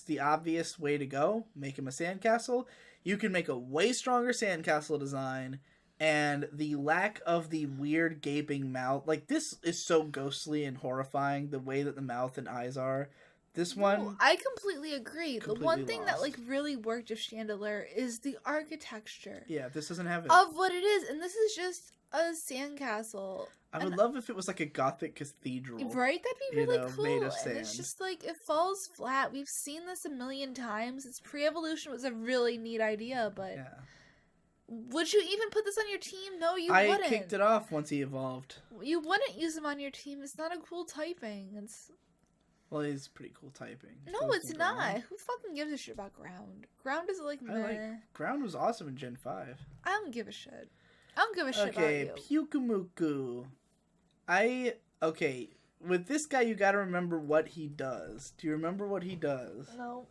the obvious way to go, make him a sandcastle, you can make a way stronger sandcastle design, and the lack of the weird gaping mouth, like, this is so ghostly and horrifying, the way that the mouth and eyes are. This one... I completely agree. The one thing that, like, really worked with Chandelure is the architecture. Yeah, this doesn't have it. Of what it is, and this is just a sandcastle. I would love if it was like a gothic cathedral. Right? That'd be really cool. Made of sand. And it's just like, it falls flat. We've seen this a million times. Its pre-evolution was a really neat idea, but... Yeah. Would you even put this on your team? No, you wouldn't. I kicked it off once he evolved. You wouldn't use him on your team. It's not a cool typing. It's... Well, he's pretty cool typing. No, it's not. Ground. Who fucking gives a shit about Ground? Ground is like, meh. Ground was awesome in Gen 5. I don't give a shit. I don't give a shit about you. Okay, Pyukumuku. With this guy, you gotta remember what he does. Do you remember what he does? No.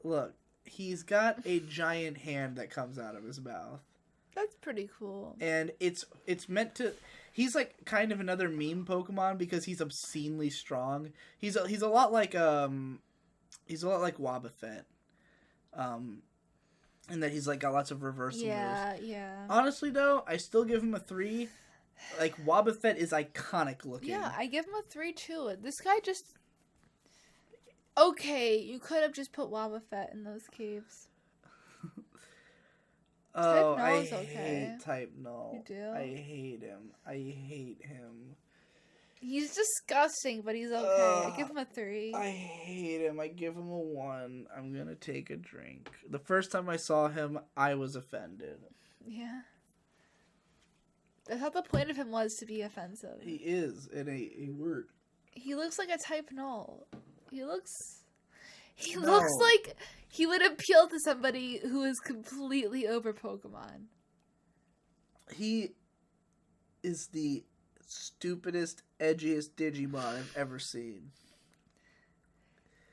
Look, he's got a giant hand that comes out of his mouth. That's pretty cool. And it's meant to... He's like kind of another meme Pokemon because he's obscenely strong. He's a lot like Wobbuffet. And that he's like got lots of reverse moves. Yeah. Honestly though, I still give him a 3. Like, Wobbuffet is iconic looking. Yeah, I give him a 3 too. This guy just... Okay, you could have just put Wobbuffet in those caves. Oh, I hate Type Null. You do? I hate him. He's disgusting, but he's okay. I give him a 3. I hate him. I give him a 1. I'm gonna take a drink. The first time I saw him, I was offended. Yeah. I thought the point of him was to be offensive. He is, in a word. He looks like a Type Null. He looks like he would appeal to somebody who is completely over Pokemon. He is the stupidest, edgiest Digimon I've ever seen.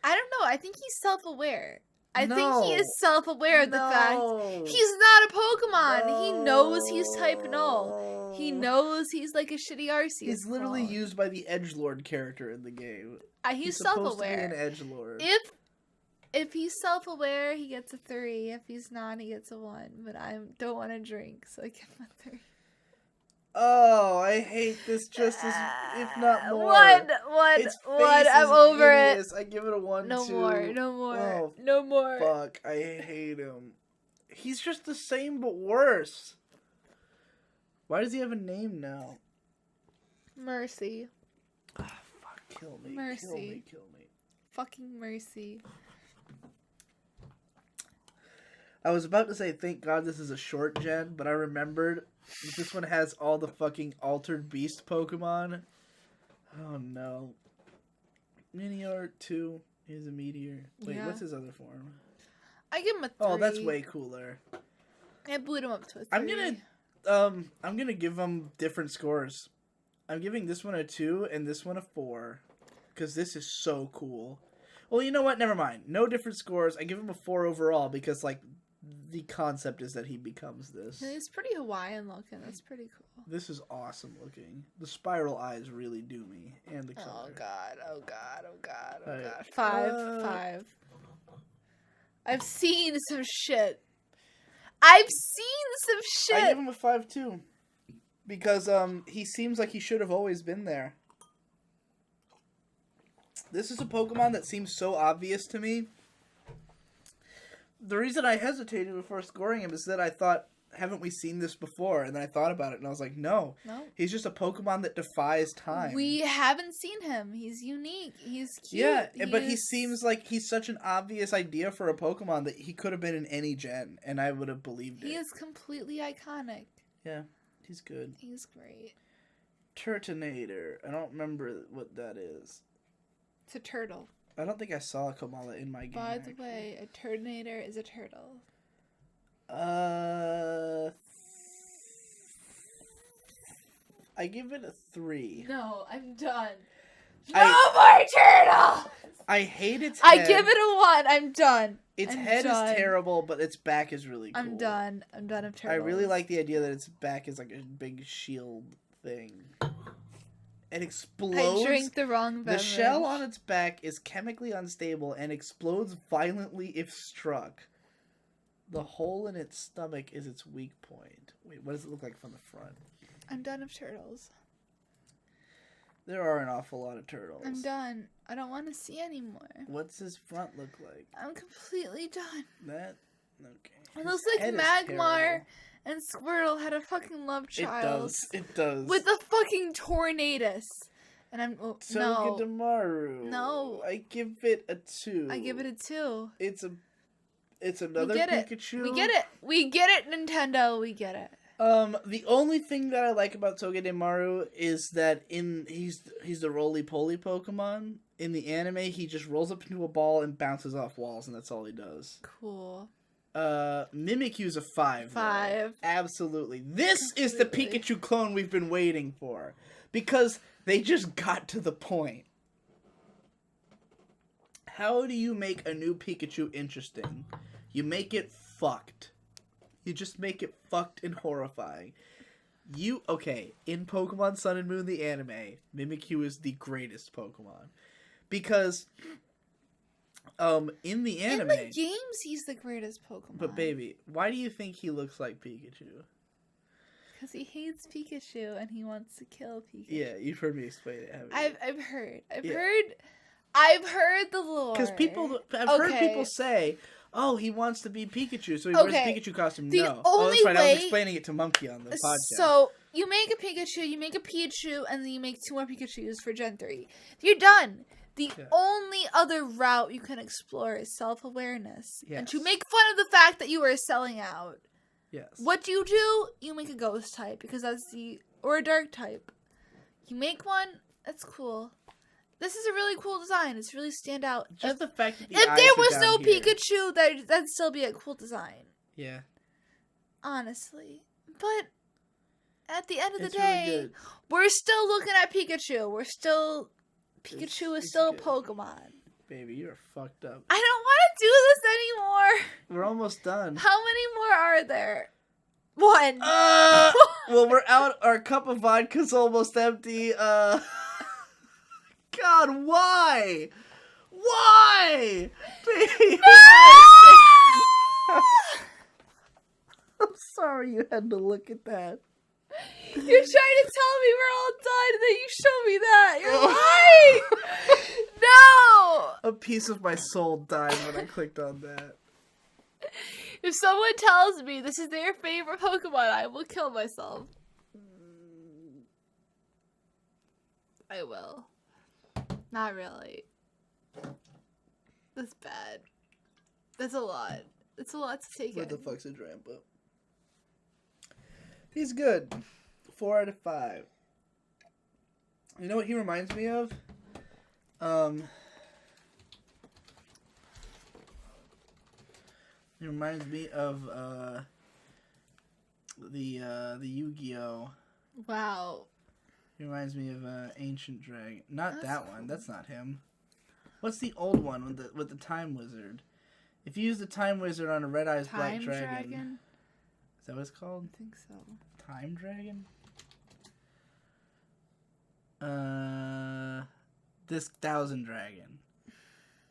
I don't know. I think he's self-aware. I think he is self-aware of the fact he's not a Pokemon. He knows he's Type Null. He knows he's like a shitty Arceus. He's literally used by the Edgelord character in the game. He's self-aware. Supposed to be an Edgelord. If he's self-aware, he gets a 3. If he's not, he gets a 1. But I don't want to drink, so I give him a 3. Oh, I hate this just as, if not more. One. I'm over it. I give it a 1, No 2. more. Oh, no more. Fuck, I hate him. He's just the same, but worse. Why does he have a name now? Mercy. Ah, fuck, kill me. Mercy. Kill me. Fucking Mercy. I was about to say, thank God this is a short gen, but I remembered this one has all the fucking Altered Beast Pokemon. Oh no. Miniart 2 is a meteor. Wait, what's his other form? I give him a 3. Oh, that's way cooler. I booted him up to a 3. I'm gonna give them different scores. I'm giving this one a 2 and this one a 4. Because this is so cool. Well, you know what? Never mind. No different scores. I give him a 4 overall because, like, the concept is that he becomes this. He's pretty Hawaiian looking. That's pretty cool. This is awesome looking. The spiral eyes really do me, and the color. Oh god! Oh god! Oh god! Oh right. god! 5. I've seen some shit. I give him a 5 too, because he seems like he should have always been there. This is a Pokemon that seems so obvious to me. The reason I hesitated before scoring him is that I thought, haven't we seen this before? And then I thought about it, and I was like, no. He's just a Pokemon that defies time. We haven't seen him. He's unique. He's cute. Yeah, but he seems like he's such an obvious idea for a Pokemon that he could have been in any gen, and I would have believed it. He is completely iconic. Yeah, he's good. He's great. Turtonator. I don't remember what that is. It's a turtle. I don't think I saw a Komala in my game. By the way, a Turtonator is a turtle. I give it a 3. No, I'm done. No more turtle! I hate its head. I give it a 1. I'm done. Its head is terrible, but its back is really cool. I'm done. I'm done of turtles. I really like the idea that its back is like a big shield thing. It explodes. I drank the wrong beverage. The shell on its back is chemically unstable and explodes violently if struck. The hole in its stomach is its weak point. Wait, what does it look like from the front? I'm done of turtles. There are an awful lot of turtles. I'm done. I don't want to see anymore. What's his front look like? I'm completely done. That? Okay. It looks like Magmar and Squirtle had a fucking love child. It does. With a fucking Tornadus. And I'm... Oh, no. Togedemaru. No. I give it a 2. I give it a 2. It's another Pikachu. We get it. We get it, Nintendo. We get it. The only thing that I like about Togedemaru is that he's the roly-poly Pokemon. In the anime, he just rolls up into a ball and bounces off walls, and that's all he does. Cool. Mimikyu's a 5. 5. Though. Absolutely. This is the Pikachu clone we've been waiting for. Because they just got to the point. How do you make a new Pikachu interesting? You make it fucked. You just make it fucked and horrifying. Okay, in Pokemon Sun and Moon, the anime, Mimikyu is the greatest Pokemon. Because, in the anime... In the games, he's the greatest Pokemon. But baby, why do you think he looks like Pikachu? Because he hates Pikachu and he wants to kill Pikachu. Yeah, you've heard me explain it, haven't you? I've heard the lore. Because I've heard people say, oh, he wants to be Pikachu, so he wears a Pikachu costume. No. That's right, I was explaining it to Monkey on the podcast. So, you make a Pikachu, you make a Pichu, and then you make 2 more Pikachus for Gen 3. You're done. The only other route you can explore is self-awareness. Yes. And to make fun of the fact that you are selling out. Yes. What do? You make a ghost type, because that's or a dark type. You make one, that's cool. This is a really cool design. It's really stand out. Just the fact that if there was no Pikachu, that'd still be a cool design. Yeah. Honestly. But at the end of the day, really we're still looking at Pikachu. Pikachu is still a Pokemon. Baby, you're fucked up. I don't want to do this anymore. We're almost done. How many more are there? 1. Well, we're out. Our cup of vodka's almost empty. God, why? Why? Baby. No! I'm sorry you had to look at that. You're trying to tell me we're all done, and then you show me that. You're lying! No! A piece of my soul died when I clicked on that. If someone tells me this is their favorite Pokemon, I will kill myself. I will. Not really. That's bad. That's a lot. It's a lot to take in. What the fuck's a Drampa? He's good. 4 out of 5. You know what he reminds me of? He reminds me of the Yu-Gi-Oh. Wow. He reminds me of Ancient Dragon. Not that one. That's not him. What's the old one with the Time Wizard? If you use the Time Wizard on a Red Eyes Black Dragon. Is that what it's called? I think so. Time Dragon? This Thousand Dragon.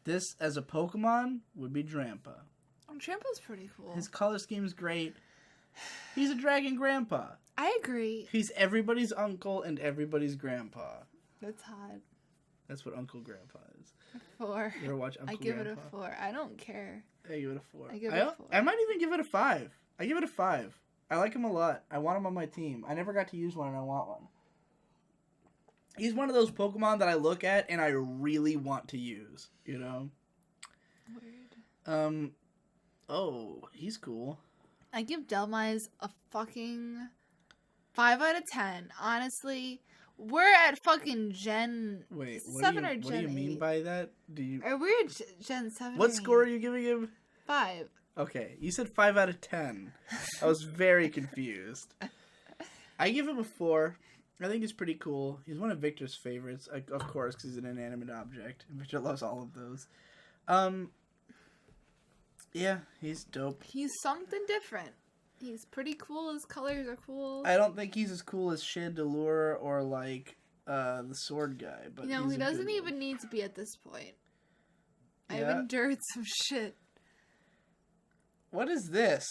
This, as a Pokemon, would be Drampa. Oh, Drampa's pretty cool. His color scheme's great. He's a dragon grandpa. I agree. He's everybody's uncle and everybody's grandpa. That's hot. That's what Uncle Grandpa is. 4. You ever watch Uncle Grandpa? I give it a 4. I don't care. I give it a 4. I give it a 4. I might even give it a 5. I give it a 5. I like him a lot. I want him on my team. I never got to use one and I want one. He's one of those Pokemon that I look at and I really want to use, you know? Weird. Oh, he's cool. I give Dhelmise a fucking 5 out of 10. Honestly, we're at fucking Gen 7 or Gen 8. What do you mean by that? Are we at Gen 7? What score are you giving him? 5. Okay, you said 5 out of 10. I was very confused. I give him a 4. I think he's pretty cool. He's one of Victor's favorites, of course, because he's an inanimate object. And Victor loves all of those. Yeah, he's dope. He's something different. He's pretty cool. His colors are cool. I don't think he's as cool as Chandelure or, like, the sword guy. But you know, he doesn't even need to be at this point. Yeah. I've endured some shit. What is this?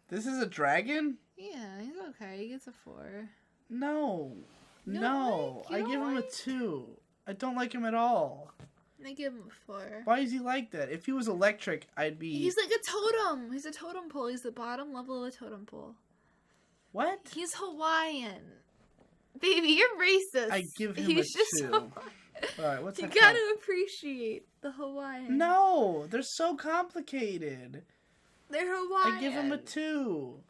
This is a dragon? Yeah, he's okay. He gets a 4. No. I give him a 2. I don't like him at all. I give him a 4. Why is he like that? If he was electric, I'd be... He's like a totem. He's a totem pole. He's the bottom level of a totem pole. What? He's Hawaiian. Baby, you're racist. I give him a 2. Alright, what's that? You gotta appreciate the Hawaiian. No, they're so complicated. They're Hawaiian. I give him a 2.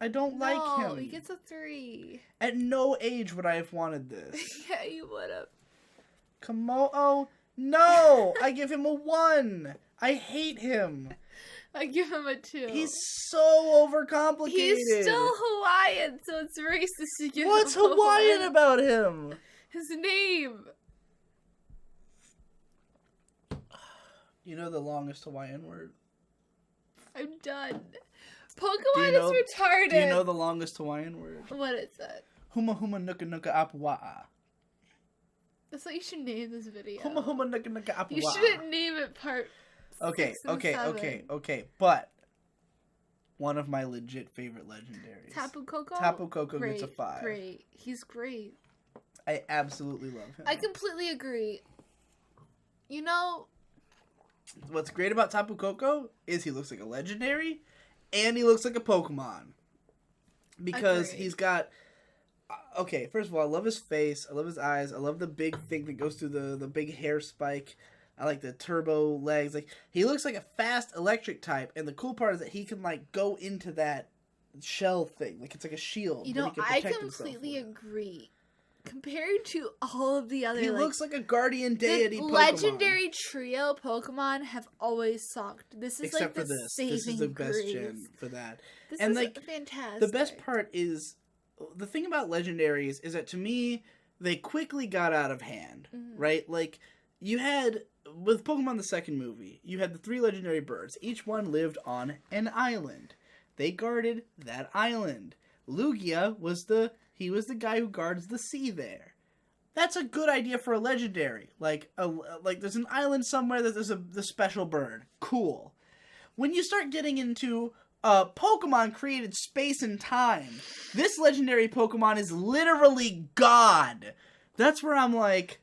I don't like him. No, he gets a 3. At no age would I have wanted this. Yeah, you would have. Komodo? No! I give him a 1. I hate him. I give him a 2. He's so overcomplicated. He's still Hawaiian, so it's racist to give What's him a Hawaiian 1. about him? His name. You know the longest Hawaiian word? I'm done. Pokemon is retarded. Do you know the longest Hawaiian word? What is it? Huma huma nuka nuka apua'a. That's what you should name this video. Huma huma nuka nuka apua'a. You shouldn't name it part 6 and 7. Okay. But one of my legit favorite legendaries. Tapu Koko? Tapu Koko gets a 5. Great. He's great. I absolutely love him. I completely agree. You know... What's great about Tapu Koko is he looks like a legendary and he looks like a Pokemon. Because he's got... Okay, first of all, I love his face. I love his eyes. I love the big thing that goes through the big hair spike. I like the turbo legs. Like, he looks like a fast electric type. And the cool part is that he can, like, go into that shell thing. Like, it's like a shield. You know, I completely agree. Compared to all of the other, he looks like a guardian deity. The legendary trio Pokemon have always sucked. This is except like for the this. saving This is the best grace. gen for that. This and is like fantastic. The best part is the thing about legendaries is that to me they quickly got out of hand. Right? Like you had with Pokemon the second movie, you had the 3 legendary birds. Each one lived on an island. They guarded that island. Lugia was the guy who guards the sea there. That's a good idea for a legendary. Like there's an island somewhere that there's the special bird. Cool. When you start getting into Pokemon created space and time, this legendary Pokemon is literally God. That's where I'm like,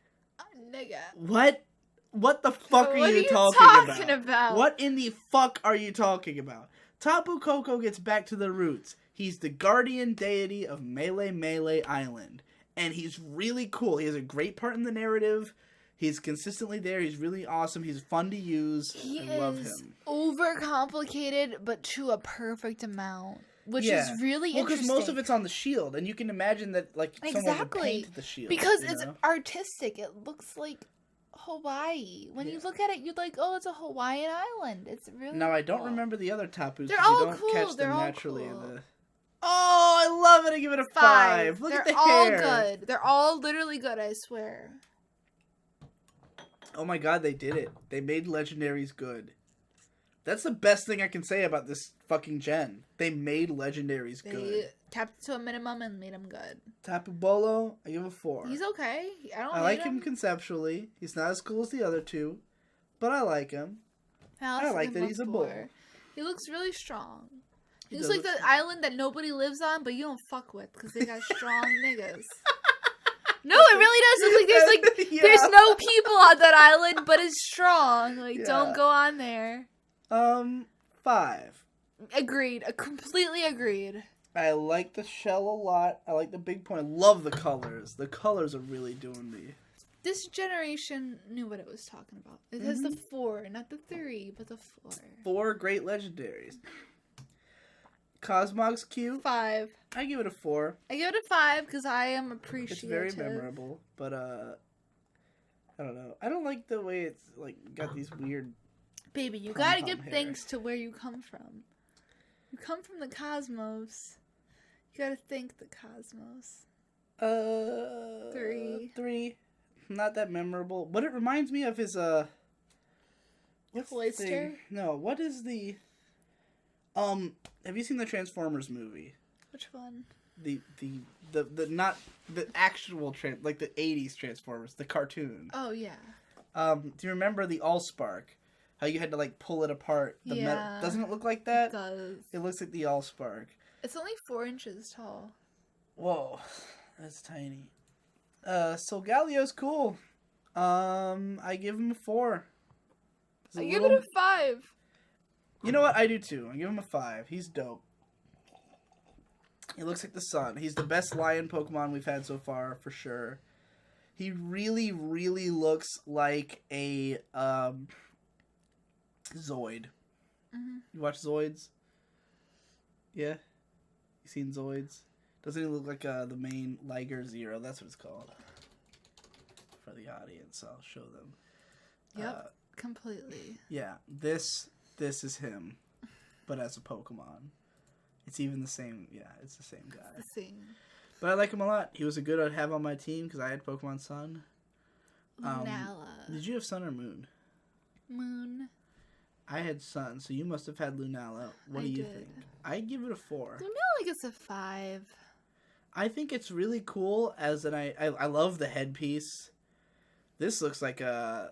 nigga. What? What the fuck are you talking about? What in the fuck are you talking about? Tapu Koko gets back to the roots. He's the guardian deity of Melee Island. And he's really cool. He has a great part in the narrative. He's consistently there. He's really awesome. He's fun to use. I love him. Overcomplicated, but to a perfect amount. Which is really interesting. Because most of it's on the shield. And you can imagine that like someone would paint the shield. Because it's artistic. It looks like Hawaii. When you look at it, you're like, oh, it's a Hawaiian island. It's really Now, I don't remember the other Tapus. They're all you don't cool. catch They're them all naturally cool. in the... Oh, I love it. I give it a 5. Look at the hair. They're all good. They're all literally good, I swear. Oh my god, they did it. They made legendaries good. That's the best thing I can say about this fucking gen. They made legendaries good. They tapped to a minimum and made him good. Tapu Bolo, I give a 4. He's okay. I like him conceptually. He's not as cool as the other two, but I like him. I like that he's a bull. He looks really strong. He's like the island that nobody lives on, but you don't fuck with because they got strong niggas. No, it really does look like there's no people on that island, but it's strong. Like, don't go on there. 5. Agreed. Completely agreed. I like the shell a lot. I like the big point. I love the colors. The colors are really doing me. This generation knew what it was talking about. It has the 4, not the 3, but the 4. 4 great legendaries. Cosmog's cute. 5. I give it a 4. I give it a 5 because I am appreciative. It's very memorable, but I don't know. I don't like the way it's like got these weird. Baby, you gotta give thanks to where you come from. You come from the cosmos. You gotta thank the cosmos. 3. 3. Not that memorable. What it reminds me of is Cloyster? No, what is the have you seen the Transformers movie? Which one? The not the actual like the 80s Transformers, the cartoon. Oh yeah. Do you remember the Allspark? How you had to like pull it apart? The metal. Doesn't it look like that? It does. It looks like the Allspark. It's only 4 inches tall. Whoa, that's tiny. Solgalio's cool. I give him a 4. I give it a 5. You know what? I do too. I give him a 5. He's dope. He looks like the sun. He's the best lion Pokemon we've had so far, for sure. He really, really looks like a Zoid. Mm-hmm. You watch Zoids? Yeah? You seen Zoids? Doesn't he look like the main Liger Zero? That's what it's called. For the audience, I'll show them. Yep, completely. Yeah, this is him, but as a Pokemon. It's even the same. Yeah, it's the same guy. It's the same. But I like him a lot. He was a good to have on my team because I had Pokemon Sun. Lunala. Did you have Sun or Moon? Moon. I had Sun, so you must have had Lunala. What do you think? I give it a 4. Lunala gets a 5. I think it's really cool as an I love the headpiece. This looks like a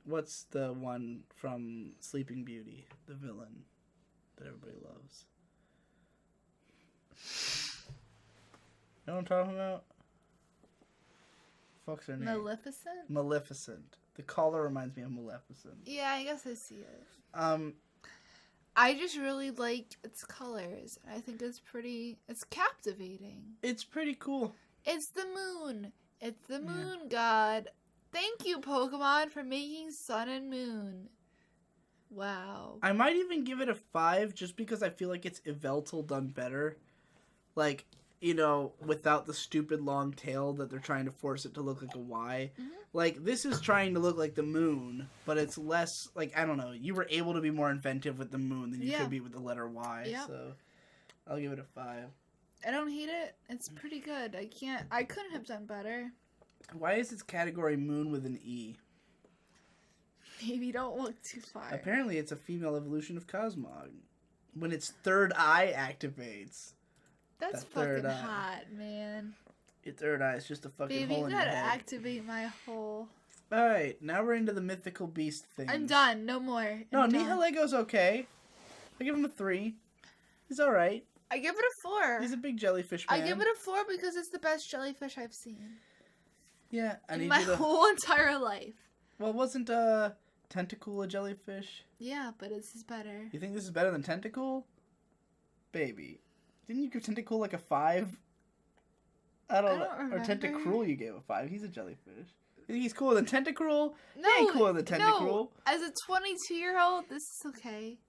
what's the one from Sleeping Beauty, the villain that everybody loves? You know what I'm talking about? Fuck's her name? Maleficent? Maleficent. The collar reminds me of Maleficent. Yeah, I guess I see it. I just really like its colors. I think it's captivating. It's pretty cool. It's the moon. It's the moon god. Thank you, Pokemon, for making Sun and Moon. Wow. I might even give it a 5 just because I feel like it's Yveltal done better. Like, you know, without the stupid long tail that they're trying to force it to look like a Y. Mm-hmm. Like, this is trying to look like the moon, but it's less, like, I don't know. You were able to be more inventive with the moon than you could be with the letter Y. Yeah. So, I'll give it a 5. I don't hate it. It's pretty good. I couldn't have done better. Why is its category moon with an E? Maybe don't look too far. Apparently, it's a female evolution of Cosmog. When its third eye activates. That's fucking hot, man. Your third eye is just a fucking hole in your head. Baby, you gotta activate my hole. Alright, now we're into the mythical beast thing. I'm done. No more. Nihilego okay. I give him a 3. He's alright. I give it a 4. He's a big jellyfish man. I give it a 4 because it's the best jellyfish I've seen. Yeah, in my whole entire life. Well, wasn't Tentacool a jellyfish? Yeah, but this is better. You think this is better than Tentacool? Baby. Didn't you give Tentacool like a 5? I don't know. Or Tentacruel you gave a 5. He's a jellyfish. You think he's cooler than Tentacruel? No. He ain't cooler than Tentacruel. No. As a 22-year-old, this is okay.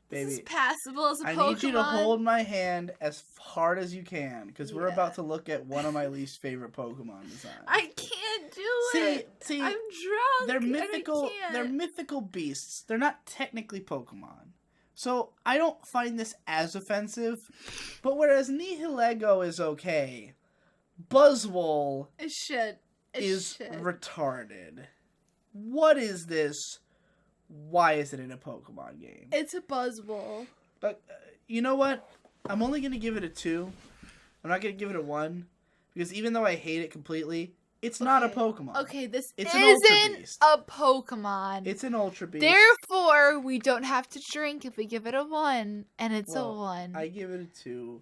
Baby, this is passable as a Pokemon. I need you to hold my hand as hard as you can, because we're about to look at one of my least favorite Pokemon designs. I can't do it. See, I'm drunk. They're mythical. They're mythical beasts. They're not technically Pokemon, so I don't find this as offensive. But whereas Nihilego is okay, Buzzwole is retarded. What is this why is it in a Pokemon game? It's a Buzzwole. But you know what? I'm only going to give it a 2. I'm not going to give it a 1. Because even though I hate it completely, it's not a Pokemon. Okay, this isn't a Pokemon. It's an Ultra Beast. Therefore, we don't have to drink if we give it a 1, and it's a 1. I give it a 2.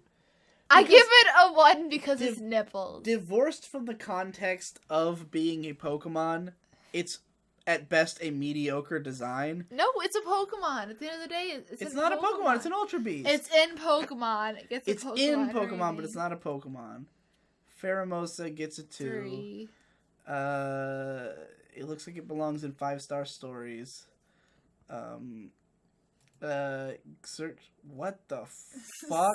I give it a 1 because it's nipples. Divorced from the context of being a Pokemon, it's at best a mediocre design. No, it's a Pokemon. At the end of the day, it's not a Pokemon. It's an Ultra Beast. It's in Pokemon. It's in Pokemon, but it's not a Pokemon. Pheromosa gets a 2. 3. It looks like it belongs in 5-star stories. Search. What the fuck?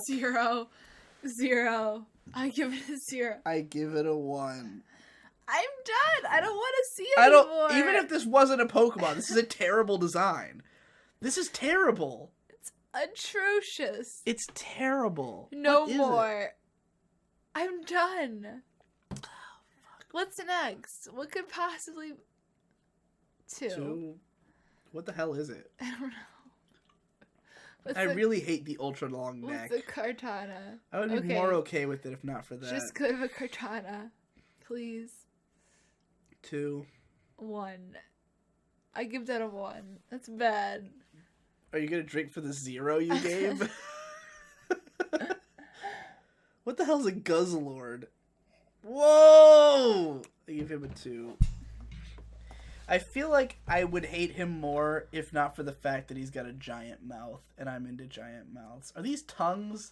0. I give it a 0. I give it a 1. I'm done. I don't want to see it anymore. Even if this wasn't a Pokemon, this is a terrible design. This is terrible. It's atrocious. It's terrible. No more. I'm done. Oh, fuck. What's next? What could possibly... 2. What the hell is it? I don't know. I really hate the ultra long neck. What's a Kartana? I would be more okay with it if not for that. Just go to a Kartana. Please. 2. 1. I give that a 1. That's bad. Are you gonna drink for the 0 you gave? What the hell's a Guzzlord? Whoa! I give him a 2. I feel like I would hate him more if not for the fact that he's got a giant mouth, and I'm into giant mouths. Are these tongues?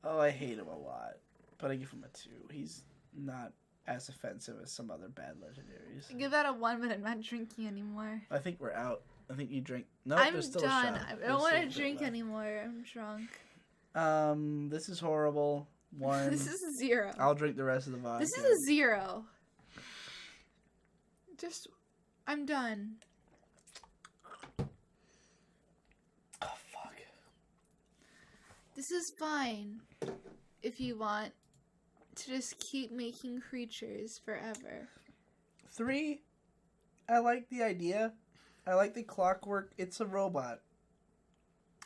Oh, I hate him a lot. But I give him a 2. He's not as offensive as some other bad legendaries. I give that a 1, but I'm not drinking anymore. I think we're out. I think you drink. No, I'm there's still done. a shot. I don't want to drink anymore. I'm drunk. This is horrible. 1. This is a 0. I'll drink the rest of the vodka. This is a 0. I'm done. Oh, fuck. This is fine. If you want to just keep making creatures forever. 3. I like the idea. I like the clockwork. It's a robot.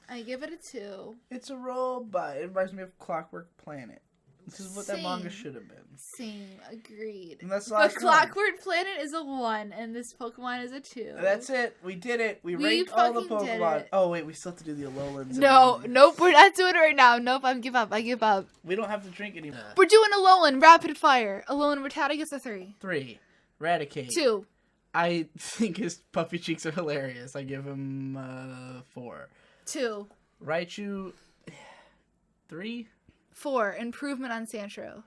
I give it a 2. It's a robot. It reminds me of Clockwork Planet. This is what that manga should have been. Same. Agreed. And that's but Clockwork Planet is a 1, and this Pokemon is a 2. That's it. We did it. We ranked all the Pokemon. Oh, wait. We still have to do the Alolans. Nope. We're not doing it right now. Nope. I give up. We don't have to drink anymore. We're doing Alolan. Rapid fire. Alolan Rattata gets a 3. 3. Raticate. 2. I think his puffy cheeks are hilarious. I give him 4. 2. Raichu. 3. 4. Improvement on Sandshrew.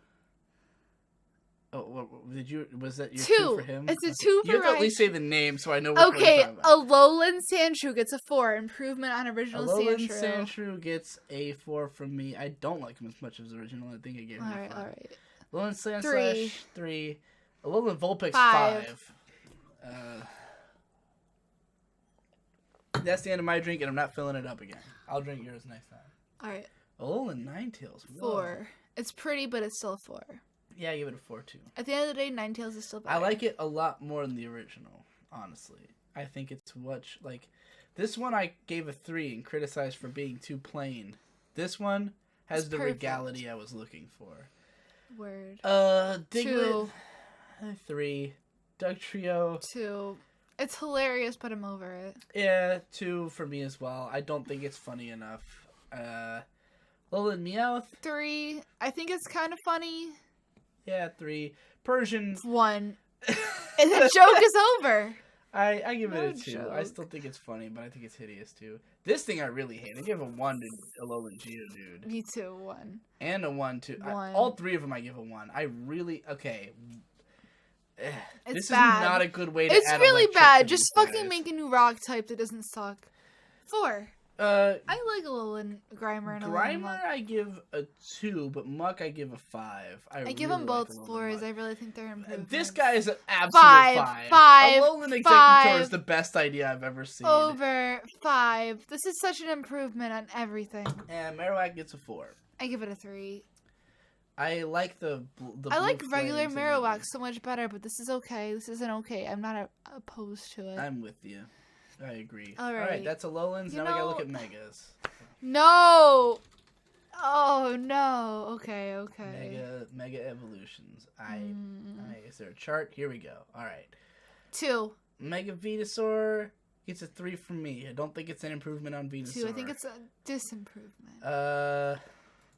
Oh, was that your 2 for him? It's a 2 for You have to at least say the name so I know what we're talking about. Alolan Sandshrew gets a 4. Improvement on original Sandshrew. Alolan Sandshrew gets a 4 from me. I don't like him as much as the original. I think I gave him a 5. Alright. Alolan Sandslash, 3. Alolan Vulpix, 5. That's the end of my drink, and I'm not filling it up again. I'll drink yours next time. Alright. Alolan Ninetales. 4. It's pretty, but it's still a 4. Yeah, I give it a 4 too. At the end of the day, Ninetales is still better. I like it a lot more than the original, honestly. I think it's much like this one I gave a 3 and criticized for being too plain. This one has the regality I was looking for. Word. Diglett, 3. Dugtrio, 2. It's hilarious, but I'm over it. Yeah, 2 for me as well. I don't think it's funny enough. Alolan Meowth, 3. I think it's kind of funny. Yeah, 3. Persian, 1. And the joke is over. I give it a 2. Joke. I still think it's funny, but I think it's hideous too. This thing I really hate. I give a 1 to Alolan Geodude. Me too, 1. And a 1 to... 1. All 3 of them I give a 1. I really... Okay. It's this bad. is not a good way to It's add really bad. Just guys. fucking make a new rock type that doesn't suck. 4. I like Alolan Grimer and Alolan Muck. I give a 2, but Muck I give a 5. I give them both 4s. I really think they're improved. This guy is an absolute 5. 5. Alolan Exeggutor is the best idea I've ever seen. Over 5. This is such an improvement on everything. And Marowak gets a 4. I give it a 3. I like the I like regular Marowak so much better, but this is okay. This isn't okay. I'm not opposed to it. I'm with you. I agree. All right, that's Alolan's. Now we gotta look at Megas. No. Oh no. Okay. Mega evolutions. Is there a chart? Here we go. All right. 2. Mega Venusaur gets a 3 from me. I don't think it's an improvement on Venusaur. 2. I think it's a disimprovement.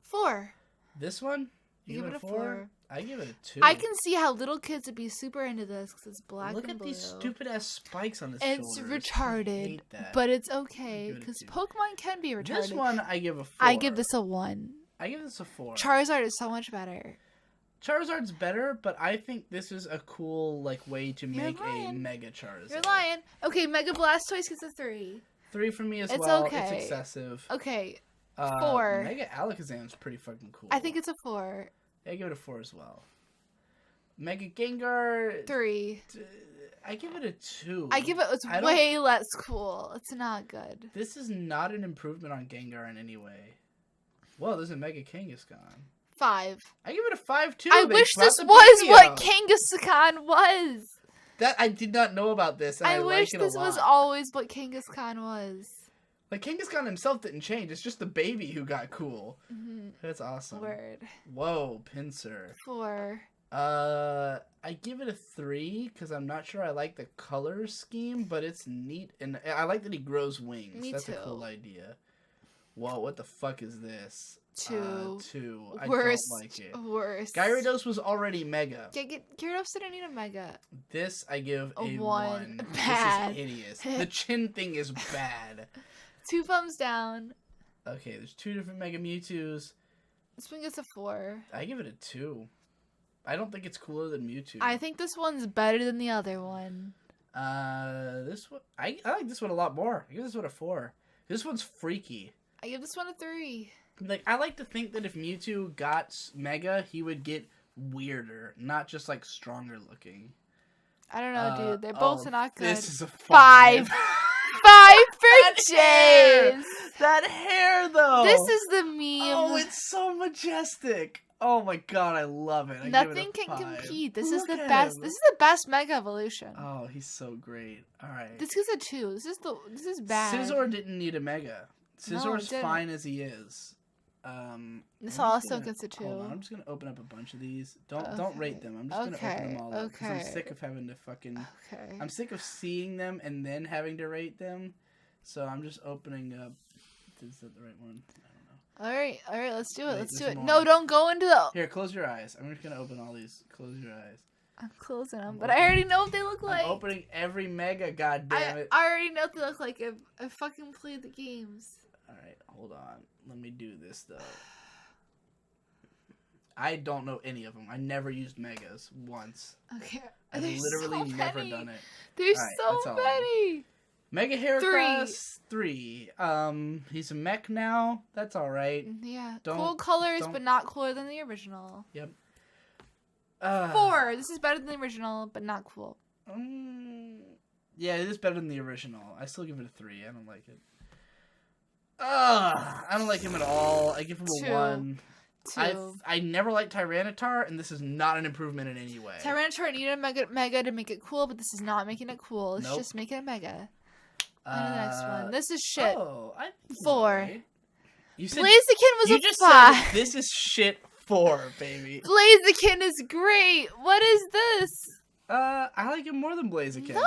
4. This one? You give it a 4? I give it a 2. I can see how little kids would be super into this because it's black and blue. Look at these stupid ass spikes on his shoulders. It's retarded, but it's okay because Pokemon can be retarded. This one I give a 4. I give this a 1. I give this a 4. Charizard is so much better. Charizard's better, but I think this is a cool way to make a Mega Charizard. You're lying. Okay, Mega Blastoise gets a 3. 3 from me as it's well. Okay. It's excessive. Okay. 4. Mega Alakazam's pretty fucking cool. I think it's a 4. I give it a 4 as well. Mega Gengar 3. I give it a 2. I give it. It's way less cool. It's not good. This is not an improvement on Gengar in any way. Whoa, there's a Mega Kangaskhan. 5. I give it a 5 too. I wish this was what Kangaskhan was. That I did not know about this. I wish this was always what Kangaskhan was. Like Kangaskhan himself didn't change. It's just the baby who got cool. Mm-hmm. That's awesome. Word. Whoa, Pinsir. 4. I give it a 3 because I'm not sure I like the color scheme, but it's neat and I like that he grows wings. That's a cool idea. Whoa, what the fuck is this? 2. 2. I Worst. don't like it. Worst. Gyarados was already Mega. Gyarados didn't need a Mega. This I give a 1. Bad. This is hideous. The chin thing is bad. 2 thumbs down. Okay, there's 2 different Mega Mewtwo's. This one gets a 4. I give it a 2. I don't think it's cooler than Mewtwo. I think this one's better than the other one. This one I like this one a lot more. I give this one a 4. This one's freaky. I give this one a 3. Like I like to think that if Mewtwo got Mega, he would get weirder, not just like stronger looking. I don't know, dude. They're both not good. This is a 5. 5 for Jays. That hair, though. This is the meme. Oh, it's so majestic. Oh my god, I love it. Nothing can compete. This is the best. This is the best Mega Evolution. Oh, he's so great. All right. This is a 2. This is bad. Scizor didn't need a Mega. Scissor's fine as he is. This also gets a 2. Hold on, I'm just gonna open up a bunch of these. Don't rate them. I'm just gonna open them all up because I'm sick of having to fucking. Okay. I'm sick of seeing them and then having to rate them, so I'm just opening up. Is that the right one? I don't know. All right. Let's do it. Let's do it. No, don't go into the. Here, close your eyes. I'm just gonna open all these. Close your eyes. I'm closing them, but I already know what they look like. I'm opening every Mega. God damn it! I already know what they look like. I fucking played the games. All right, hold on. Let me do this though. I don't know any of them. I never used Megas once. Okay. I've literally never done it. There's so many. Mega Heracross 3. He's a mech now. That's all right. Yeah. Cool colors, but not cooler than the original. Yep. 4. This is better than the original, but not cool. Yeah, it is better than the original. I still give it a 3. I don't like it. I don't like him at all. I give him a 1. 2. I never liked Tyranitar, and this is not an improvement in any way. Tyranitar needed a mega to make it cool, but this is not making it cool. It's just making it Mega. On to the next one. This is shit. 4. Right. You said Blaziken was a 5. Said, this is shit 4, baby. Blaziken is great. What is this? I like him more than Blaziken. No.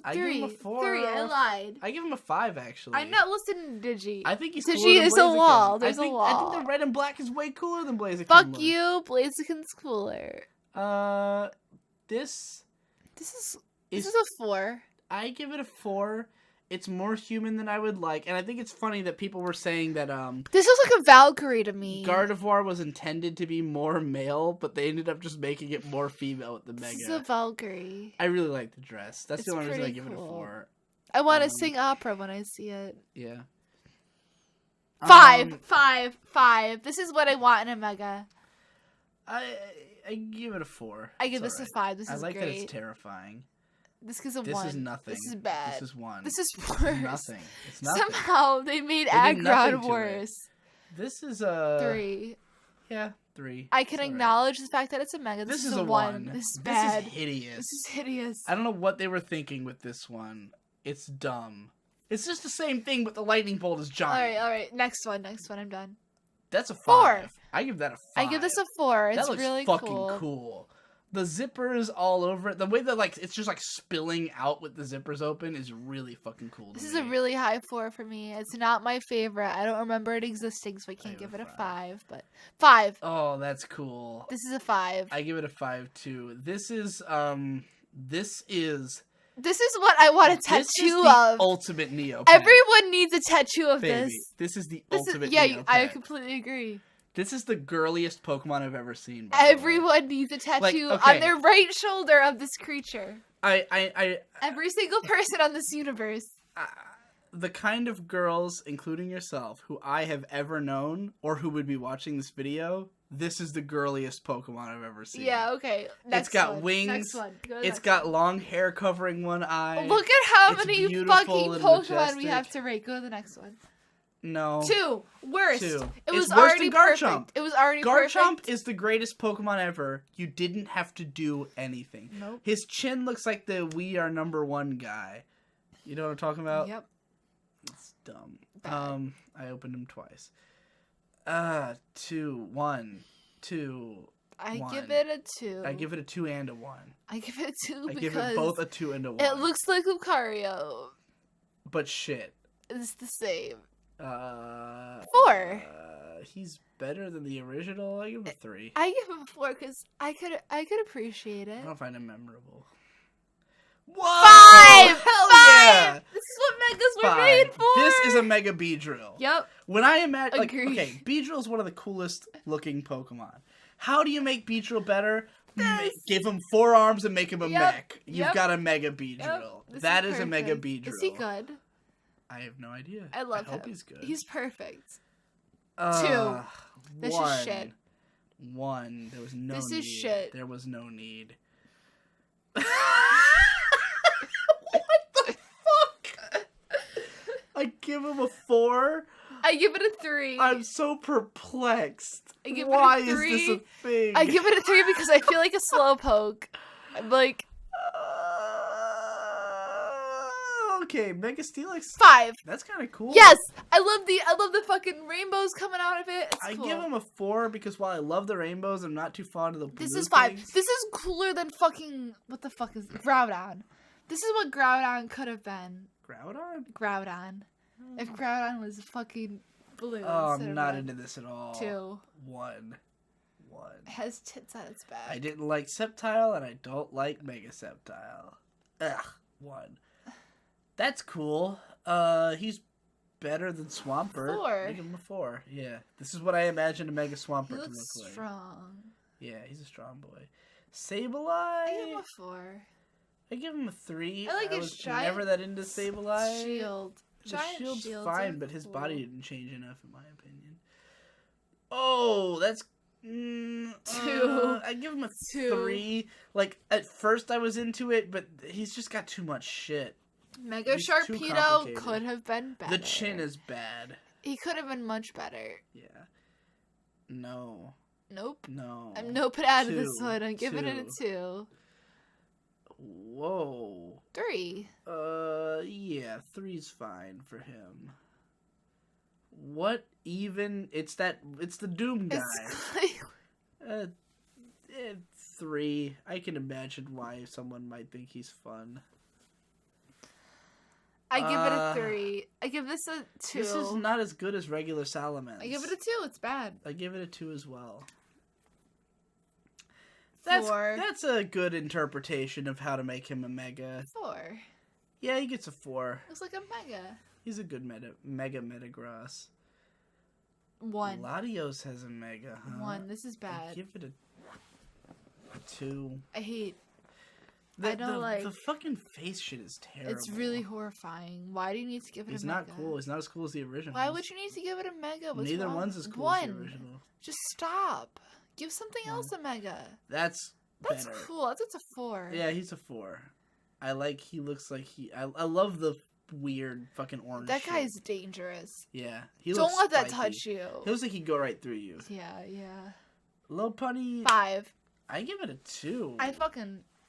3. I give him a 4. 3. I lied. I give him a 5, actually. I'm not listening to Digi. I think he's Digi cooler than is Blaziken. a wall. There's a wall. I think the red and black is way cooler than Blaziken. Fuck you. Blaziken's cooler. This is a 4. I give it a 4. It's more human than I would like, and I think it's funny that people were saying that this looks like a Valkyrie to me. Gardevoir was intended to be more male, but they ended up just making it more female with the Mega. This is a Valkyrie. I really like the dress. That's the only reason I give it a 4. I want to sing opera when I see it. Yeah. 5. 5. This is what I want in a Mega. I give it a 4. I give this a 5. This is great. I like that it's terrifying. This is a 1. This is nothing. This is bad. This is 1. This is worse. Nothing. It's nothing. Somehow they made Aggron worse. This is a 3. Yeah, 3. I can acknowledge the fact that it's a Mega. This is a 1. This is bad. This is hideous. This is hideous. I don't know what they were thinking with this one. It's dumb. It's just the same thing, but the lightning bolt is giant. All right. Next one. I'm done. That's a 5. 4. I give that a 5. I give this a 4. It's that looks really fucking cool. The zippers all over it. The way that like it's just like spilling out with the zippers open is really fucking cool. This is a really high 4 for me. It's not my favorite. I don't remember it existing, so I can't give it a 5. But 5. Oh, that's cool. This is a 5. I give it a 5 too. This is what I want a tattoo of. Ultimate Neopet. Everyone needs a tattoo of Baby, this. This is the ultimate yeah, Neopet. I completely agree. This is the girliest Pokemon I've ever seen. Everyone needs a tattoo on their right shoulder of this creature. Every single person on this universe. The kind of girls, including yourself, who I have ever known, or who would be watching this video, this is the girliest Pokemon I've ever seen. Yeah, okay. It's got wings. Next one. It's got long hair covering one eye. Look at how many fucking Pokemon we have to rate. Go to the next one. No. 2. Worst. 2. It was it's worse already than Garchomp. Perfect. It was already Garchomp perfect. is the greatest Pokemon ever. You didn't have to do anything. Nope. His chin looks like the "We Are Number One" guy. You know what I'm talking about? Yep. It's dumb. Bad. I opened him twice. 2, 1, 2. I 1. give it a 2. I give it a 2 and a 1. I give it a 2 I because give it both a 2 and a 1. it looks like Lucario. But shit. It's the same. 4. He's better than the original. I give him a 3. I give him a 4 because I could appreciate it. I don't find him memorable. 5! Hell 5! Yeah! This is what megas were 5. made for! This is a Mega Beedrill. Yep. When I imagine, like, Agree. okay, Beedrill is one of the coolest looking Pokemon. How do you make Beedrill better? Give him 4 arms and make him a mech. You've got a Mega Beedrill. Yep. That is a Mega Beedrill. Is he good? I have no idea. I love him. Hope he's good. He's perfect. 2. 1. This is shit. 1. There was no need. This is shit. There was no need. I give him a 4. I give it a 3. I'm so perplexed. I give Why it a 3. is this a thing? I give it a 3 because I feel like a slowpoke. I'm like... Okay, Mega Steelix. 5. That's kind of cool. Yes! I love the fucking rainbows coming out of it. It's I cool. give him a 4 because while I love the rainbows, I'm not too fond of the blue This is 5. things. This is cooler than fucking... What the fuck is... Groudon. This is what Groudon could have been. Groudon? Groudon. If Groudon was fucking blue. Oh, I'm not into this at all. 2. 1. It has tits on its back. I didn't like Sceptile, and I don't like Mega Sceptile. Ugh. 1. That's cool. He's better than Swampert. 4. I give him a 4. Yeah. This is what I imagine a Mega Swampert to look like. He looks strong. Yeah, he's a strong boy. Sableye? I give him a 4. I give him a 3. I like his was giant never that into Sableye. Shield. The Giant shield's shields fine, are but his cool. body didn't change enough, in my opinion. Oh, that's... 2. I give him a 2. 3. Like, at first I was into it, but he's just got too much shit. Mega He's too Sharpedo complicated. could have been better. The chin is bad. He could have been much better. Yeah. No. Nope. No. I'm noping out of this 2. one. I'm giving it a 2. 2. Whoa. 3. Yeah, 3's fine for him. What even? It's the Doom guy. It's 3. I can imagine why someone might think he's fun. I give it a 3. I give this a 2. This is not as good as regular Salamence. I give it a 2. It's bad. I give it a 2 as well. 4. That's a good interpretation of how to make him a Mega. 4. Yeah, he gets a 4. Looks like a Mega. He's a good Mega Metagross. 1. Latios has a Mega, huh? 1. This is bad. I give it a 2. I hate... I don't like... The fucking face shit is terrible. It's really horrifying. Why do you need to give it He's a Mega? not cool. He's not as cool as the original. Why would you need to give it a Mega? What's Neither wrong? one's as cool 1. as the original. Just stop. Give something else a Mega. That's better. Cool. That's a 4. Yeah, he's a 4. He looks like I love the weird fucking orange That shit. guy's dangerous. Yeah. Don't let that spiky. touch you. He looks like he'd go right through you. Yeah, yeah. Lopunny. 5. I give it a 2.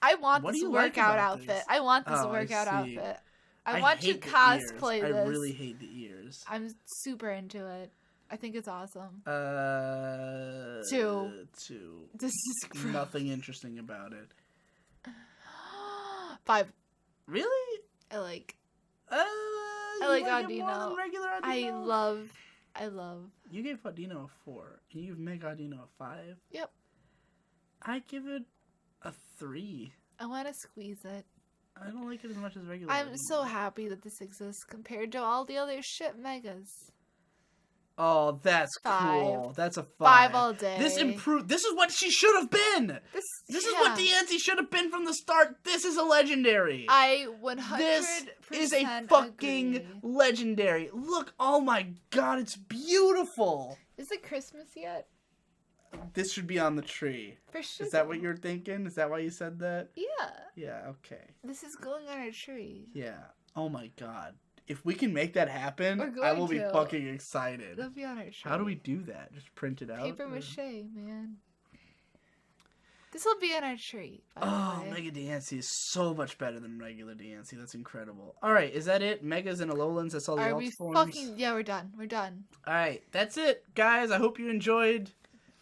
I want What this do you like workout about outfit. this? I want this Oh, I workout see. outfit. I want to cosplay this. I really hate the ears. I'm super into it. I think it's awesome. 2. This is gross. Nothing interesting about it. 5. Really? I like Audino. I love. You gave Audino a 4, and you make Audino a 5. Yep. I give it a 3. I want to squeeze it. I don't like it as much as regular. I'm so happy that this exists compared to all the other shit megas. Oh, that's 5. cool. That's a 5. 5 all day. This improved. This is what she should have been. This is what Diancie should have been from the start. This is a legendary. I 100% This is a fucking agree. legendary. Look, oh my god, it's beautiful. Is it Christmas yet? This should be on the tree. For sure. Is that what you're thinking? Is that why you said that? Yeah. Yeah, okay. This is going on a tree. Yeah. Oh my god. If we can make that happen, I will be fucking excited. It'll be on our tree. How do we do that? Just print it out? Paper mache, man. This will be on our tree. Oh, Mega Diancie is so much better than regular Diancie. That's incredible. All right, is that it? Megas and Alolans, that's all the alt forms? Yeah, we're done. We're done. All right, that's it, guys. I hope you enjoyed.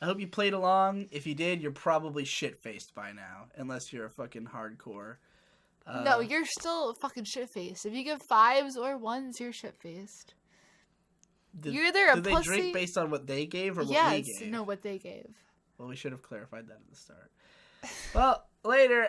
I hope you played along. If you did, you're probably shit-faced by now, unless you're a fucking hardcore. No, you're still fucking shit-faced. If you give 5s or 1s, you're shit-faced. You're either a pussy... Did they drink based on what they gave or what we gave? Yes, no, what they gave. Well, we should have clarified that at the start. Well, later.